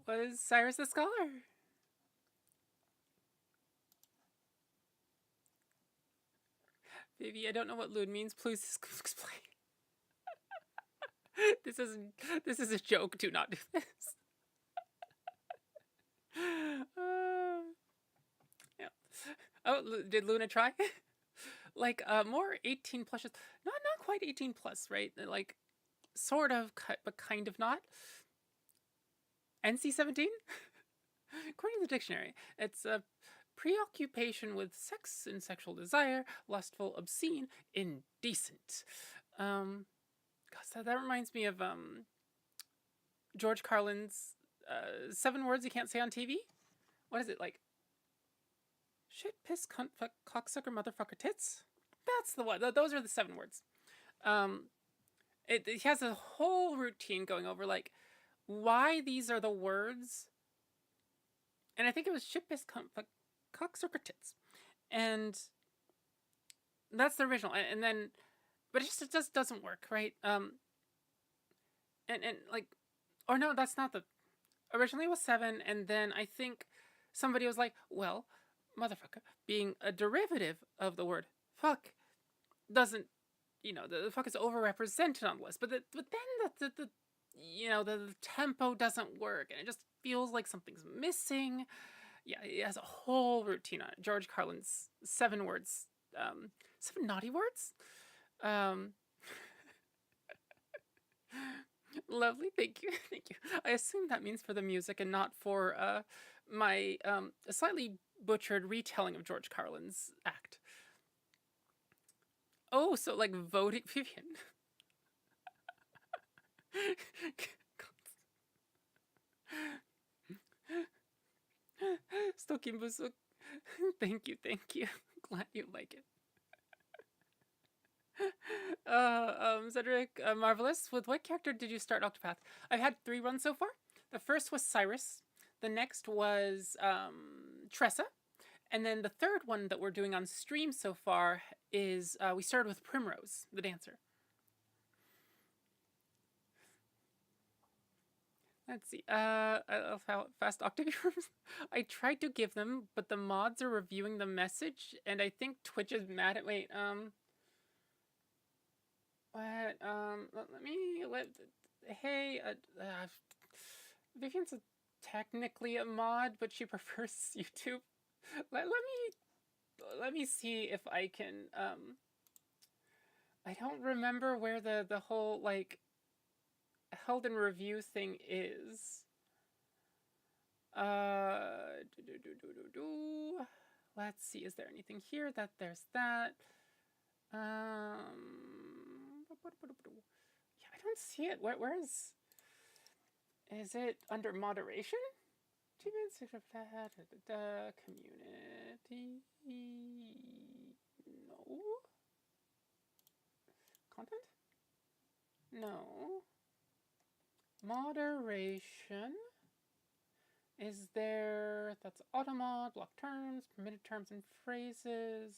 Was Cyrus the Scholar. Vivi, I don't know what lewd means. Please explain. This is a joke. Do not do this. Yeah. Oh, did Luna try? Like more 18 plus, not quite 18 plus, right? Like sort of, but kind of not. NC-17? According to the dictionary, it's a preoccupation with sex and sexual desire, lustful, obscene, indecent. Gosh, that reminds me of George Carlin's 7 words you can't say on TV. What is it, like? Shit, piss, cunt, fuck, cocksucker, motherfucker, tits? That's the one. Those are the 7 words. It has a whole routine going over, like, why these are the words. And I think it was shit, piss, cunt, fuck, cocksucker, tits. And that's the original. And then, but it just doesn't work, right? And like, or no, that's not the, originally it was 7, and then I think somebody was like, well, motherfucker, being a derivative of the word fuck, doesn't, you know, the fuck is overrepresented on the list. But then the tempo doesn't work, and it just feels like something's missing. Yeah, it has a whole routine on it. George Carlin's 7 words, 7 naughty words. Lovely, thank you, thank you. I assume that means for the music and not for my slightly butchered retelling of George Carlin's act. Oh, so like voting, Vivian. Stokimbusuk. Thank you. Glad you like it. Cedric, Marvelous, with what character did you start Octopath? I've had 3 runs so far. The first was Cyrus. The next was Tressa. And then the third one that we're doing on stream so far is we started with Primrose, the dancer. Let's see. How fast Octavia rooms. I tried to give them, but the mods are reviewing the message, and I think Twitch is mad at. Wait. What? Hey. Vivian's technically a mod, but she prefers YouTube. Let me let me see if I can, I don't remember where the whole, like, held in review thing is. Let's see, is there anything here? There's that. Yeah, I don't see it. Where is it under moderation? Community. No. Content? No. Moderation. Is there... That's automod, block terms, permitted terms and phrases.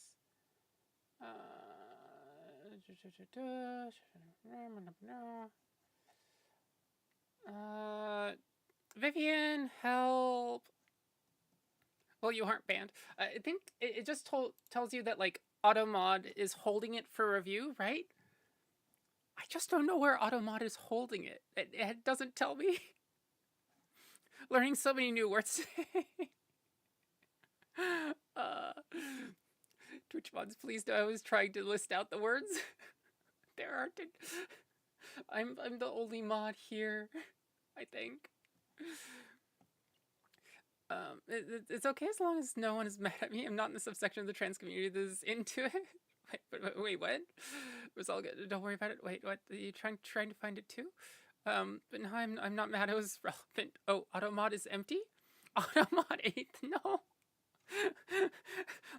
Vivian, help. Well, you aren't banned. I think it just tells you that, like, AutoMod is holding it for review, right? I just don't know where AutoMod is holding it. It doesn't tell me. Learning so many new words today. Twitch mods, please do. I was trying to list out the words. There aren't. I'm the only mod here, I think. It's okay as long as no one is mad at me. I'm not in the subsection of the trans community that is into it. Wait, what? It was all good. Don't worry about it. Wait, what? Are you trying to find it too? But no, I'm not mad. It was relevant. Oh, AutoMod is empty? AutoMod 8? No.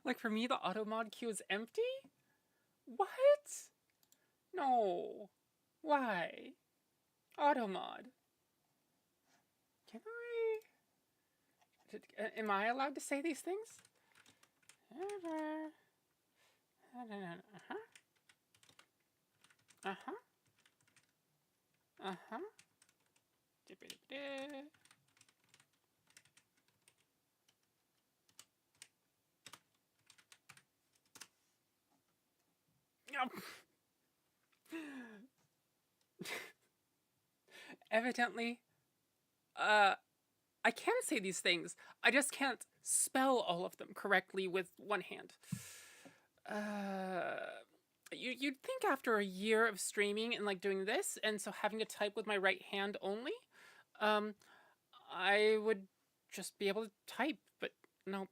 Like, for me, the AutoMod queue is empty? What? No. Why? AutoMod. Can I... Am I allowed to say these things? Uh-huh. Uh-huh. Uh-huh. Evidently, I can say these things. I just can't spell all of them correctly with one hand. You'd think after a year of streaming and, like, doing this, and so having to type with my right hand only, I would just be able to type, but no.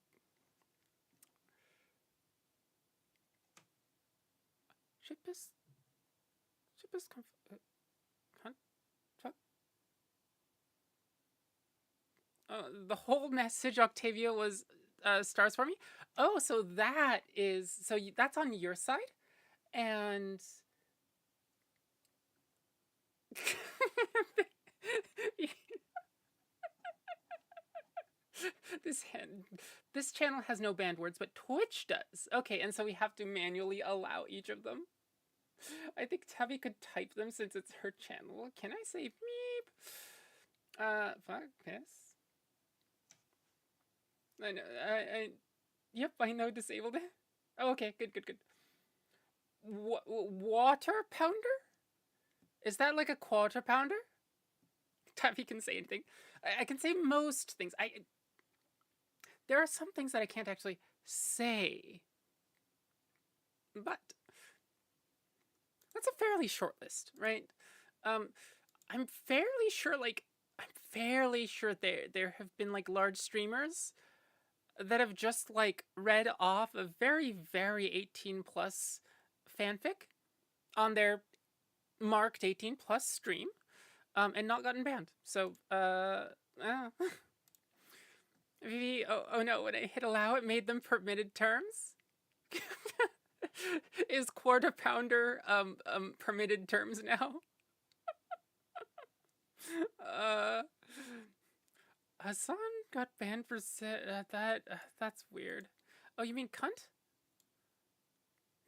The whole message, Octavia, was stars for me. Oh, so that is... So that's on your side? And... This channel has no banned words, but Twitch does. Okay, and so we have to manually allow each of them. I think Tabby could type them since it's her channel. Can I say meep? Fuck this. I know. Yep, I know disabled it. Oh, okay, good. Water pounder? Is that like a quarter pounder? Tabby can say anything. I can say most things. There are some things that I can't actually say. But that's a fairly short list, right? I'm fairly sure there have been, like, large streamers that have just, like, read off a very, very 18+ fanfic on their marked 18+ stream, and not gotten banned. So, Vivi, oh no, when I hit allow, it made them permitted terms? Is quarter pounder, permitted terms now? Hassan got banned for that's weird. Oh, you mean cunt?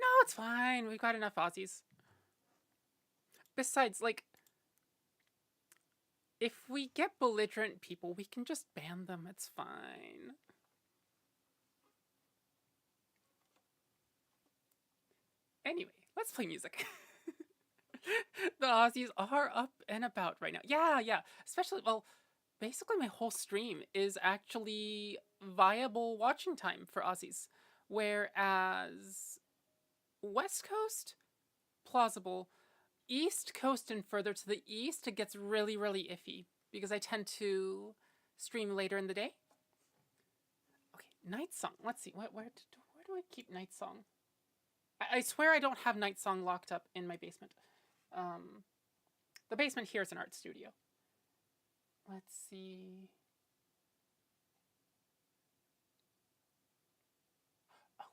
No, it's fine. We've got enough Aussies. Besides, like, if we get belligerent people, we can just ban them. It's fine. Anyway, let's play music. The Aussies are up and about right now. Yeah. Especially, well, basically my whole stream is actually viable watching time for Aussies. Whereas West Coast, plausible. East Coast and further to the east, it gets really, really iffy because I tend to stream later in the day. Okay, Night Song. Let's see. Where do I keep Night Song? I swear I don't have Night Song locked up in my basement. The basement here is an art studio. Let's see. Oh,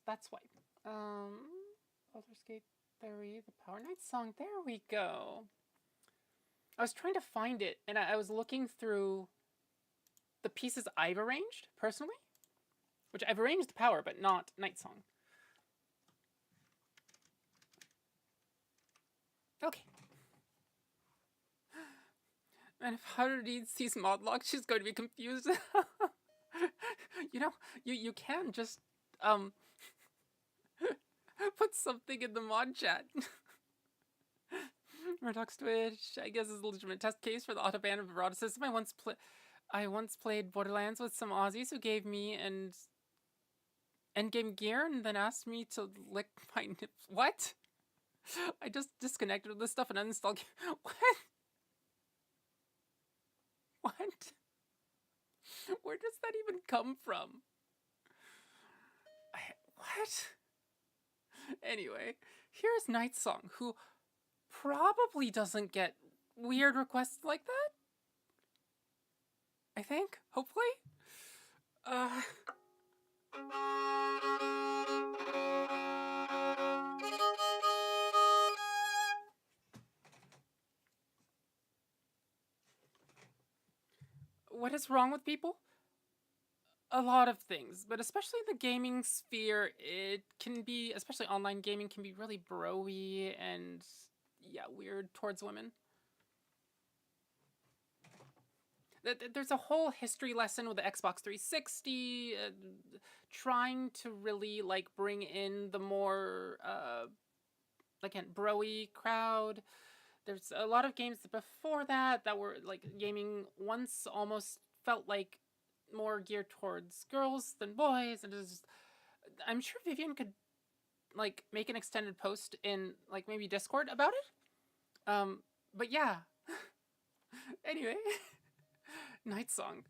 that's why. Baldur's Gate 3, the Power Night Song. There we go. I was trying to find it, and I was looking through the pieces I've arranged personally, which I've arranged the Power, but not Night Song. Okay. And if Haruhi sees Modlock, she's going to be confused. You know, you can just put something in the mod chat. YT+Twitch, I guess, is a legitimate test case for the auto ban of eroticism. I once played Borderlands with some Aussies who gave me and endgame gear and then asked me to lick my nips. What? I just disconnected with this stuff and uninstalled. What? What? Where does that even come from? What? Anyway, here's Night Song, who probably doesn't get weird requests like that. I think, hopefully. What is wrong with people? A lot of things, but especially in the gaming sphere, it can be, especially online gaming, can be really bro-y and, yeah, weird towards women. There's a whole history lesson with the Xbox 360, trying to really, like, bring in the more, again, bro-y crowd. There's a lot of games before that were, like, gaming once almost felt like more geared towards girls than boys, and just, I'm sure Vivian could, like, make an extended post in, like, maybe Discord about it. But yeah. Anyway. Night Song.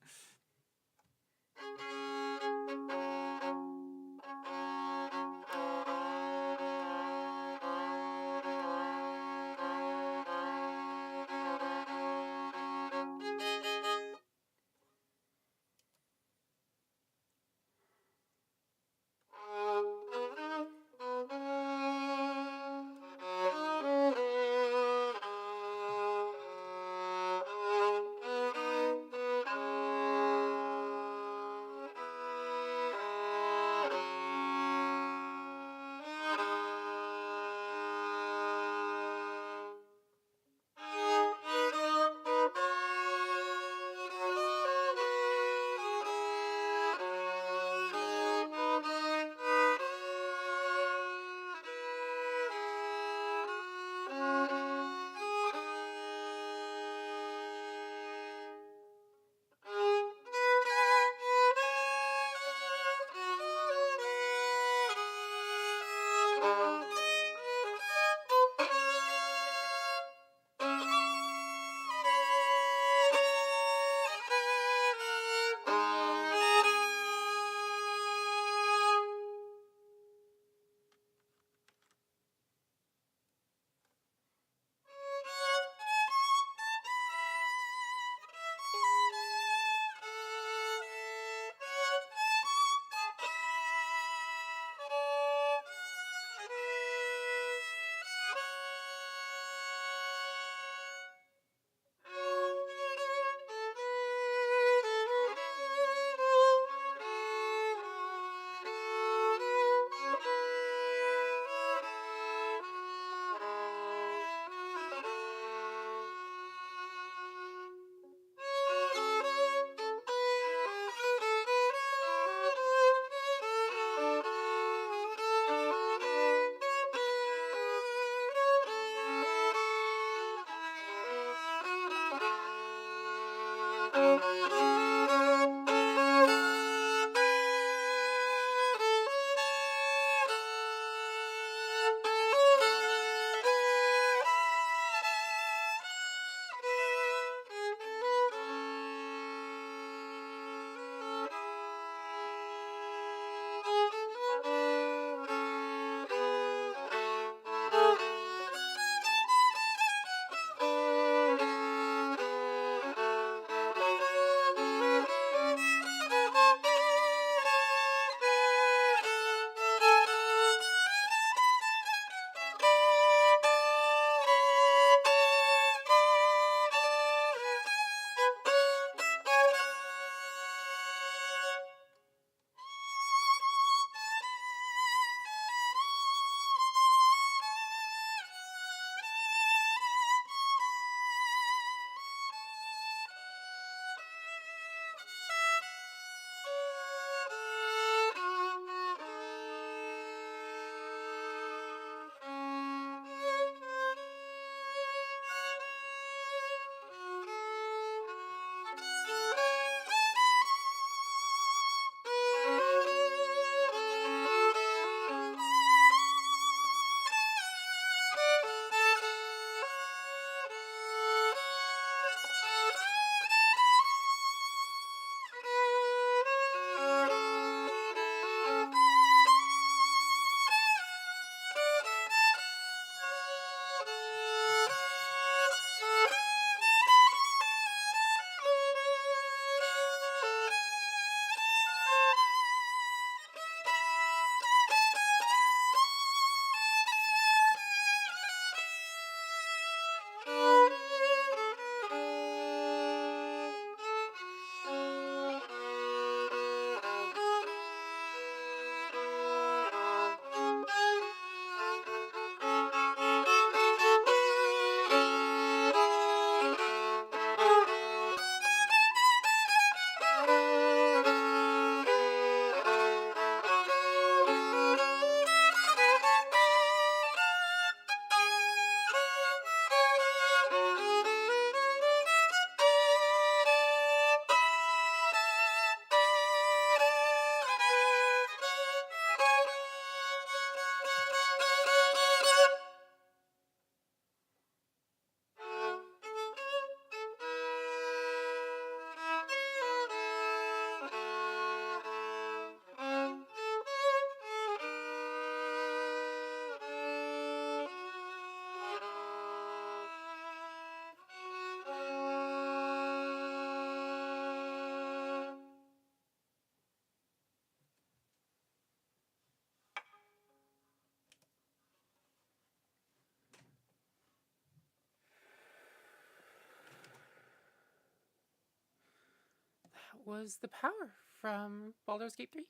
was the power from Baldur's Gate 3.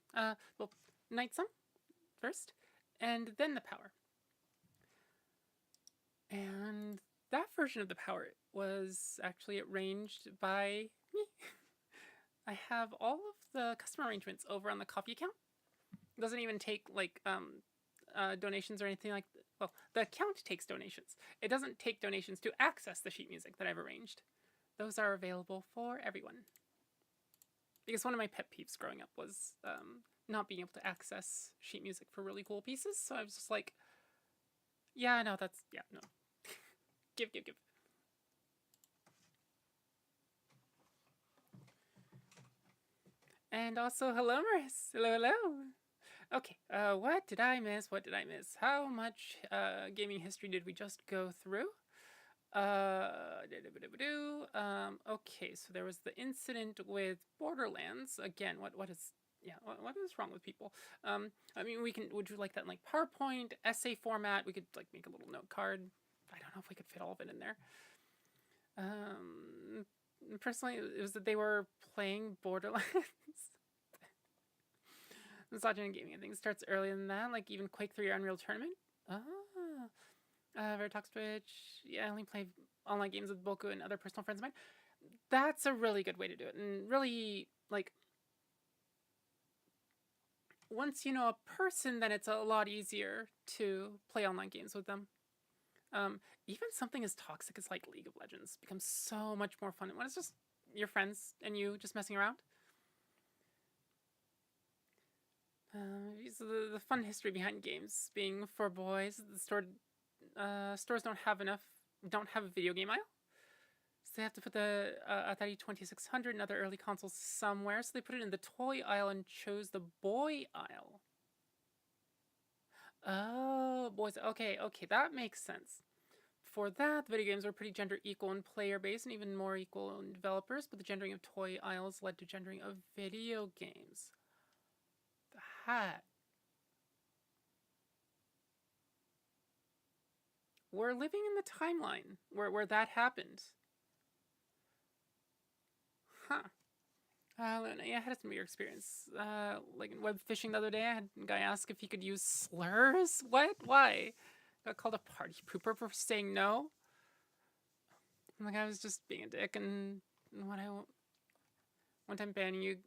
Well, Night Song first, and then the power. And that version of the power was actually arranged by me. I have all of the custom arrangements over on the Ko-fi account. It doesn't even take like donations or anything like that. Well, the account takes donations. It doesn't take donations to access the sheet music that I've arranged. Those are available for everyone. Because one of my pet peeves growing up was not being able to access sheet music for really cool pieces. So I was just like, yeah, no, that's, yeah, no. Give. And also, hello, Maris. Hello. Okay, what did I miss? How much gaming history did we just go through? Okay, so there was the incident with Borderlands. Again, what is wrong with people? I mean, would you like that in like PowerPoint, essay format? We could like make a little note card. I don't know if we could fit all of it in there. Personally, it was that they were playing Borderlands. Misogyny gaming, I think, starts earlier than that, like even Quake 3 or Unreal Tournament. Twitch. Yeah, I only play online games with Boku and other personal friends of mine. That's a really good way to do it. And really, like, once you know a person, then it's a lot easier to play online games with them. Even something as toxic as like League of Legends becomes so much more fun when it's just your friends and you just messing around. So the fun history behind games being for boys. The stores don't have a video game aisle, so they have to put the Atari 2600 and other early consoles somewhere. So they put it in the toy aisle and chose the boy aisle. Oh, boys. Okay, that makes sense. Before that, the video games were pretty gender equal in player base and even more equal in developers, but the gendering of toy aisles led to gendering of video games. That. We're living in the timeline where that happened. Huh. Luna, yeah, I had some weird experience. Like in web fishing the other day, I had a guy ask if he could use slurs. What? Why? Got called a party pooper for saying no. And the guy was just being a dick, and one time banning you,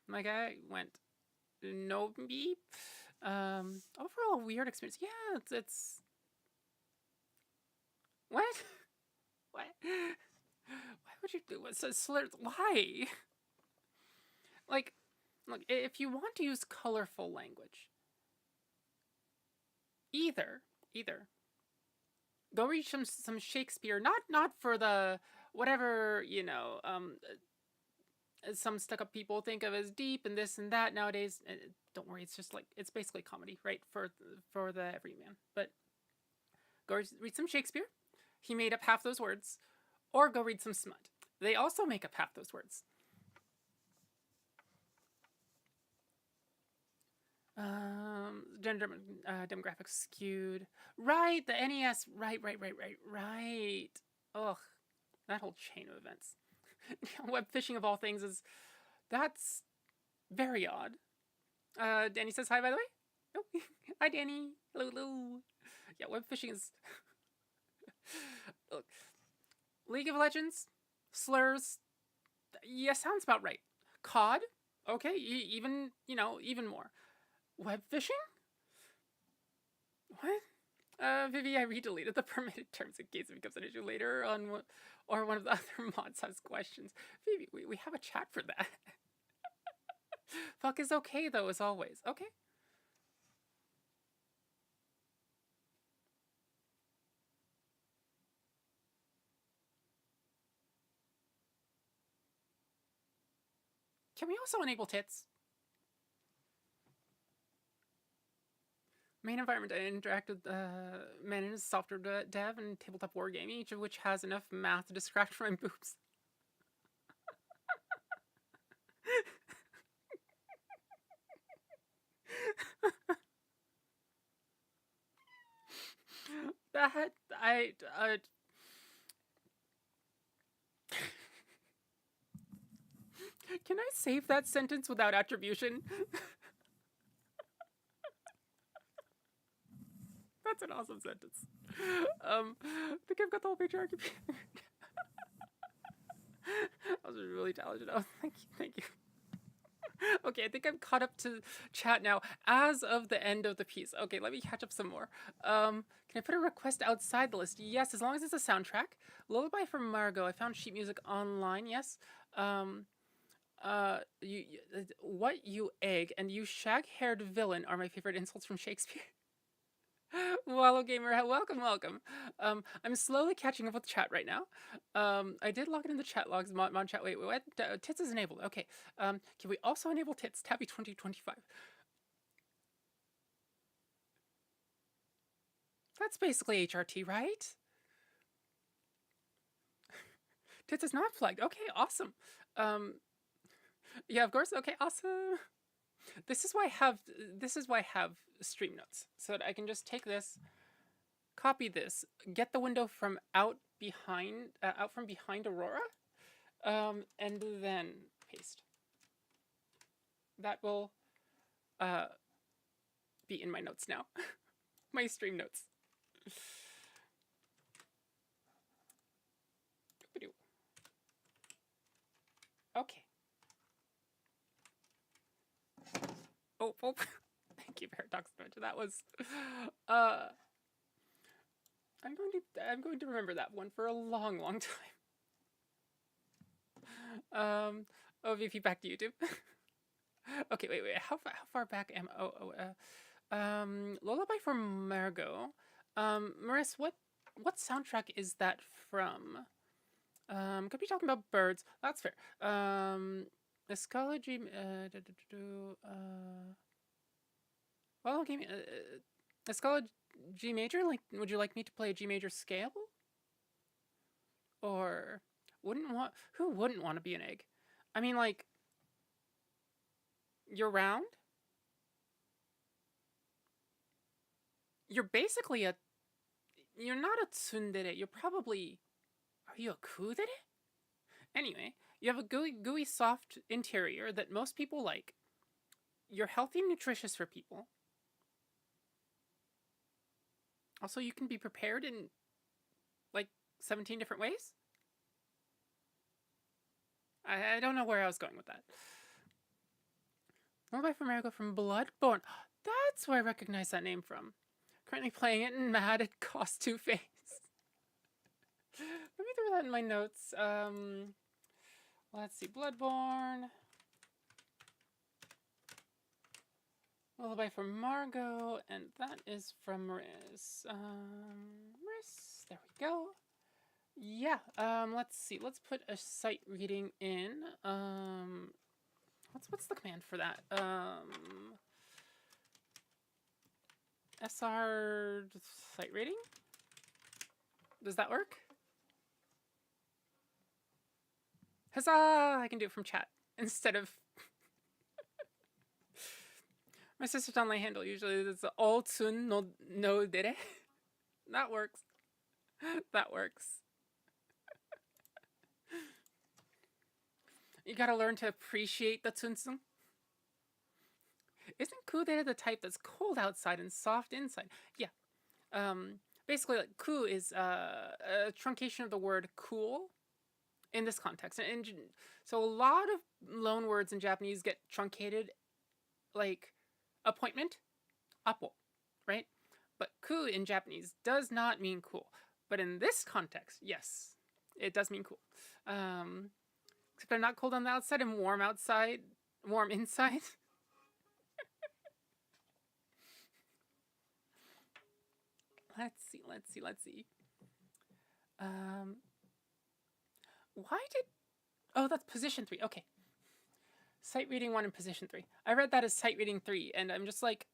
my guy went no beep. Overall, weird experience. Yeah, it's what? What? Why would you do it? So slurs? Why? Like, look, if you want to use colorful language, either go read some Shakespeare, not for the whatever, some stuck-up people think of as deep and this and that nowadays. Don't worry, it's just like, it's basically comedy, right, for the everyman. But go read some Shakespeare. He made up half those words. Or go read some smut. They also make up half those words. Gender demographics skewed. Right, the NES. Right. Ugh, that whole chain of events. Web fishing of all things that's very odd. Danny says hi, by the way. Oh, hi, Danny. Hello. Yeah, web fishing is. Look, League of Legends, slurs. Yeah, sounds about right. COD. Okay, even more. Web fishing? What? Vivi, I redeleted the permitted terms in case it becomes an issue later on, or one of the other mods has questions. Vivi, we have a chat for that. Fuck is okay, though, as always. Okay. Can we also enable tits? Main environment, I interact with men in software dev and tabletop wargaming, each of which has enough math to distract from my boobs. Can I save that sentence without attribution? That's an awesome sentence. I think I've got the whole patriarchy. I was really talented. Oh, thank you, thank you. Okay, I think I'm caught up to chat now as of the end of the piece. Okay, let me catch up some more. Can I put a request outside the list? Yes, as long as it's a soundtrack. Lullaby from Margot. I found sheet music online. Yes. What you egg and you shag-haired villain are my favorite insults from Shakespeare. Wallow Gamer, welcome, welcome. I'm slowly catching up with chat right now. I did log in the chat logs, mod chat. Wait, what? Tits is enabled. Okay. Can we also enable tits? Tabby 2025. That's basically HRT, right? Tits is not flagged. Okay, awesome. Yeah, of course. Okay, awesome. This is why I have stream notes, so that I can just take this, copy this, get the window from out from behind Aurora, and then paste. That will be in my notes now. My stream notes. Okay. Oh, thank you, Paradox Adventure. That was, I'm going to remember that one for a long, long time. OVP, back to YouTube. Okay, wait. How far back am Lullaby from Margot. Maris, what soundtrack is that from? Could be talking about birds. That's fair. Astrology. Well, okay. Astrology G major. Like, would you like me to play a G major scale? Or who wouldn't want to be an egg? I mean, like, you're round. You're basically you're not a tsundere. You're probably, are you a kudere? Anyway, you have a gooey, soft interior that most people like. You're healthy and nutritious for people. Also, you can be prepared in, like, 17 different ways. I don't know where I was going with that. Lullaby from Margot from Bloodborne. That's where I recognize that name from. Currently playing it and mad it cost 2 face. Let me throw that in my notes. Let's see. Bloodborne. Lullaby from Margot, and that is from Maris. Maris, there we go. Yeah, let's see. Let's put a sight reading in. What's the command for that? SR sight reading? Does that work? Huzzah! I can do it from chat instead of my sister's online handle. Usually it's all tsun no dere. That works. That works. You gotta learn to appreciate the tsunsung. Isn't kudere the type that's cold outside and soft inside? Yeah. Basically, like, ku is a truncation of the word cool in this context. And so a lot of loan words in Japanese get truncated, like appointment, appo, right? But ku in Japanese does not mean cool. But in this context, yes, it does mean cool. Except I'm not cold on the outside, I'm warm outside, warm inside. Let's see. Why did... Oh, that's position 3. Okay. Sight reading 1 and position 3. I read that as sight reading 3, and I'm just like...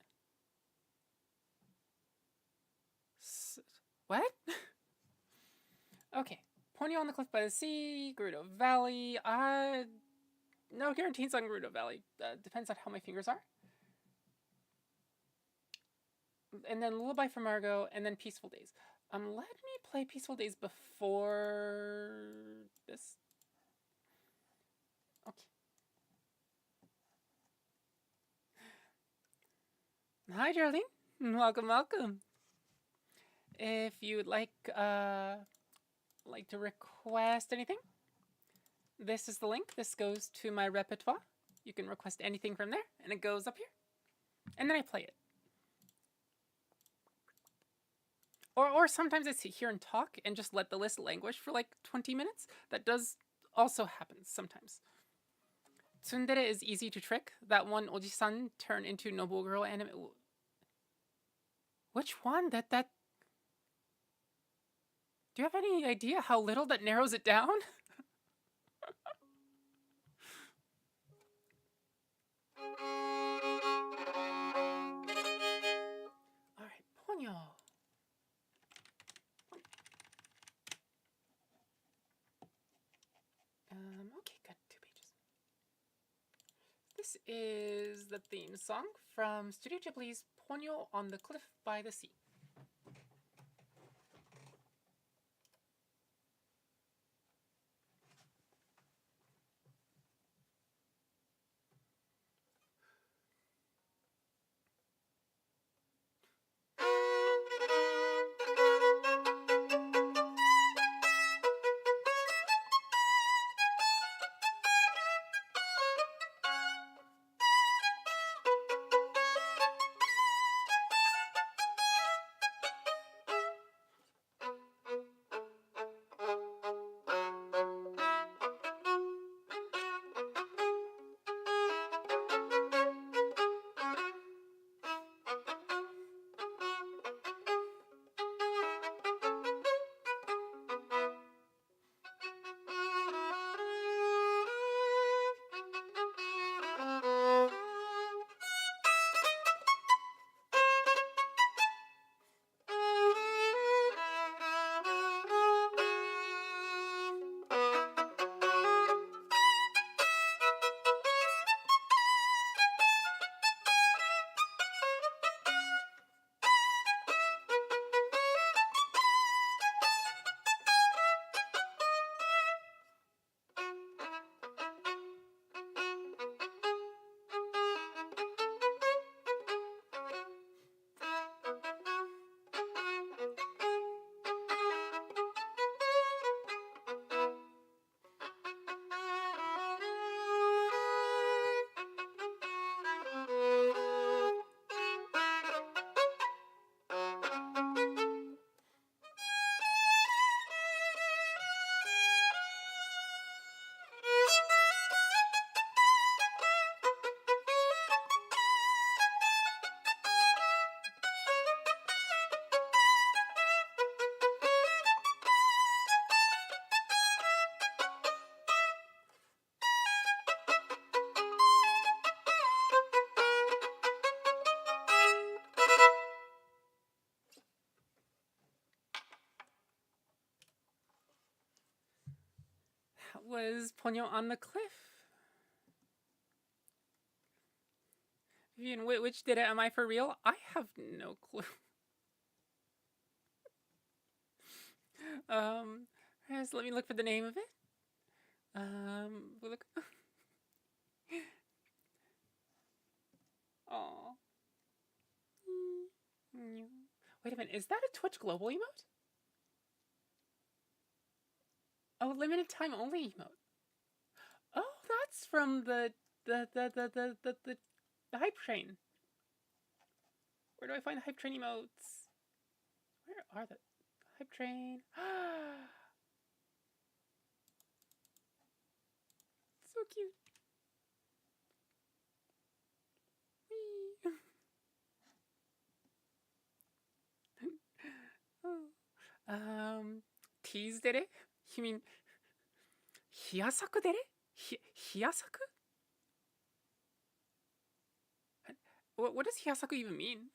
What? Okay. Ponyo on the cliff by the sea, Gerudo Valley. No guarantees on Gerudo Valley. Depends on how my fingers are. And then Lullaby from Margot, and then Peaceful Days. Let me play Peaceful Days before this. Okay. Hi, Geraldine. Welcome, welcome. If you would like to request anything, this is the link. This goes to my repertoire. You can request anything from there, and it goes up here. And then I play it. Or sometimes I sit here and talk and just let the list languish for like 20 minutes. That does also happen sometimes. Tsundere is easy to trick. That one Oji-san turned into Noble Girl anime. Which one? That... Do you have any idea how little that narrows it down? Alright, Ponyo. Okay, good. 2 pages. This is the theme song from Studio Ghibli's Ponyo on the Cliff by the Sea. That was Ponyo on the Cliff. Vivian, which did it? Am I for real? I have no clue. Let me look for the name of it. Look. Aw. Wait a minute, is that a Twitch Global emote? Oh, limited time only emote. Oh, that's from the hype train. Where do I find the hype train emotes? Where are the hype train? So cute. Tease dere? You mean hiyasaku dere? Hiyasaku? What does hiyasaku even mean?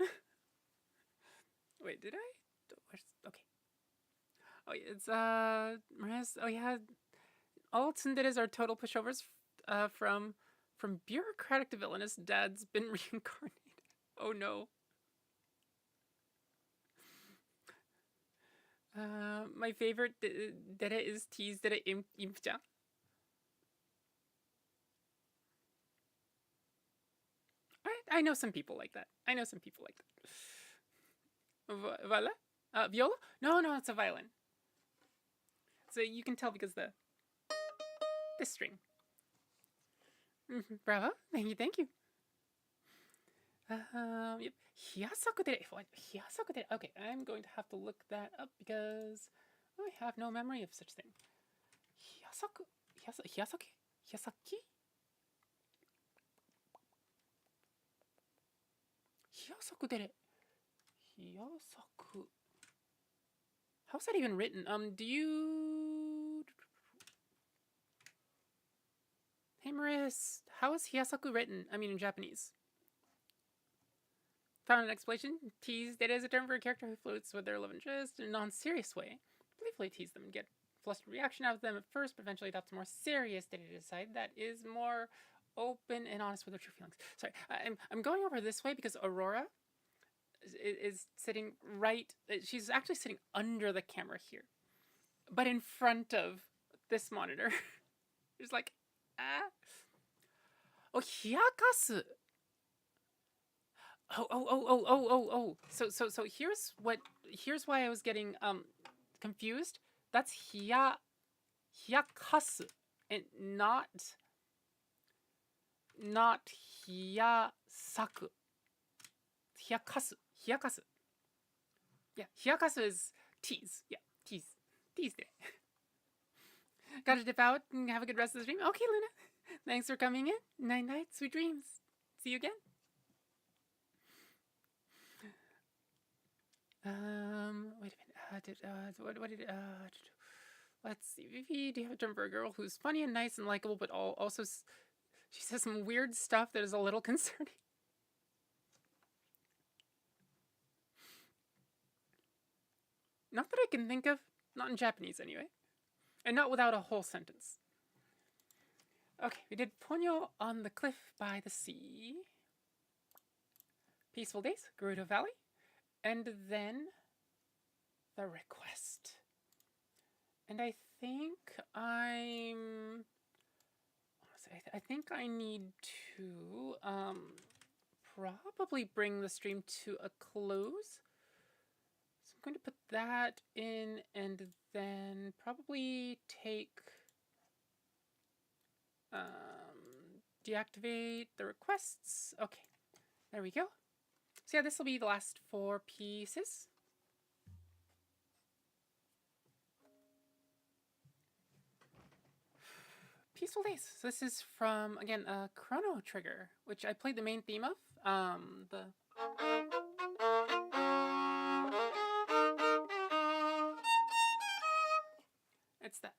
Wait, did I? Okay. Oh, it's oh yeah. All tsunderes are total pushovers. From bureaucratic to villainous. Dad's been reincarnated. Oh no. My favorite dere is tease dere impja. I know some people like that. I know some people like that. Voila? Viola? No, no, it's a violin. So you can tell because this string. Bravo. Thank you, thank you. Yep. Okay, I'm going to have to look that up because I have no memory of such thing. Hiyasake? Hiyasaki? Hiyasakudere. Hiyasaku. How's that even written? Do you... Hey, Maris, how is hiyasaku written? I mean, in Japanese. Found an explanation. Teased it as a term for a character who flirts with their love interest in a non-serious way. Playfully tease them, get flustered reaction out of them at first, but eventually adopts a more serious data side that is more open and honest with their true feelings. Sorry, I'm going over this way because Aurora is sitting right. She's actually sitting under the camera here, but in front of this monitor. It's like, ah. Oh, hiyakasu. Oh. So here's why I was getting confused. That's hiyakasu and not hiyasaku. Hiyakasu. Yeah, hiyakasu is tease. Yeah, tease day. Gotta dip out and have a good rest of the stream. Okay, Luna. Thanks for coming in. Night night, sweet dreams. See you again. Wait a minute. What did let's see. Vivi, do you have a term for a girl who's funny and nice and likable, but also she says some weird stuff that is a little concerning? Not that I can think of. Not in Japanese, anyway. And not without a whole sentence. Okay, we did Ponyo on the cliff by the sea. Peaceful Days, Gerudo Valley. And then the request. And I think I think I need to probably bring the stream to a close. So I'm going to put that in and then probably take deactivate the requests. Okay, there we go. So yeah, this will be the last 4 pieces. Peaceful Days. So this is from, again, Chrono Trigger, which I played the main theme of. It's that.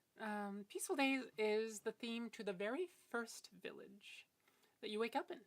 Peaceful Days is the theme to the very first village that you wake up in.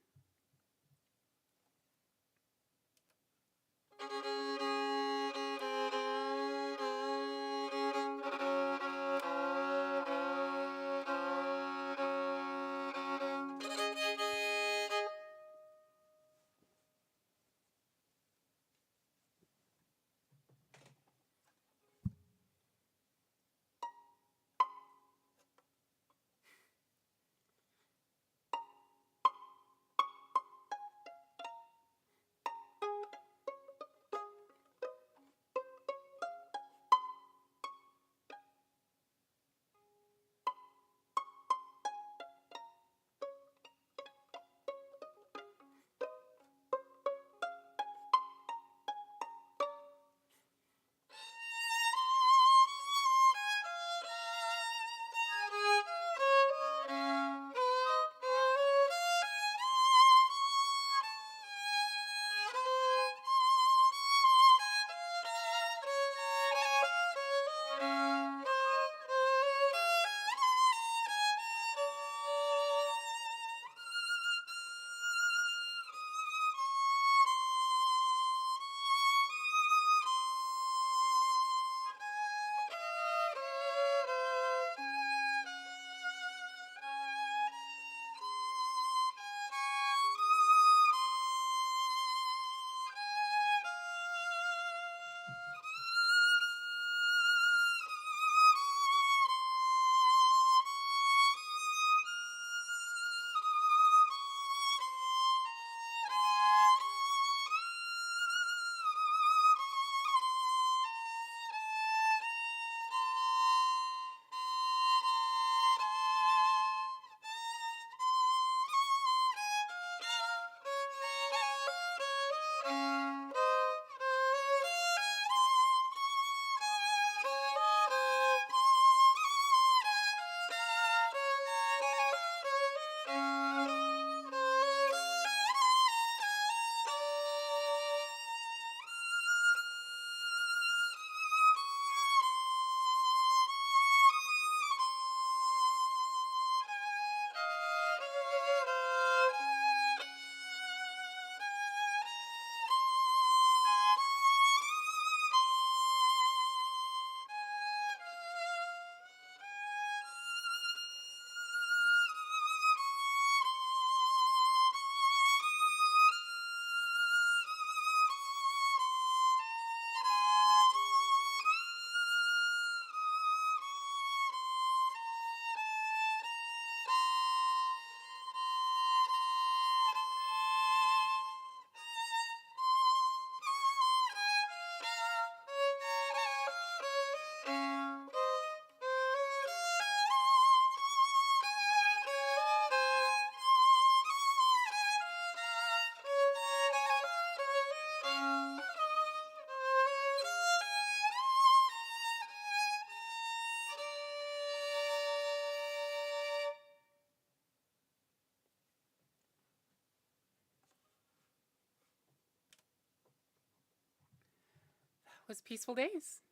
was Peaceful Days.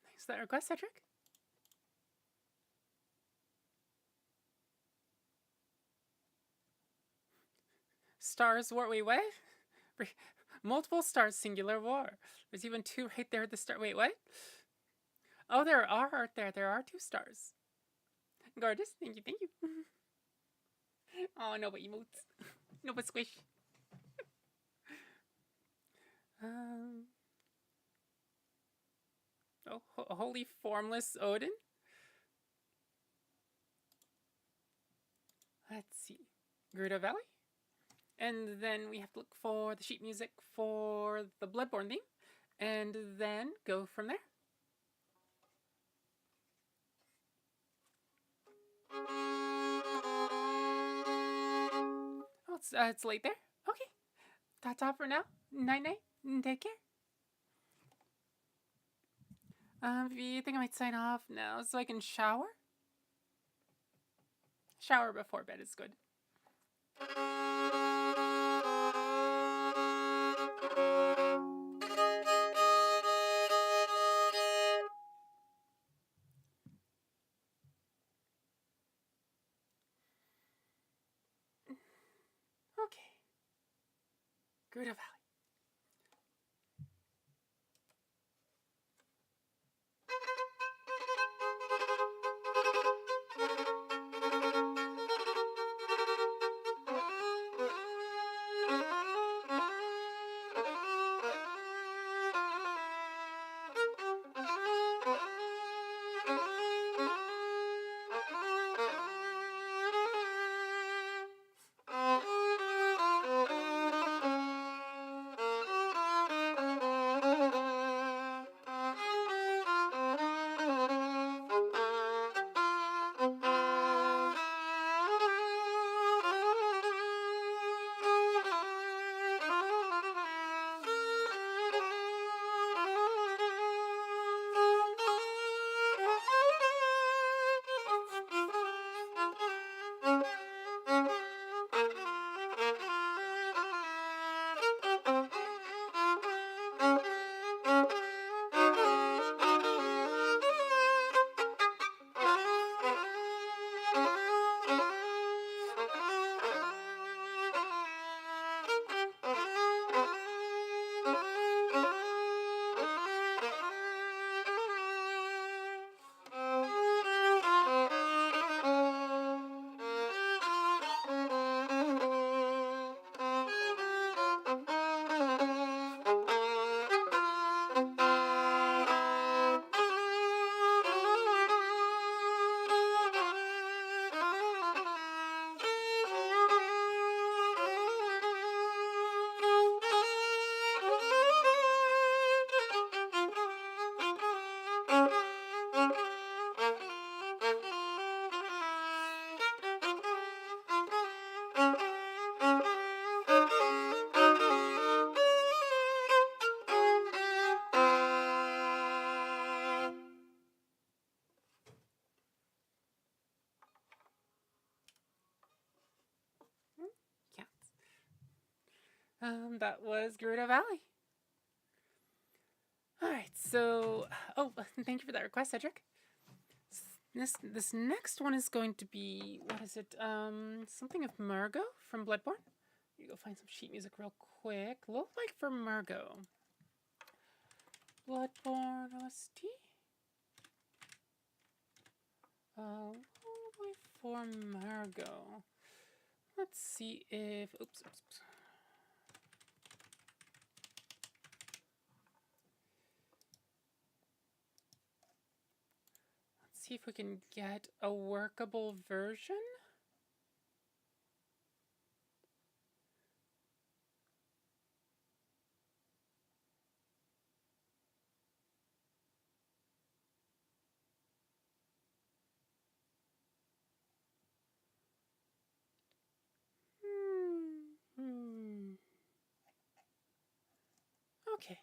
Thanks for that request, Cedric. Stars War. Wait, what? Multiple stars, singular war. There's even 2 right there at the start. Wait, what? Oh, there are there. There are 2 stars. Gorgeous. Thank you, thank you. Oh, no, but emotes. No, but squish. Oh, holy formless Odin. Let's see. Gerudo Valley. And then we have to look for the sheet music for the Bloodborne theme. And then go from there. Oh, it's late there. Okay. Ta-ta for now. Night-night. Take care. If you think I might sign off now so I can shower? Shower before bed is good. Okay. Gerudo Valley. That was Gerudo Valley. Alright, so... Oh, thank you for that request, Cedric. This next one is going to be... What is it? Something of Margot from Bloodborne. You go find some sheet music real quick. Look like for Margot. Bloodborne OST? For Margot. Let's see if... Oops. See if we can get a workable version. Okay.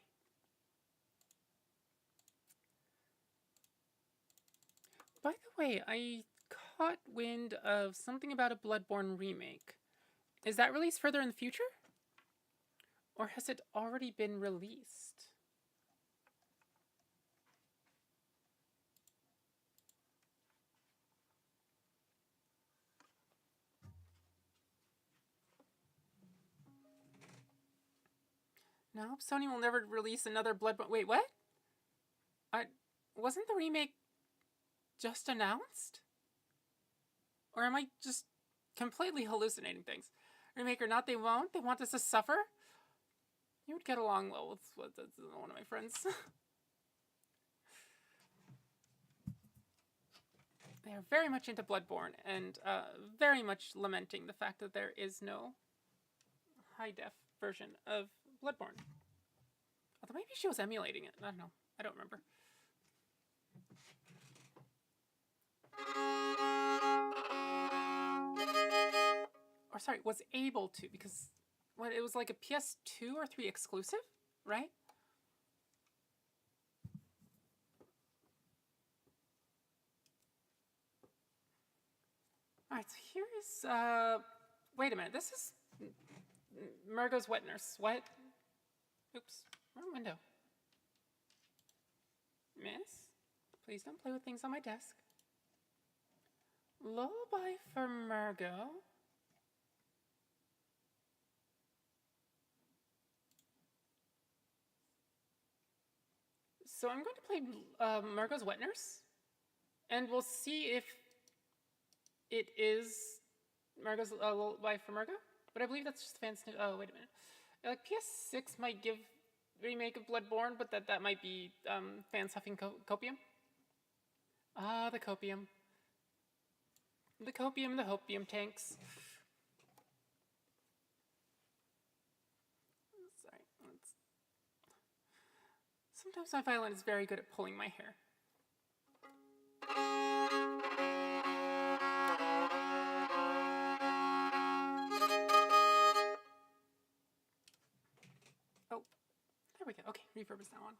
By the way, I caught wind of something about a Bloodborne remake. Is that released further in the future? Or has it already been released? No, Sony will never release another Bloodborne. Wait, what? Wasn't the remake just announced? Or am I just completely hallucinating things? Remake or not, they won't. They want us to suffer. You would get along well with one of my friends. They are very much into Bloodborne and very much lamenting the fact that there is no high-def version of Bloodborne. Although maybe she was emulating it. I don't know. I don't remember. Or sorry, was able to, because what, it was like a PS2 or 3 exclusive, right? Alright, so here is, wait a minute, this is Murgo's Wet Nurse. What? Oops, wrong window. Miss, please don't play with things on my desk. Lullaby for Murgo. So I'm going to play Murgo's Wet Nurse, and we'll see if it is Murgo's Lullaby for Murgo. But I believe that's just fans. Oh, wait a minute. Like PS6 might give remake of Bloodborne, but that might be fans huffing copium. Ah, the copium. The copium, the hopium tanks. Sorry. Sometimes my violin is very good at pulling my hair. Oh, there we go. Okay, reverb is now on.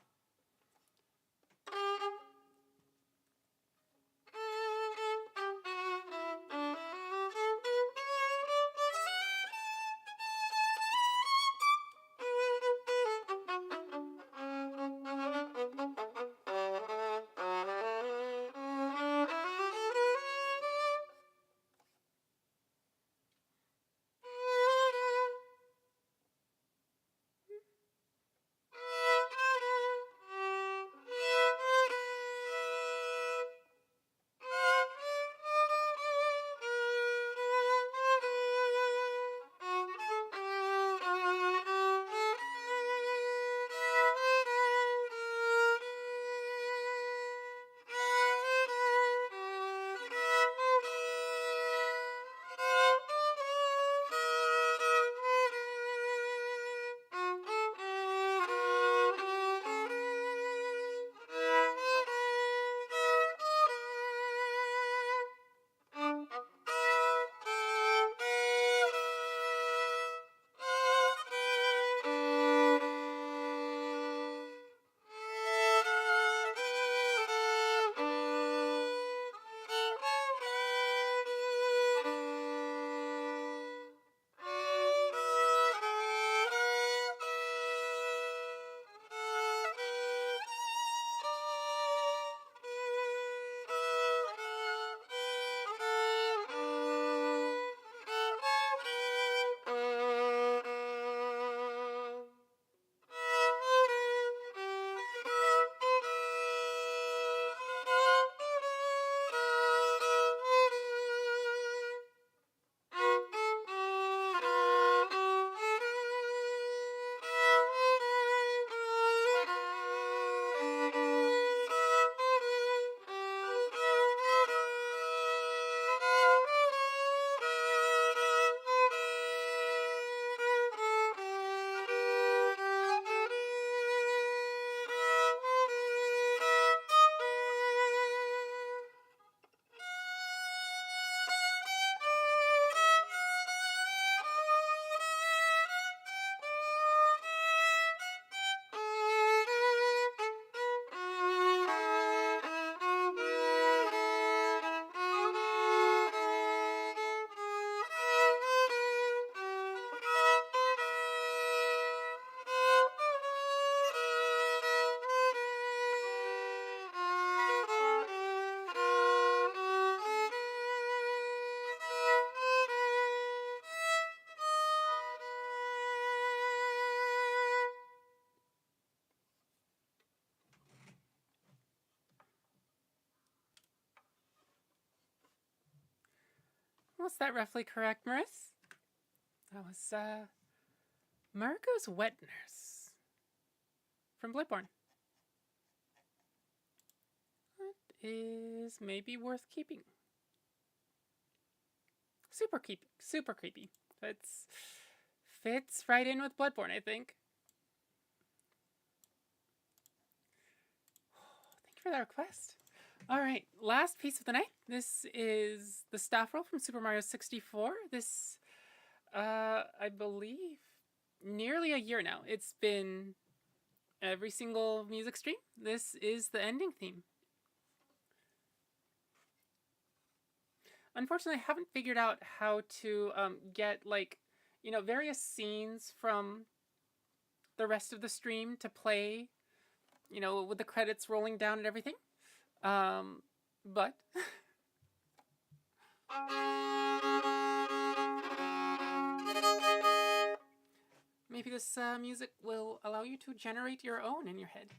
Was that roughly correct, Maris? That was, Marco's Wet Nurse from Bloodborne. That is maybe worth keeping. Super creepy. Super creepy. Fits right in with Bloodborne, I think. Thank you for that request. All right, last piece of the night. This is the staff roll from Super Mario 64. This, I believe, nearly a year now. It's been every single music stream. This is the ending theme. Unfortunately, I haven't figured out how to get, like, you know, various scenes from the rest of the stream to play, you know, with the credits rolling down and everything. But maybe this music will allow you to generate your own in your head.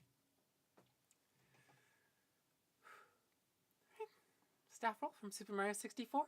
Right. Staff roll from Super Mario 64.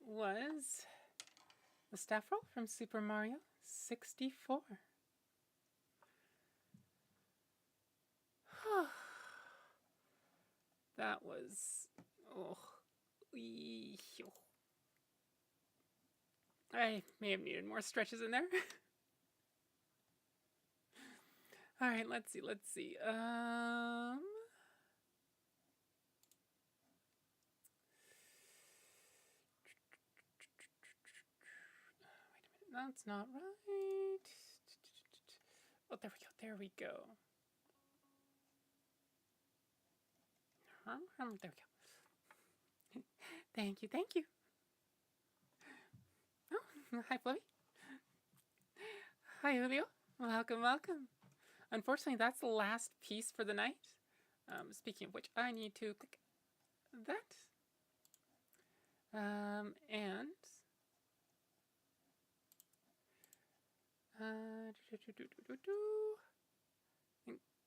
Was the staff roll from Super Mario 64. That was, oh, I may have needed more stretches in there. All right, let's see. Wait a minute, that's not right. Oh, there we go. There we go. There we go. Thank you. Oh, hi, Fluffy. Hi, Julio. Welcome. Unfortunately, that's the last piece for the night. Speaking of which, I need to click that. And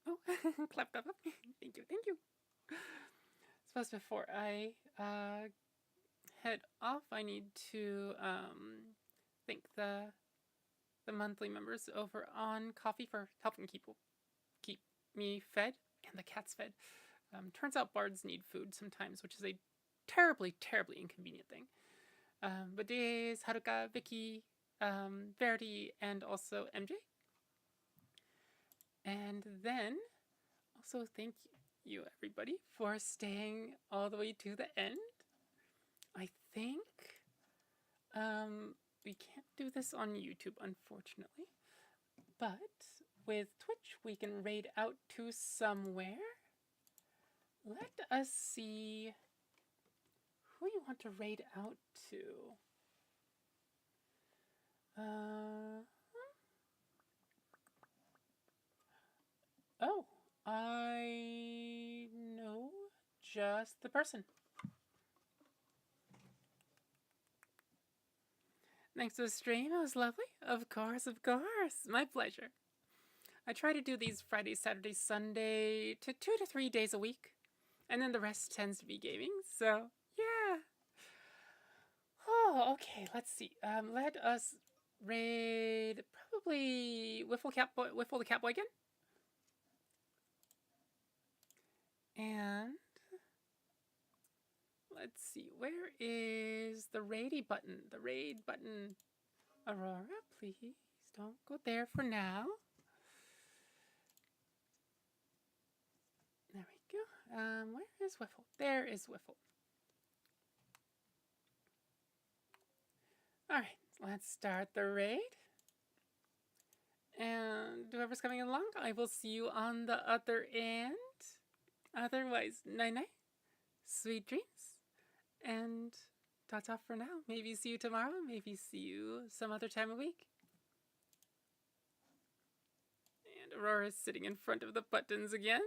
oh, clap. Thank you. Suppose before I head off, I need to thank the monthly members over on Coffee for helping keep me fed and the cats fed. Turns out bards need food sometimes, which is a terribly inconvenient thing. But there's Haruka, Vicky, Verity, and also MJ. And then also thank you everybody for staying all the way to the end. I think we can't do this on YouTube, unfortunately, but with Twitch we can raid out to somewhere. Let us see who you want to raid out to. Oh, I know just the person. Thanks for the stream. It was lovely. Of course. My pleasure. I try to do these Friday, Saturday, Sunday to 2 to 3 days a week. And then the rest tends to be gaming. So, yeah. Oh, okay. Let's see. Let us raid probably Wiffle the Catboy again. And let's see. Where is the raid button? The raid button. Aurora, please don't go there for now. There we go. Where is Wiffle? There is Wiffle. Alright, let's start the raid. And whoever's coming along, I will see you on the other end. Otherwise, night-night, sweet dreams, and ta-ta for now. Maybe see you tomorrow, maybe see you some other time of week. And Aurora's sitting in front of the buttons again.